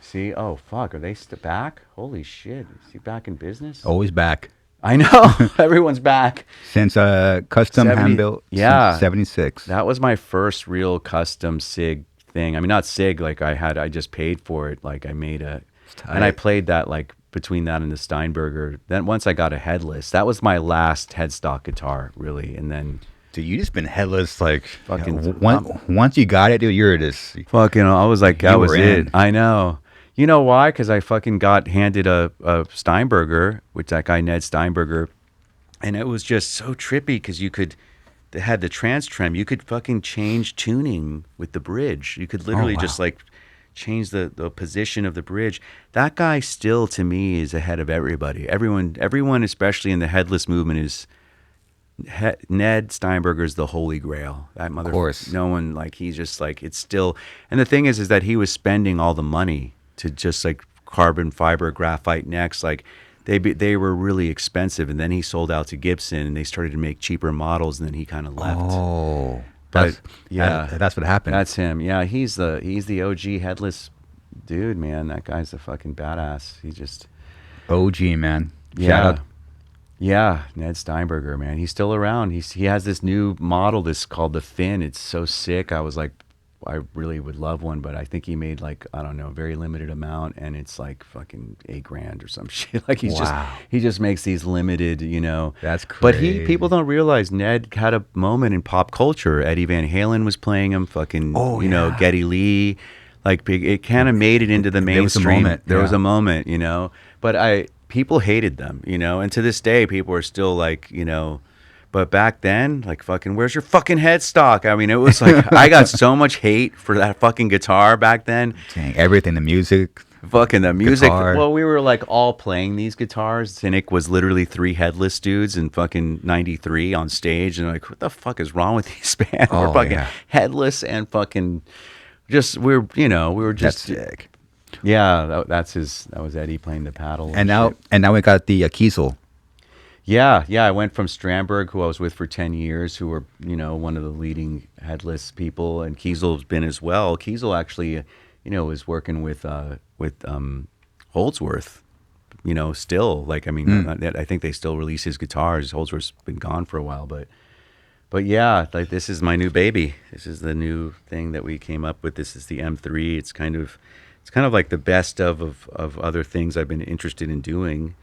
[SPEAKER 2] see, oh, fuck, are they back? Holy shit. Is he back in business?
[SPEAKER 1] Always back.
[SPEAKER 2] I know. Everyone's back.
[SPEAKER 1] Since custom hand-built,
[SPEAKER 2] yeah,
[SPEAKER 1] since 76.
[SPEAKER 2] That was my first real custom SIG thing. I mean, not SIG, like I just paid for it. Like I made and I played that like between that and the Steinberger. Then once I got a headless, that was my last headstock guitar, really. And then...
[SPEAKER 1] Dude, you just been headless like...
[SPEAKER 2] Fucking...
[SPEAKER 1] once you got it, dude, you're just...
[SPEAKER 2] Fucking, I was like, that was it. I know. You know why? Because I fucking got handed a Steinberger, which that guy Ned Steinberger, and it was just so trippy because they had the trans trem. You could fucking change tuning with the bridge. You could literally just like change the position of the bridge. That guy still, to me, is ahead of everybody. Everyone, especially in the headless movement, is Ned Steinberger's the holy grail. That mother, of course. No one like he's just like it's still. And the thing is that he was spending all the money to just like carbon fiber graphite necks, like they were really expensive, and then he sold out to Gibson, and they started to make cheaper models, and then he kind of left.
[SPEAKER 1] Oh,
[SPEAKER 2] but
[SPEAKER 1] that's what happened.
[SPEAKER 2] That's him. Yeah, he's the OG headless dude, man. That guy's a fucking badass. He just
[SPEAKER 1] OG, man.
[SPEAKER 2] Yeah. Yeah, Ned Steinberger, man, he's still around. He has this new model, this called the Fin. It's so sick. I was like, I really would love one, but I think he made like, I don't know, a very limited amount, and it's like fucking $8,000 or some shit. Like he just makes these limited, you know.
[SPEAKER 1] That's crazy.
[SPEAKER 2] But people don't realize Ned had a moment in pop culture. Eddie Van Halen was playing him. Fucking, you know, Geddy Lee. Like it kind of made it into the mainstream. There was a moment, you know. But people hated them, you know, and to this day, people are still like, you know, but back then, like, fucking, where's your fucking headstock? I mean, it was like, I got so much hate for that fucking guitar back then.
[SPEAKER 1] Dang, everything, the music.
[SPEAKER 2] Fucking the music.
[SPEAKER 1] Guitar.
[SPEAKER 2] Well, we were like all playing these guitars. Cynic was literally 3 headless dudes in fucking 93 on stage. And like, what the fuck is wrong with these bands? We're fucking headless and fucking just, we were just.
[SPEAKER 1] That's sick.
[SPEAKER 2] Yeah, that was Eddie playing the paddle.
[SPEAKER 1] And now we got the Kiesel.
[SPEAKER 2] Yeah. I went from Strandberg, who I was with for 10 years, who were, you know, one of the leading headless people, and Kiesel's been as well. Kiesel actually, you know, is working with Holdsworth, you know, still. Like, I mean, I think they still release his guitars. Holdsworth's been gone for a while, but yeah, like, this is my new baby. This is the new thing that we came up with. This is the M3. It's kind of like the best of other things I've been interested in doing.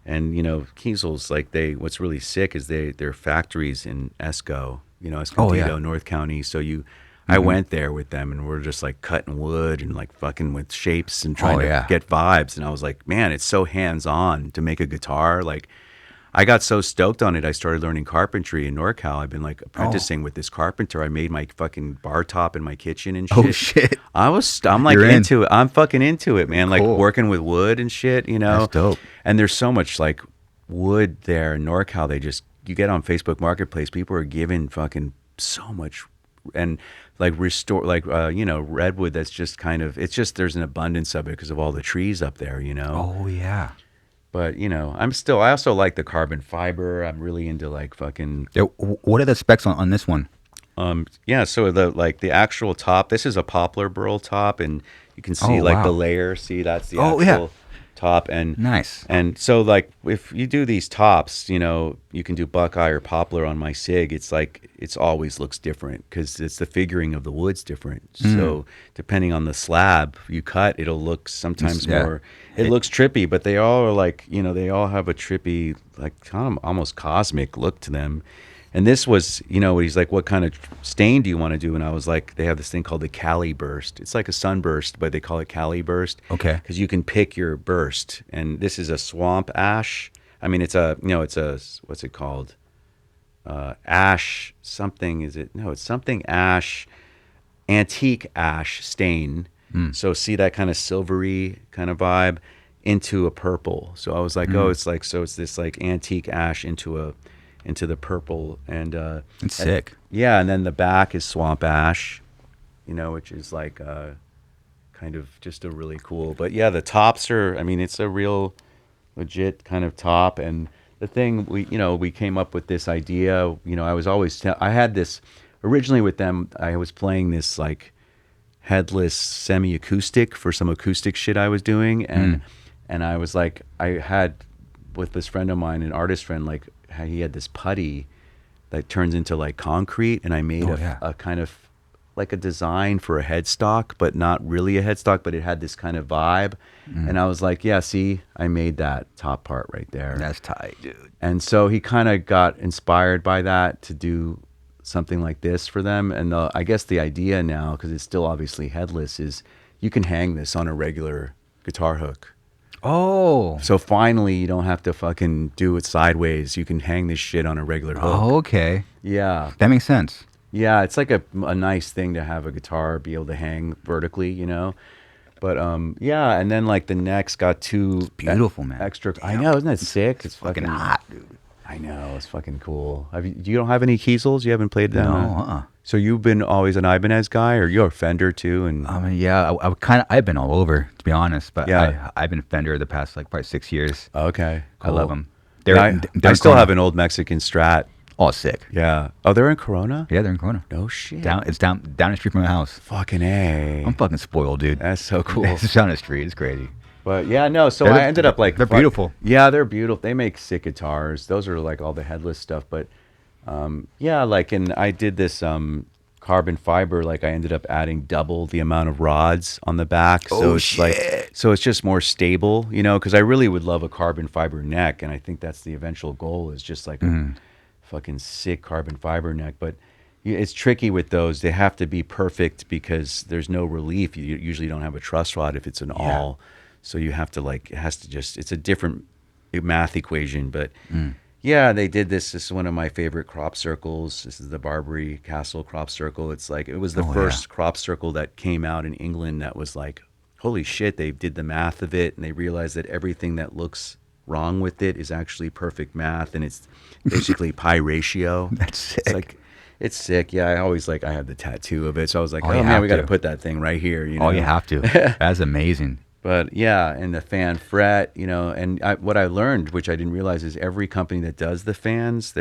[SPEAKER 2] And, you know, Kiesel's like, what's really sick is their factories in Esco, you know, Escondido, North County. So I went there with them, and we're just like cutting wood and like fucking with shapes and trying to get vibes. And I was like, man, it's so hands-on to make a guitar. Like, I got so stoked on it. I started learning carpentry in NorCal. I've been like apprenticing with this carpenter. I made my fucking bar top in my kitchen and shit.
[SPEAKER 1] Oh shit!
[SPEAKER 2] I'm like into it. I'm fucking into it, man. Cool. Like working with wood and shit, you know.
[SPEAKER 1] That's dope.
[SPEAKER 2] And there's so much like wood there in NorCal. You get on Facebook Marketplace, people are giving fucking so much, and like restore, like you know, redwood. That's just kind of, it's just, there's an abundance of it because of all the trees up there, you know.
[SPEAKER 1] Oh yeah.
[SPEAKER 2] But, you know, I also like the carbon fiber. I'm really into like fucking.
[SPEAKER 1] What are the specs on this one?
[SPEAKER 2] Yeah, so the actual top, this is a poplar burl top, and you can see the layer. See, that's the actual top. And
[SPEAKER 1] nice.
[SPEAKER 2] And so like if you do these tops, you know, you can do buckeye or poplar on my Sig. It's like, it's always looks different because it's the figuring of the wood's different. So depending on the slab you cut, it'll look sometimes more. It looks trippy, but they all are like, you know, they all have a trippy, like kind of almost cosmic look to them. And this was, you know, he's like, what kind of stain do you want to do? And I was like, they have this thing called the Cali burst. It's like a sunburst, but they call it Cali burst.
[SPEAKER 1] Okay.
[SPEAKER 2] Because you can pick your burst. And this is a swamp ash. I mean, it's a, what's it called? Ash something, is it? No, it's something ash, antique ash stain. So see that kind of silvery kind of vibe into a purple. So I was like, it's like, so it's this like antique ash into the purple, and
[SPEAKER 1] it's sick.
[SPEAKER 2] Yeah, and then the back is swamp ash, you know, which is like kind of just a really cool. But yeah, the tops are, I mean, it's a real legit kind of top. And the thing we came up with this idea, you know, I had this originally with them. I was playing this like headless semi-acoustic for some acoustic shit I was doing, and I was like, I had with this friend of mine, an artist friend, like he had this putty that turns into like concrete, and I made a kind of like a design for a headstock, but not really a headstock, but it had this kind of vibe. And I was like, yeah, see, I made that top part right there.
[SPEAKER 1] That's tight, dude.
[SPEAKER 2] And so he kind of got inspired by that to do something like this for them. And I guess the idea now, because it's still obviously headless, is you can hang this on a regular guitar hook.
[SPEAKER 1] Oh.
[SPEAKER 2] So finally, you don't have to fucking do it sideways. You can hang this shit on a regular hook.
[SPEAKER 1] Oh, okay.
[SPEAKER 2] Yeah.
[SPEAKER 1] That makes sense.
[SPEAKER 2] Yeah, it's like a nice thing to have a guitar be able to hang vertically, you know? But yeah, and then like the neck's got two
[SPEAKER 1] beautiful, man.
[SPEAKER 2] Extra.
[SPEAKER 1] Damn.
[SPEAKER 2] I know, isn't that sick? It's
[SPEAKER 1] fucking hot, dude.
[SPEAKER 2] I know, it's fucking cool. You don't have any Kiesels? You haven't played them?
[SPEAKER 1] No,
[SPEAKER 2] So you've been always an Ibanez guy, or you're a Fender too? And
[SPEAKER 1] I mean, yeah, I've been all over, to be honest. But yeah, I've been Fender the past like probably 6 years.
[SPEAKER 2] Okay, cool.
[SPEAKER 1] I love them.
[SPEAKER 2] I still have an old Mexican Strat.
[SPEAKER 1] Oh, sick.
[SPEAKER 2] Yeah. Oh, they're in Corona?
[SPEAKER 1] Yeah, they're in Corona.
[SPEAKER 2] No shit.
[SPEAKER 1] It's down the street from my house.
[SPEAKER 2] Fucking A.
[SPEAKER 1] I'm fucking spoiled, dude.
[SPEAKER 2] That's so cool.
[SPEAKER 1] It's down the street. It's crazy.
[SPEAKER 2] But yeah, no. So I ended up like
[SPEAKER 1] they're beautiful.
[SPEAKER 2] Yeah, they're beautiful. They make sick guitars. Those are like all the headless stuff. But yeah, like, and I did this carbon fiber. Like, I ended up adding double the amount of rods on the back. So it's like, so it's just more stable, you know. Because I really would love a carbon fiber neck, and I think that's the eventual goal, is just like a fucking sick carbon fiber neck. But it's tricky with those. They have to be perfect because there's no relief. You usually don't have a truss rod if it's an all. So you have to, like, it has to just, it's a different math equation. But yeah, they did this. This is one of my favorite crop circles. This is the Barbary Castle crop circle. It's like, it was the first crop circle that came out in England that was like, holy shit, they did the math of it, and they realized that everything that looks wrong with it is actually perfect math, and it's basically pi ratio.
[SPEAKER 1] That's sick.
[SPEAKER 2] It's like, it's sick. Yeah, I always like, I had the tattoo of it, so I was like, oh man, we got to put that thing right here. You know?
[SPEAKER 1] Oh, you have to. That's amazing.
[SPEAKER 2] But yeah, and the fan fret, you know, and what I learned, which I didn't realize, is every company that does the fans,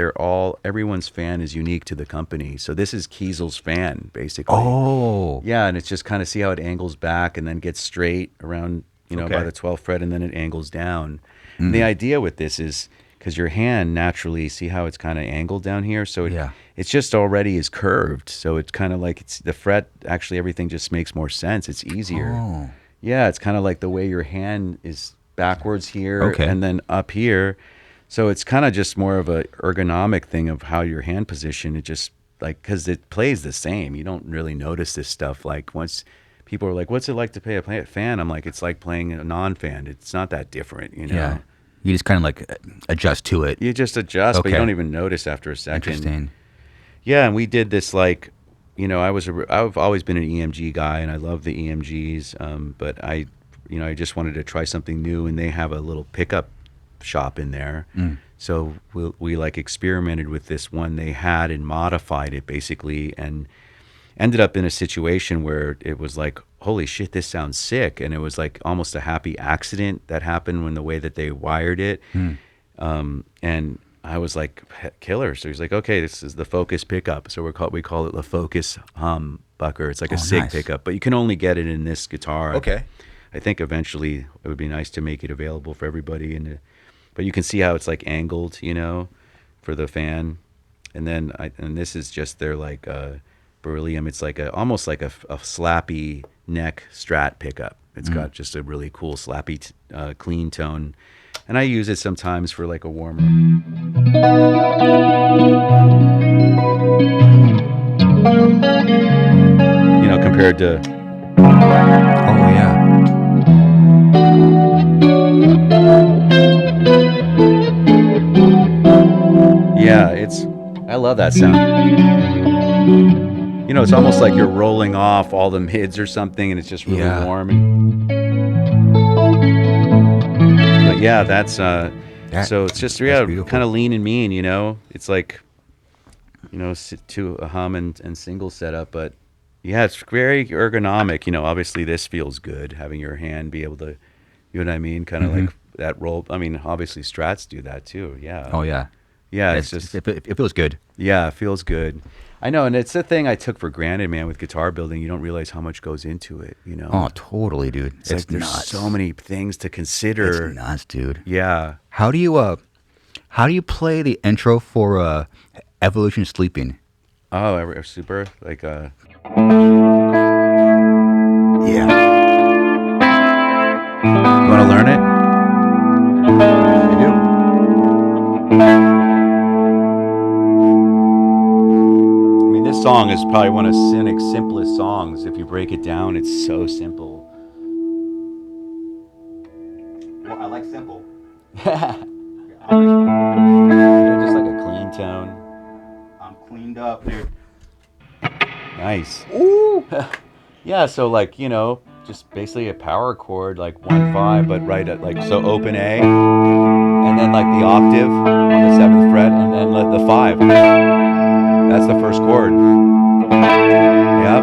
[SPEAKER 2] everyone's fan is unique to the company. So this is Kiesel's fan, basically.
[SPEAKER 1] Oh.
[SPEAKER 2] Yeah, and it's just kind of see how it angles back and then gets straight around, you know, by the 12th fret, and then it angles down. And the idea with this is, because your hand naturally, see how it's kind of angled down here? So it's just already is curved. So it's kind of like, it's the fret, actually everything just makes more sense. It's easier.
[SPEAKER 1] Oh.
[SPEAKER 2] Yeah, it's kind of like the way your hand is backwards here and then up here. So it's kind of just more of a ergonomic thing of how your hand position. It just, like, because it plays the same. You don't really notice this stuff. Like, once people are like, what's it like to play a fan? I'm like, it's like playing a non-fan. It's not that different, you know?
[SPEAKER 1] Yeah. You just kind of like adjust to it.
[SPEAKER 2] You just adjust, but you don't even notice after a second.
[SPEAKER 1] Interesting.
[SPEAKER 2] Yeah, and we did this, like, you know, I've always been an EMG guy, and I love the EMGs. But I just wanted to try something new, and they have a little pickup shop in there. So we like experimented with this one they had and modified it basically, and ended up in a situation where it was like, holy shit, this sounds sick. And it was like almost a happy accident that happened when the way that they wired it. And I was like, killer. So he's like, okay, this is the Focus pickup. So we call it the Focus humbucker. It's like a SIG pickup, but you can only get it in this guitar. Okay. I think eventually it would be nice to make it available for everybody. But you can see how it's like angled, you know, for the fan. And then and this is just their like beryllium. It's like almost like a slappy neck Strat pickup. It's got just a really cool slappy clean tone. And I use it sometimes for like a warmer. You know, compared to...
[SPEAKER 1] Oh, yeah.
[SPEAKER 2] Yeah, I love that sound. You know, it's almost like you're rolling off all the mids or something, and it's just really warm. But yeah, that's so it's just kind of lean and mean, you know. It's like, you know, to a hum and single setup, but yeah, it's very ergonomic. You know, obviously this feels good, having your hand be able to, you know what I mean, kind of like that roll. I mean, obviously Strats do that too. Yeah.
[SPEAKER 1] Oh yeah.
[SPEAKER 2] Yeah, it's just
[SPEAKER 1] it feels good.
[SPEAKER 2] Yeah, it feels good. I know, and it's the thing I took for granted, man. With guitar building, you don't realize how much goes into it. You know?
[SPEAKER 1] Oh, totally, dude.
[SPEAKER 2] It's like there's
[SPEAKER 1] nuts.
[SPEAKER 2] So many things to consider.
[SPEAKER 1] It's nuts, dude.
[SPEAKER 2] Yeah.
[SPEAKER 1] How do you play the intro for Evolution Sleeping?
[SPEAKER 2] Oh, super like Yeah. You want to learn it? I do. This song is probably one of Cynic's simplest songs. If you break it down, it's so simple.
[SPEAKER 1] Well, I like simple.
[SPEAKER 2] Yeah, just like a clean tone.
[SPEAKER 1] I'm cleaned up, dude.
[SPEAKER 2] Nice. Ooh. Yeah, so like, you know, just basically a power chord, like 1-5, but right at like, so open A, and then like the octave on the 7th fret, and then let the 5. That's the first chord. Yep.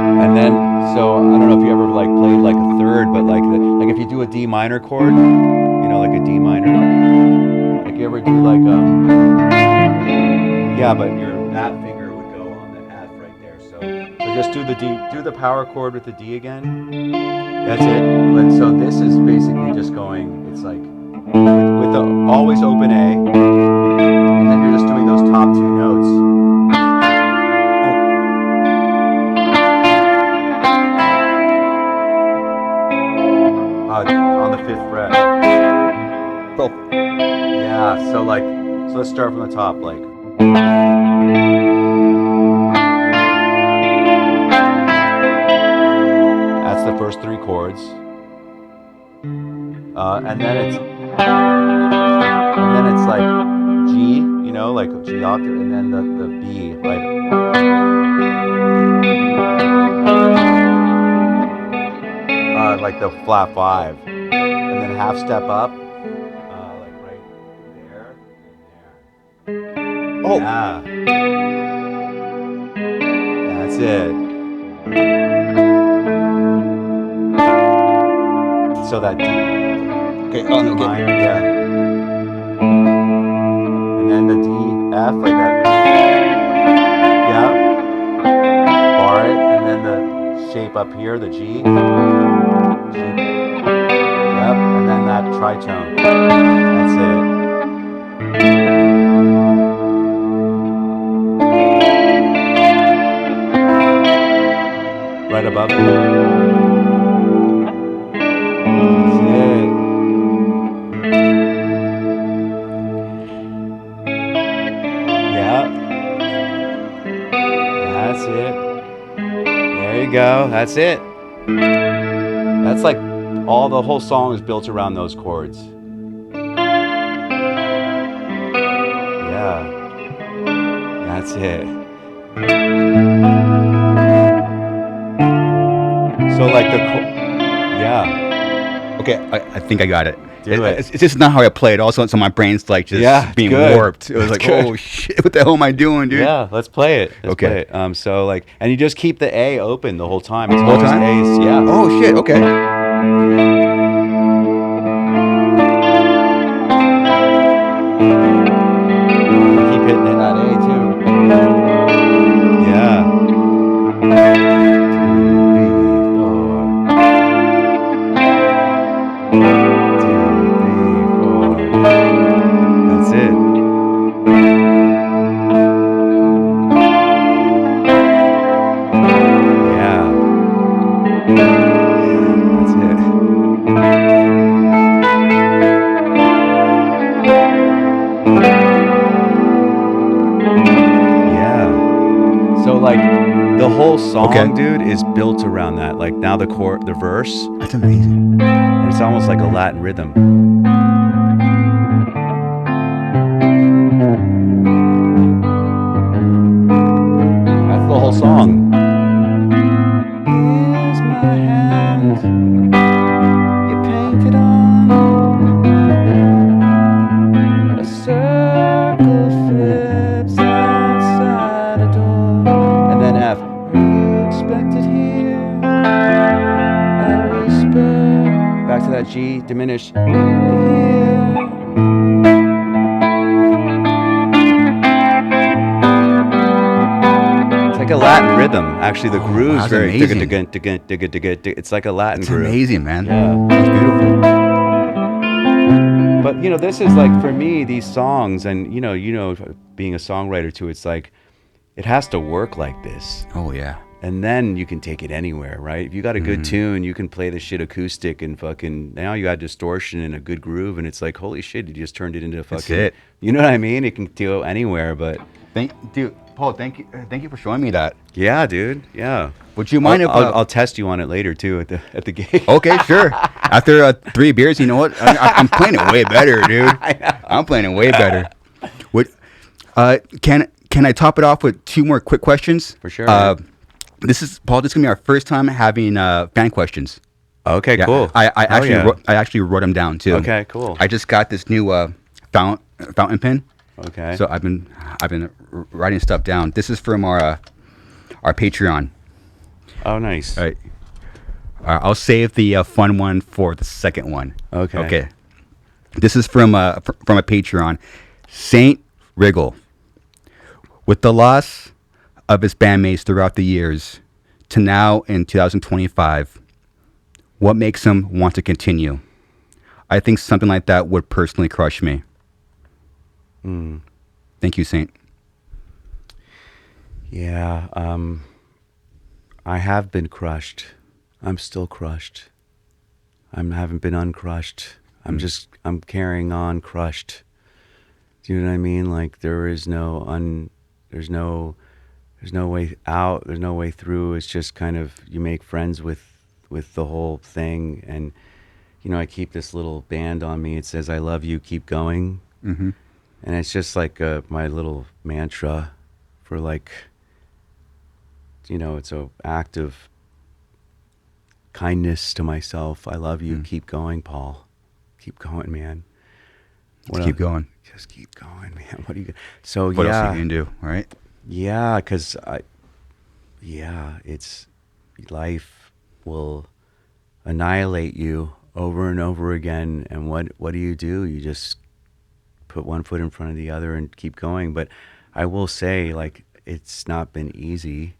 [SPEAKER 2] And then, so I don't know if you ever like played like a third, but like if you do a D minor chord, you know, like a D minor. Like you ever do like yeah, but that finger would go on the F right there. So So just do the D, do the power chord with the D again. That's it. But so this is basically just going. It's like with the always open A, and then you're just doing those top two notes. On the 5th fret.
[SPEAKER 1] Oh.
[SPEAKER 2] Yeah. So let's start from the top. Like. That's the first 3 chords. And then it's like G, you know, like a G octave, and then the B, right? Like the flat 5, and then half step up, like right there and there.
[SPEAKER 1] Oh.
[SPEAKER 2] Yeah. That's it. So that D.
[SPEAKER 1] Okay. Oh, no,
[SPEAKER 2] Minor, yeah. And then the D, F, like that. Yeah. Bar it, and then the shape up here, the G. G. Yep, and then that tritone. That's it. Right above it. Go. That's it. That's like the whole song is built around those chords. Yeah. That's it. So like yeah.
[SPEAKER 1] Okay, I think I got it.
[SPEAKER 2] Do it.
[SPEAKER 1] It's just not how I play it. Also, so my brain's like just being warped. It was like, oh shit, what the hell am I doing, dude?
[SPEAKER 2] Yeah, let's play it. Let's play it. So like, and you just keep the A open the whole time. It's always A's. Yeah.
[SPEAKER 1] Oh shit. Okay.
[SPEAKER 2] Keep hitting in that A too. Yeah. 2 dude, is built around that. Like now the verse.
[SPEAKER 1] That's amazing.
[SPEAKER 2] And it's almost like a Latin rhythm. That's the whole song. Here's my hand, you painted on a circle flips outside a door, and then F. Expected here, a whisper. Back to that G, diminished. It's like a Latin rhythm. Actually, the groove's very. It's like a Latin groove.
[SPEAKER 1] It's amazing, man.
[SPEAKER 2] Yeah,
[SPEAKER 1] it's beautiful.
[SPEAKER 2] But you know, this is like for me these songs, and you know, being a songwriter too. It's like it has to work like this.
[SPEAKER 1] Oh yeah.
[SPEAKER 2] And then you can take it anywhere, right? If you got a good tune, you can play the shit acoustic and fucking. Now you got distortion and a good groove, and it's like, holy shit, you just turned it into a fucking.
[SPEAKER 1] That's it.
[SPEAKER 2] You know what I mean? It can go anywhere, but.
[SPEAKER 1] Paul, thank you for showing me that.
[SPEAKER 2] Yeah, dude. Yeah.
[SPEAKER 1] Would you mind if
[SPEAKER 2] I'll test you on it later too at the gig?
[SPEAKER 1] Okay, sure. After 3 beers, you know what? I'm playing it way better, dude. I'm playing it way better. Can I top it off with 2 more quick questions?
[SPEAKER 2] For sure.
[SPEAKER 1] This is Paul. This is gonna be our first time having fan questions.
[SPEAKER 2] Okay,
[SPEAKER 1] yeah,
[SPEAKER 2] cool.
[SPEAKER 1] I actually wrote them down too.
[SPEAKER 2] Okay, cool.
[SPEAKER 1] I just got this new fountain pen.
[SPEAKER 2] Okay.
[SPEAKER 1] So I've been writing stuff down. This is from our Patreon.
[SPEAKER 2] Oh, nice.
[SPEAKER 1] All right. I'll save the fun one for the second one.
[SPEAKER 2] Okay.
[SPEAKER 1] Okay. This is from a Patreon, Saint Wriggle. With the loss of his bandmates throughout the years, to now in 2025, what makes him want to continue? I think something like that would personally crush me. Thank you, Saint.
[SPEAKER 2] Yeah, I have been crushed. I'm still crushed. I haven't been uncrushed. I'm carrying on crushed. Do you know what I mean? Like there's no way out. There's no way through. It's just kind of, you make friends with the whole thing. And, you know, I keep this little band on me. It says, "I love you, keep going."
[SPEAKER 1] Mm-hmm.
[SPEAKER 2] And it's just like my little mantra for like, you know, it's an act of kindness to myself. I love you. Keep going, Paul. Keep going, man.
[SPEAKER 1] Just keep going.
[SPEAKER 2] Just keep going, man. What are you? So
[SPEAKER 1] what
[SPEAKER 2] yeah.
[SPEAKER 1] else are you gonna do, right?
[SPEAKER 2] Yeah, because it's life will annihilate you over and over again. And what do? You just put one foot in front of the other and keep going. But I will say, like, it's not been easy,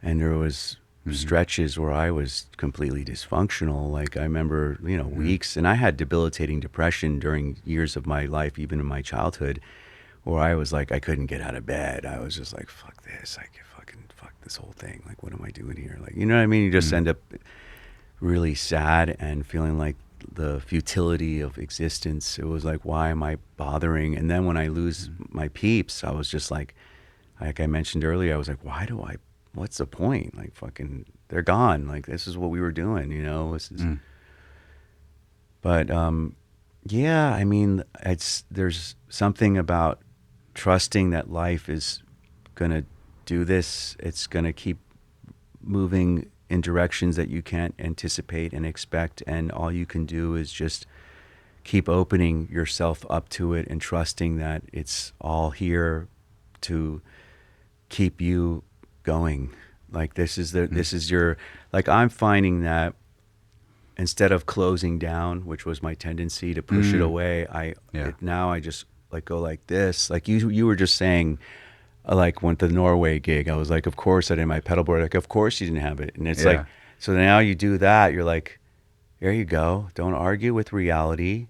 [SPEAKER 2] and there was stretches where I was completely dysfunctional. Like I remember, you know, weeks, and I had debilitating depression during years of my life, even in my childhood, where I was like, I couldn't get out of bed. I was just like, fuck this. I can fuck this whole thing. Like, what am I doing here? Like, you know what I mean? You just end up really sad and feeling like the futility of existence. It was like, why am I bothering? And then when I lose my peeps, I was just like I mentioned earlier, I was like, what's the point? Like, fucking, they're gone. Like, this is what we were doing, you know? This is, But, yeah, I mean, there's something about trusting that life is going to do this. It's going to keep moving in directions that you can't anticipate and expect. And all you can do is just keep opening yourself up to it and trusting that it's all here to keep you going. Like this is your, like, I'm finding that instead of closing down, which was my tendency to push it away, now I just like go like this. Like you were just saying, like went to the Norway gig. I was like, of course I didn't have my pedal board. Like, of course you didn't have it. And it's like, so now you do that. You're like, there you go. Don't argue with reality.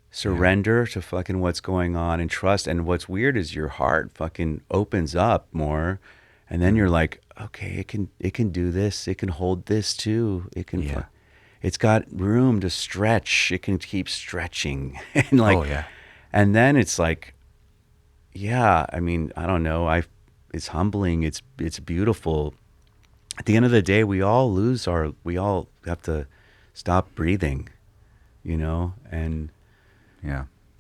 [SPEAKER 2] Surrender to fucking what's going on and trust. And what's weird is your heart fucking opens up more. And then you're like, okay, it can do this. It can hold this too. It can, it's got room to stretch. It can keep stretching. And like, and then it's like, I mean, I don't know. It's humbling. It's beautiful. At the end of the day, we all have to stop breathing, you know? And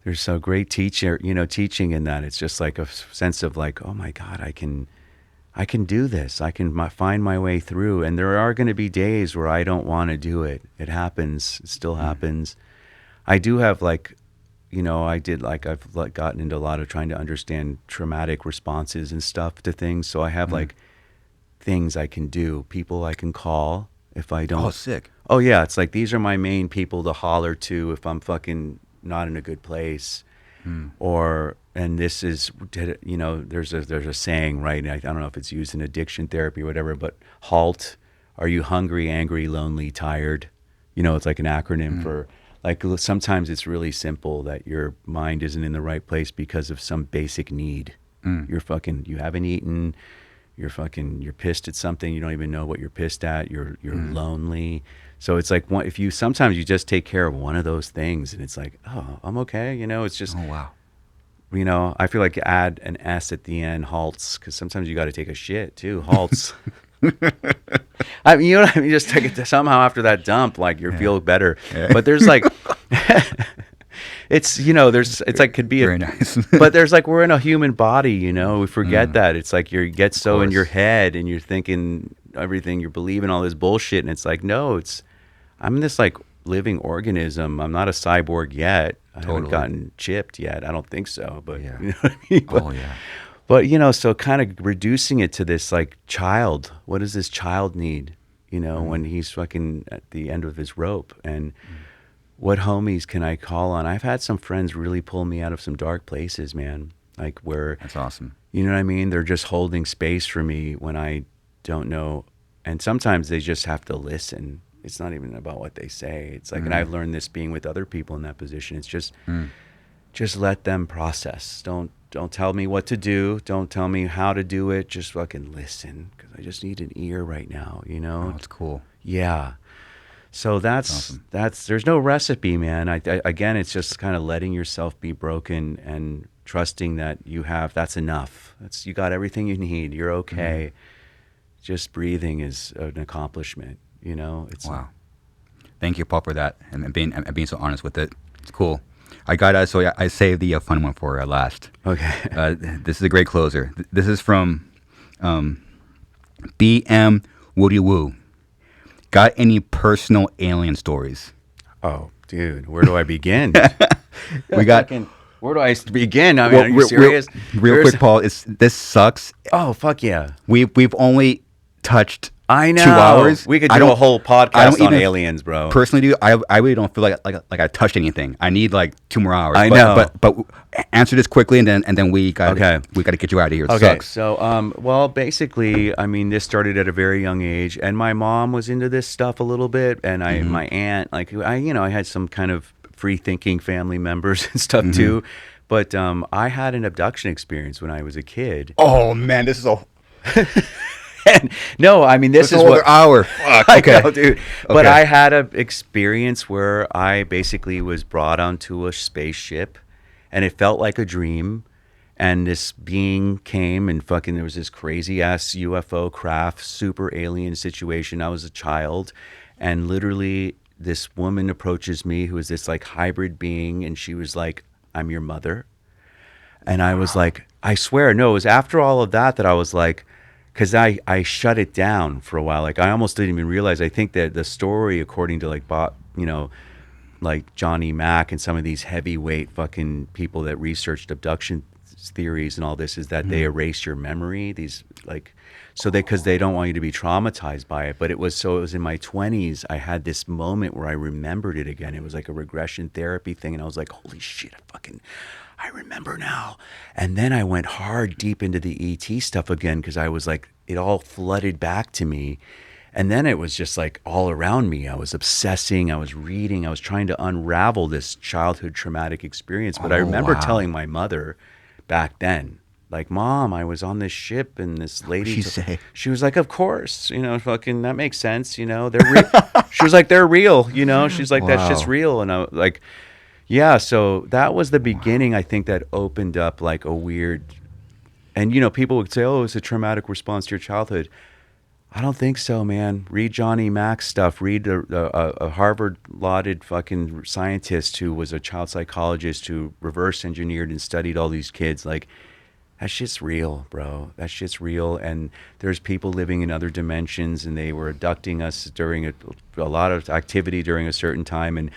[SPEAKER 2] there's a great teaching in that. It's just like a sense of like, oh my God, I can do this. I can find my way through. And there are going to be days where I don't want to do it. It happens. It still happens. I do have like, you know, I've like gotten into a lot of trying to understand traumatic responses and stuff to things. So I have like things I can do, people I can call if I don't.
[SPEAKER 1] Oh, sick.
[SPEAKER 2] Oh yeah. It's like, these are my main people to holler to if I'm fucking not in a good place. And this is, you know, there's a saying, right? I don't know if it's used in addiction therapy or whatever, but HALT. Are you hungry, angry, lonely, tired? You know, it's like an acronym for, like, sometimes it's really simple that your mind isn't in the right place because of some basic need. You haven't eaten, you're pissed at something, you don't even know what you're pissed at, you're lonely. So it's like, sometimes you just take care of one of those things and it's like, oh, I'm okay. You know, it's just,
[SPEAKER 1] oh, wow.
[SPEAKER 2] You know, I feel like add an S at the end, halts, because sometimes you got to take a shit too, halts. I mean, you know what I mean? Just take it somehow after that dump, like you feel better. But there's like, it's, you know, it's like, could be
[SPEAKER 1] very nice.
[SPEAKER 2] But there's like, we're in a human body, you know, we forget that. It's like you get so in your head and you're thinking everything, you're believing all this bullshit. And it's like, no, I'm this like living organism. I'm not a cyborg yet. I haven't gotten chipped yet. I don't think so, but you know what I mean? But, but, you know, so kind of reducing it to this like child, what does this child need, you know, when he's fucking at the end of his rope, and what homies can I call on? I've had some friends really pull me out of some dark places, man. Like where,
[SPEAKER 1] that's awesome.
[SPEAKER 2] You know what I mean? They're just holding space for me when I don't know And sometimes they just have to listen. It's not even about what they say. It's like, and I've learned this being with other people in that position. It's just let them process. Don't tell me what to do. Don't tell me how to do it. Just fucking listen, because I just need an ear right now, you know?
[SPEAKER 1] Oh, that's cool.
[SPEAKER 2] Yeah. So that's there's no recipe, man. I again, it's just kind of letting yourself be broken and trusting that that's enough. You got everything you need. You're okay. Just breathing is an accomplishment, you know?
[SPEAKER 1] Wow. Thank you, Paul, for that and being so honest with it. It's cool. I saved the fun one for last.
[SPEAKER 2] Okay.
[SPEAKER 1] This is a great closer. This is from BM Woody Woo. Got any personal alien stories?
[SPEAKER 2] Oh, dude, where do I begin?
[SPEAKER 1] We got.
[SPEAKER 2] Where do I begin? I mean, are you serious?
[SPEAKER 1] Real quick, Paul. This sucks.
[SPEAKER 2] Oh, fuck yeah.
[SPEAKER 1] We've only touched.
[SPEAKER 2] I know.
[SPEAKER 1] 2 hours.
[SPEAKER 2] We could do a whole podcast on aliens, bro.
[SPEAKER 1] Personally, dude, I really don't feel like I touched anything. I need like 2 more hours.
[SPEAKER 2] I know.
[SPEAKER 1] But answer this quickly, and then we got to get you out of here. It sucks.
[SPEAKER 2] So well, basically, I mean, this started at a very young age, and my mom was into this stuff a little bit, and my aunt, like I had some kind of free thinking family members and stuff too, but I had an abduction experience when I was a kid.
[SPEAKER 1] Oh man, this is a.
[SPEAKER 2] No, I mean, this is
[SPEAKER 1] what hour. Fuck. Okay,
[SPEAKER 2] I know, dude. But I had an experience where I basically was brought onto a spaceship, and it felt like a dream. And this being came and fucking there was this crazy ass UFO craft, super alien situation. I was a child, and literally this woman approaches me who is this like hybrid being, and she was like, "I'm your mother," and I was like, I swear, no, it was after all of that I was like. Because I shut it down for a while. Like I almost didn't even realize. I think that the story, according to like Bob, like Johnny Mack and some of these heavyweight fucking people that researched abduction theories and all this, is that they erase your memory. These because they don't want you to be traumatized by it. But it was in my 20s. I had this moment where I remembered it again. It was like a regression therapy thing, and I was like, holy shit, I remember now. And then I went deep into the ET stuff again, because I was like, it all flooded back to me. And then it was just like all around me. I was obsessing, I was reading, I was trying to unravel this childhood traumatic experience. But I remember telling my mother back then, like, Mom, I was on this ship and this lady. She was like, of course, fucking, that makes sense. They're real. She was like, they're real, She's like, that shit's real. And I was like, yeah, so that was the beginning, I think, that opened up like a weird, and people would say, oh, it's a traumatic response to your childhood. I don't think so, man. Read Johnny Mack's stuff. Read a Harvard-lauded fucking scientist who was a child psychologist who reverse engineered and studied all these kids. Like, that shit's real, bro. That shit's real. And there's people living in other dimensions, and they were abducting us during a lot of activity during a certain time. And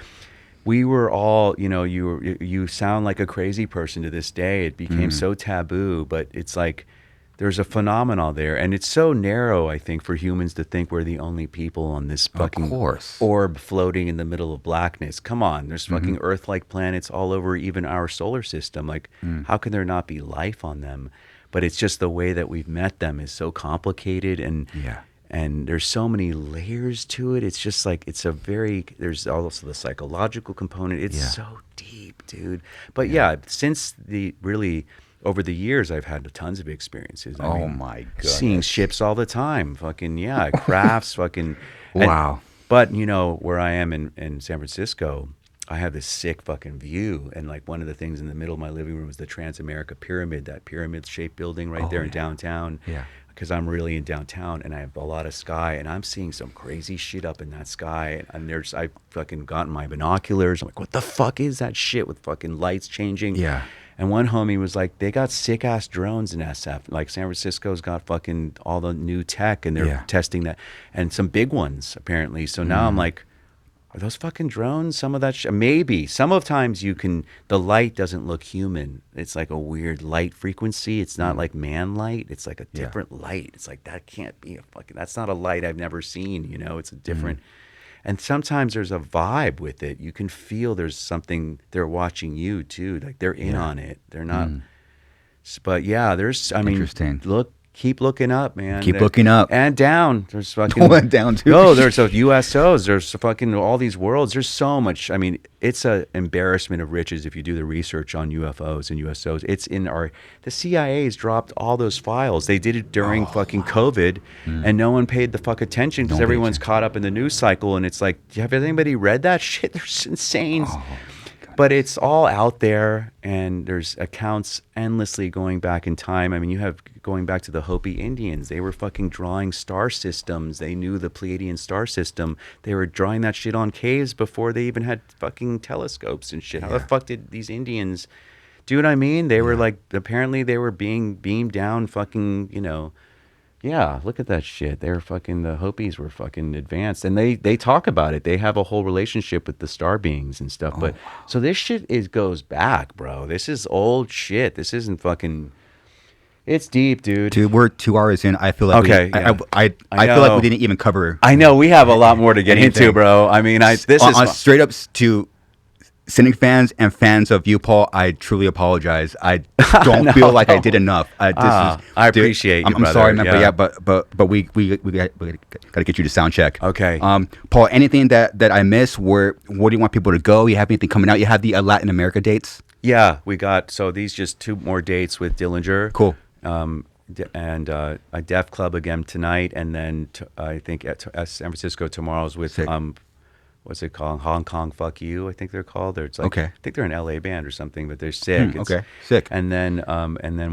[SPEAKER 2] we were all, you sound like a crazy person to this day. It became so taboo, but it's like there's a phenomenon there. And it's so narrow, I think, for humans to think we're the only people on this fucking orb floating in the middle of blackness. Come on, there's fucking Earth-like planets all over even our solar system. Like, how can there not be life on them? But it's just the way that we've met them is so complicated, and there's so many layers to it. It's just like, there's also the psychological component. It's so deep, dude. But since over the years, I've had tons of experiences. I mean,
[SPEAKER 1] my God.
[SPEAKER 2] Seeing ships all the time. Fucking, crafts, fucking.
[SPEAKER 1] Wow.
[SPEAKER 2] But, where I am in San Francisco, I have this sick fucking view. And like one of the things in the middle of my living room is the Transamerica Pyramid, that pyramid-shaped building right there in downtown.
[SPEAKER 1] Yeah.
[SPEAKER 2] Because I'm really in downtown and I have a lot of sky, and I'm seeing some crazy shit up in that sky. And I've fucking gotten my binoculars. I'm like, what the fuck is that shit with fucking lights changing?
[SPEAKER 1] Yeah.
[SPEAKER 2] And one homie was like, they got sick ass drones in SF. Like San Francisco's got fucking all the new tech, and they're testing that, and some big ones apparently. So now I'm like, are those fucking drones? Some of that maybe. Some of times the light doesn't look human. It's like a weird light frequency. It's not like man light. It's like a different light. It's like, that can't be that's not a light I've never seen, It's a different, and sometimes there's a vibe with it. You can feel there's something, they're watching you too. Like they're in on it. They're not, but there's, interesting. Look, keep looking up, man.
[SPEAKER 1] Keep looking up.
[SPEAKER 2] And down. There's fucking
[SPEAKER 1] Going down too.
[SPEAKER 2] No, there's USOs. There's fucking all these worlds. There's so much. I mean, it's an embarrassment of riches if you do the research on UFOs and USOs. It's in the CIA's dropped all those files. They did it during fucking COVID, and no one paid the fuck attention because everyone's caught up in the news cycle. And it's like, have anybody read that shit? There's insane. But it's all out there, and there's accounts endlessly going back in time. I mean, you have going back to the Hopi Indians. They were fucking drawing star systems. They knew the Pleiadian star system. They were drawing that shit on caves before they even had fucking telescopes and shit. How the fuck did these Indians do what I mean? They were like, apparently they were being beamed down fucking, you know. Yeah, look at that shit. They're fucking, the Hopis were fucking advanced. And they talk about it. They have a whole relationship with the star beings and stuff. But so this shit goes back, bro. This is old shit. This isn't fucking, it's deep, dude.
[SPEAKER 1] Dude, we're 2 hours in. I feel like I feel like we didn't even cover.
[SPEAKER 2] I know, we have a lot more to get into, bro. I mean,
[SPEAKER 1] straight up to Cynic fans and fans of you, Paul, I truly apologize. I don't feel like I did enough.
[SPEAKER 2] I appreciate you,
[SPEAKER 1] I'm sorry, man, but we got to get you to sound check.
[SPEAKER 2] Okay.
[SPEAKER 1] Paul, anything that I missed? Where do you want people to go? You have anything coming out? You have the Latin America dates?
[SPEAKER 2] Yeah, we got, so these just 2 more dates with Dillinger.
[SPEAKER 1] Cool.
[SPEAKER 2] And a Def Club again tonight, and then I think at San Francisco tomorrow's with
[SPEAKER 1] Sick.
[SPEAKER 2] What's it called? Hong Kong Fuck You, I think they're called. It's like,
[SPEAKER 1] okay.
[SPEAKER 2] I think they're an LA band or something, but they're sick.
[SPEAKER 1] Okay, sick.
[SPEAKER 2] And then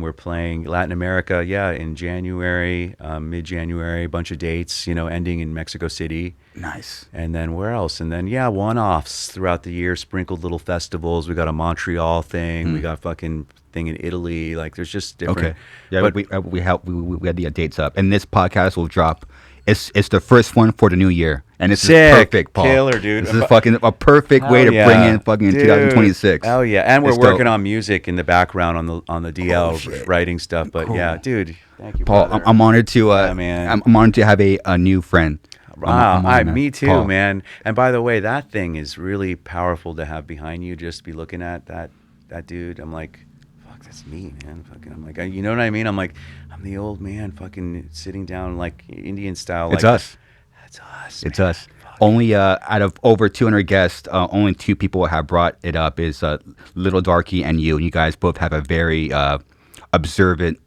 [SPEAKER 2] we're playing Latin America, in January, mid-January, a bunch of dates, ending in Mexico City.
[SPEAKER 1] Nice.
[SPEAKER 2] And then where else? And then one-offs throughout the year, sprinkled little festivals. We got a Montreal thing. We got fucking thing in Italy. Like, there's just different.
[SPEAKER 1] Okay. Yeah, but we had the dates up, and this podcast will drop. It's the first one for the new year, and this is perfect, Paul.
[SPEAKER 2] Killer, dude.
[SPEAKER 1] This is fucking a perfect way to bring in fucking 2026.
[SPEAKER 2] Oh yeah, and we're working on music in the background on the DL writing stuff. But yeah, dude, thank you,
[SPEAKER 1] Paul.
[SPEAKER 2] brother.
[SPEAKER 1] I'm honored to
[SPEAKER 2] man.
[SPEAKER 1] I'm honored to have a new friend.
[SPEAKER 2] Wow, me too,
[SPEAKER 1] Paul.
[SPEAKER 2] man. And by the way, that thing is really powerful to have behind you. Just be looking at that dude. I'm like, fuck, that's me, man. Fucking, I'm like, you know what I mean? I'm like, I'm the old man, fucking sitting down like Indian style.
[SPEAKER 1] It's
[SPEAKER 2] like,
[SPEAKER 1] us.
[SPEAKER 2] That's us.
[SPEAKER 1] It's
[SPEAKER 2] man.
[SPEAKER 1] us. Only out of over 200 guests, only 2 people have brought it up. Is Little Darky and you. And you guys both have a very observant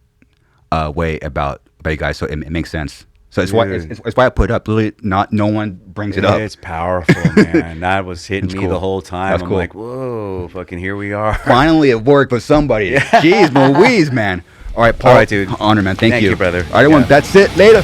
[SPEAKER 1] way about you guys, so it makes sense. So it's why I put it up. Literally, no one brings it up.
[SPEAKER 2] It's powerful, man. That was hitting me the whole time.
[SPEAKER 1] That's
[SPEAKER 2] I'm
[SPEAKER 1] cool.
[SPEAKER 2] like, whoa, fucking here we are.
[SPEAKER 1] Finally, it worked for somebody. Jeez, Louise, man. All right, Paul.
[SPEAKER 2] All right, dude.
[SPEAKER 1] Honor, man. Thank you.
[SPEAKER 2] Thank you, brother.
[SPEAKER 1] All right, everyone. That's it. Later.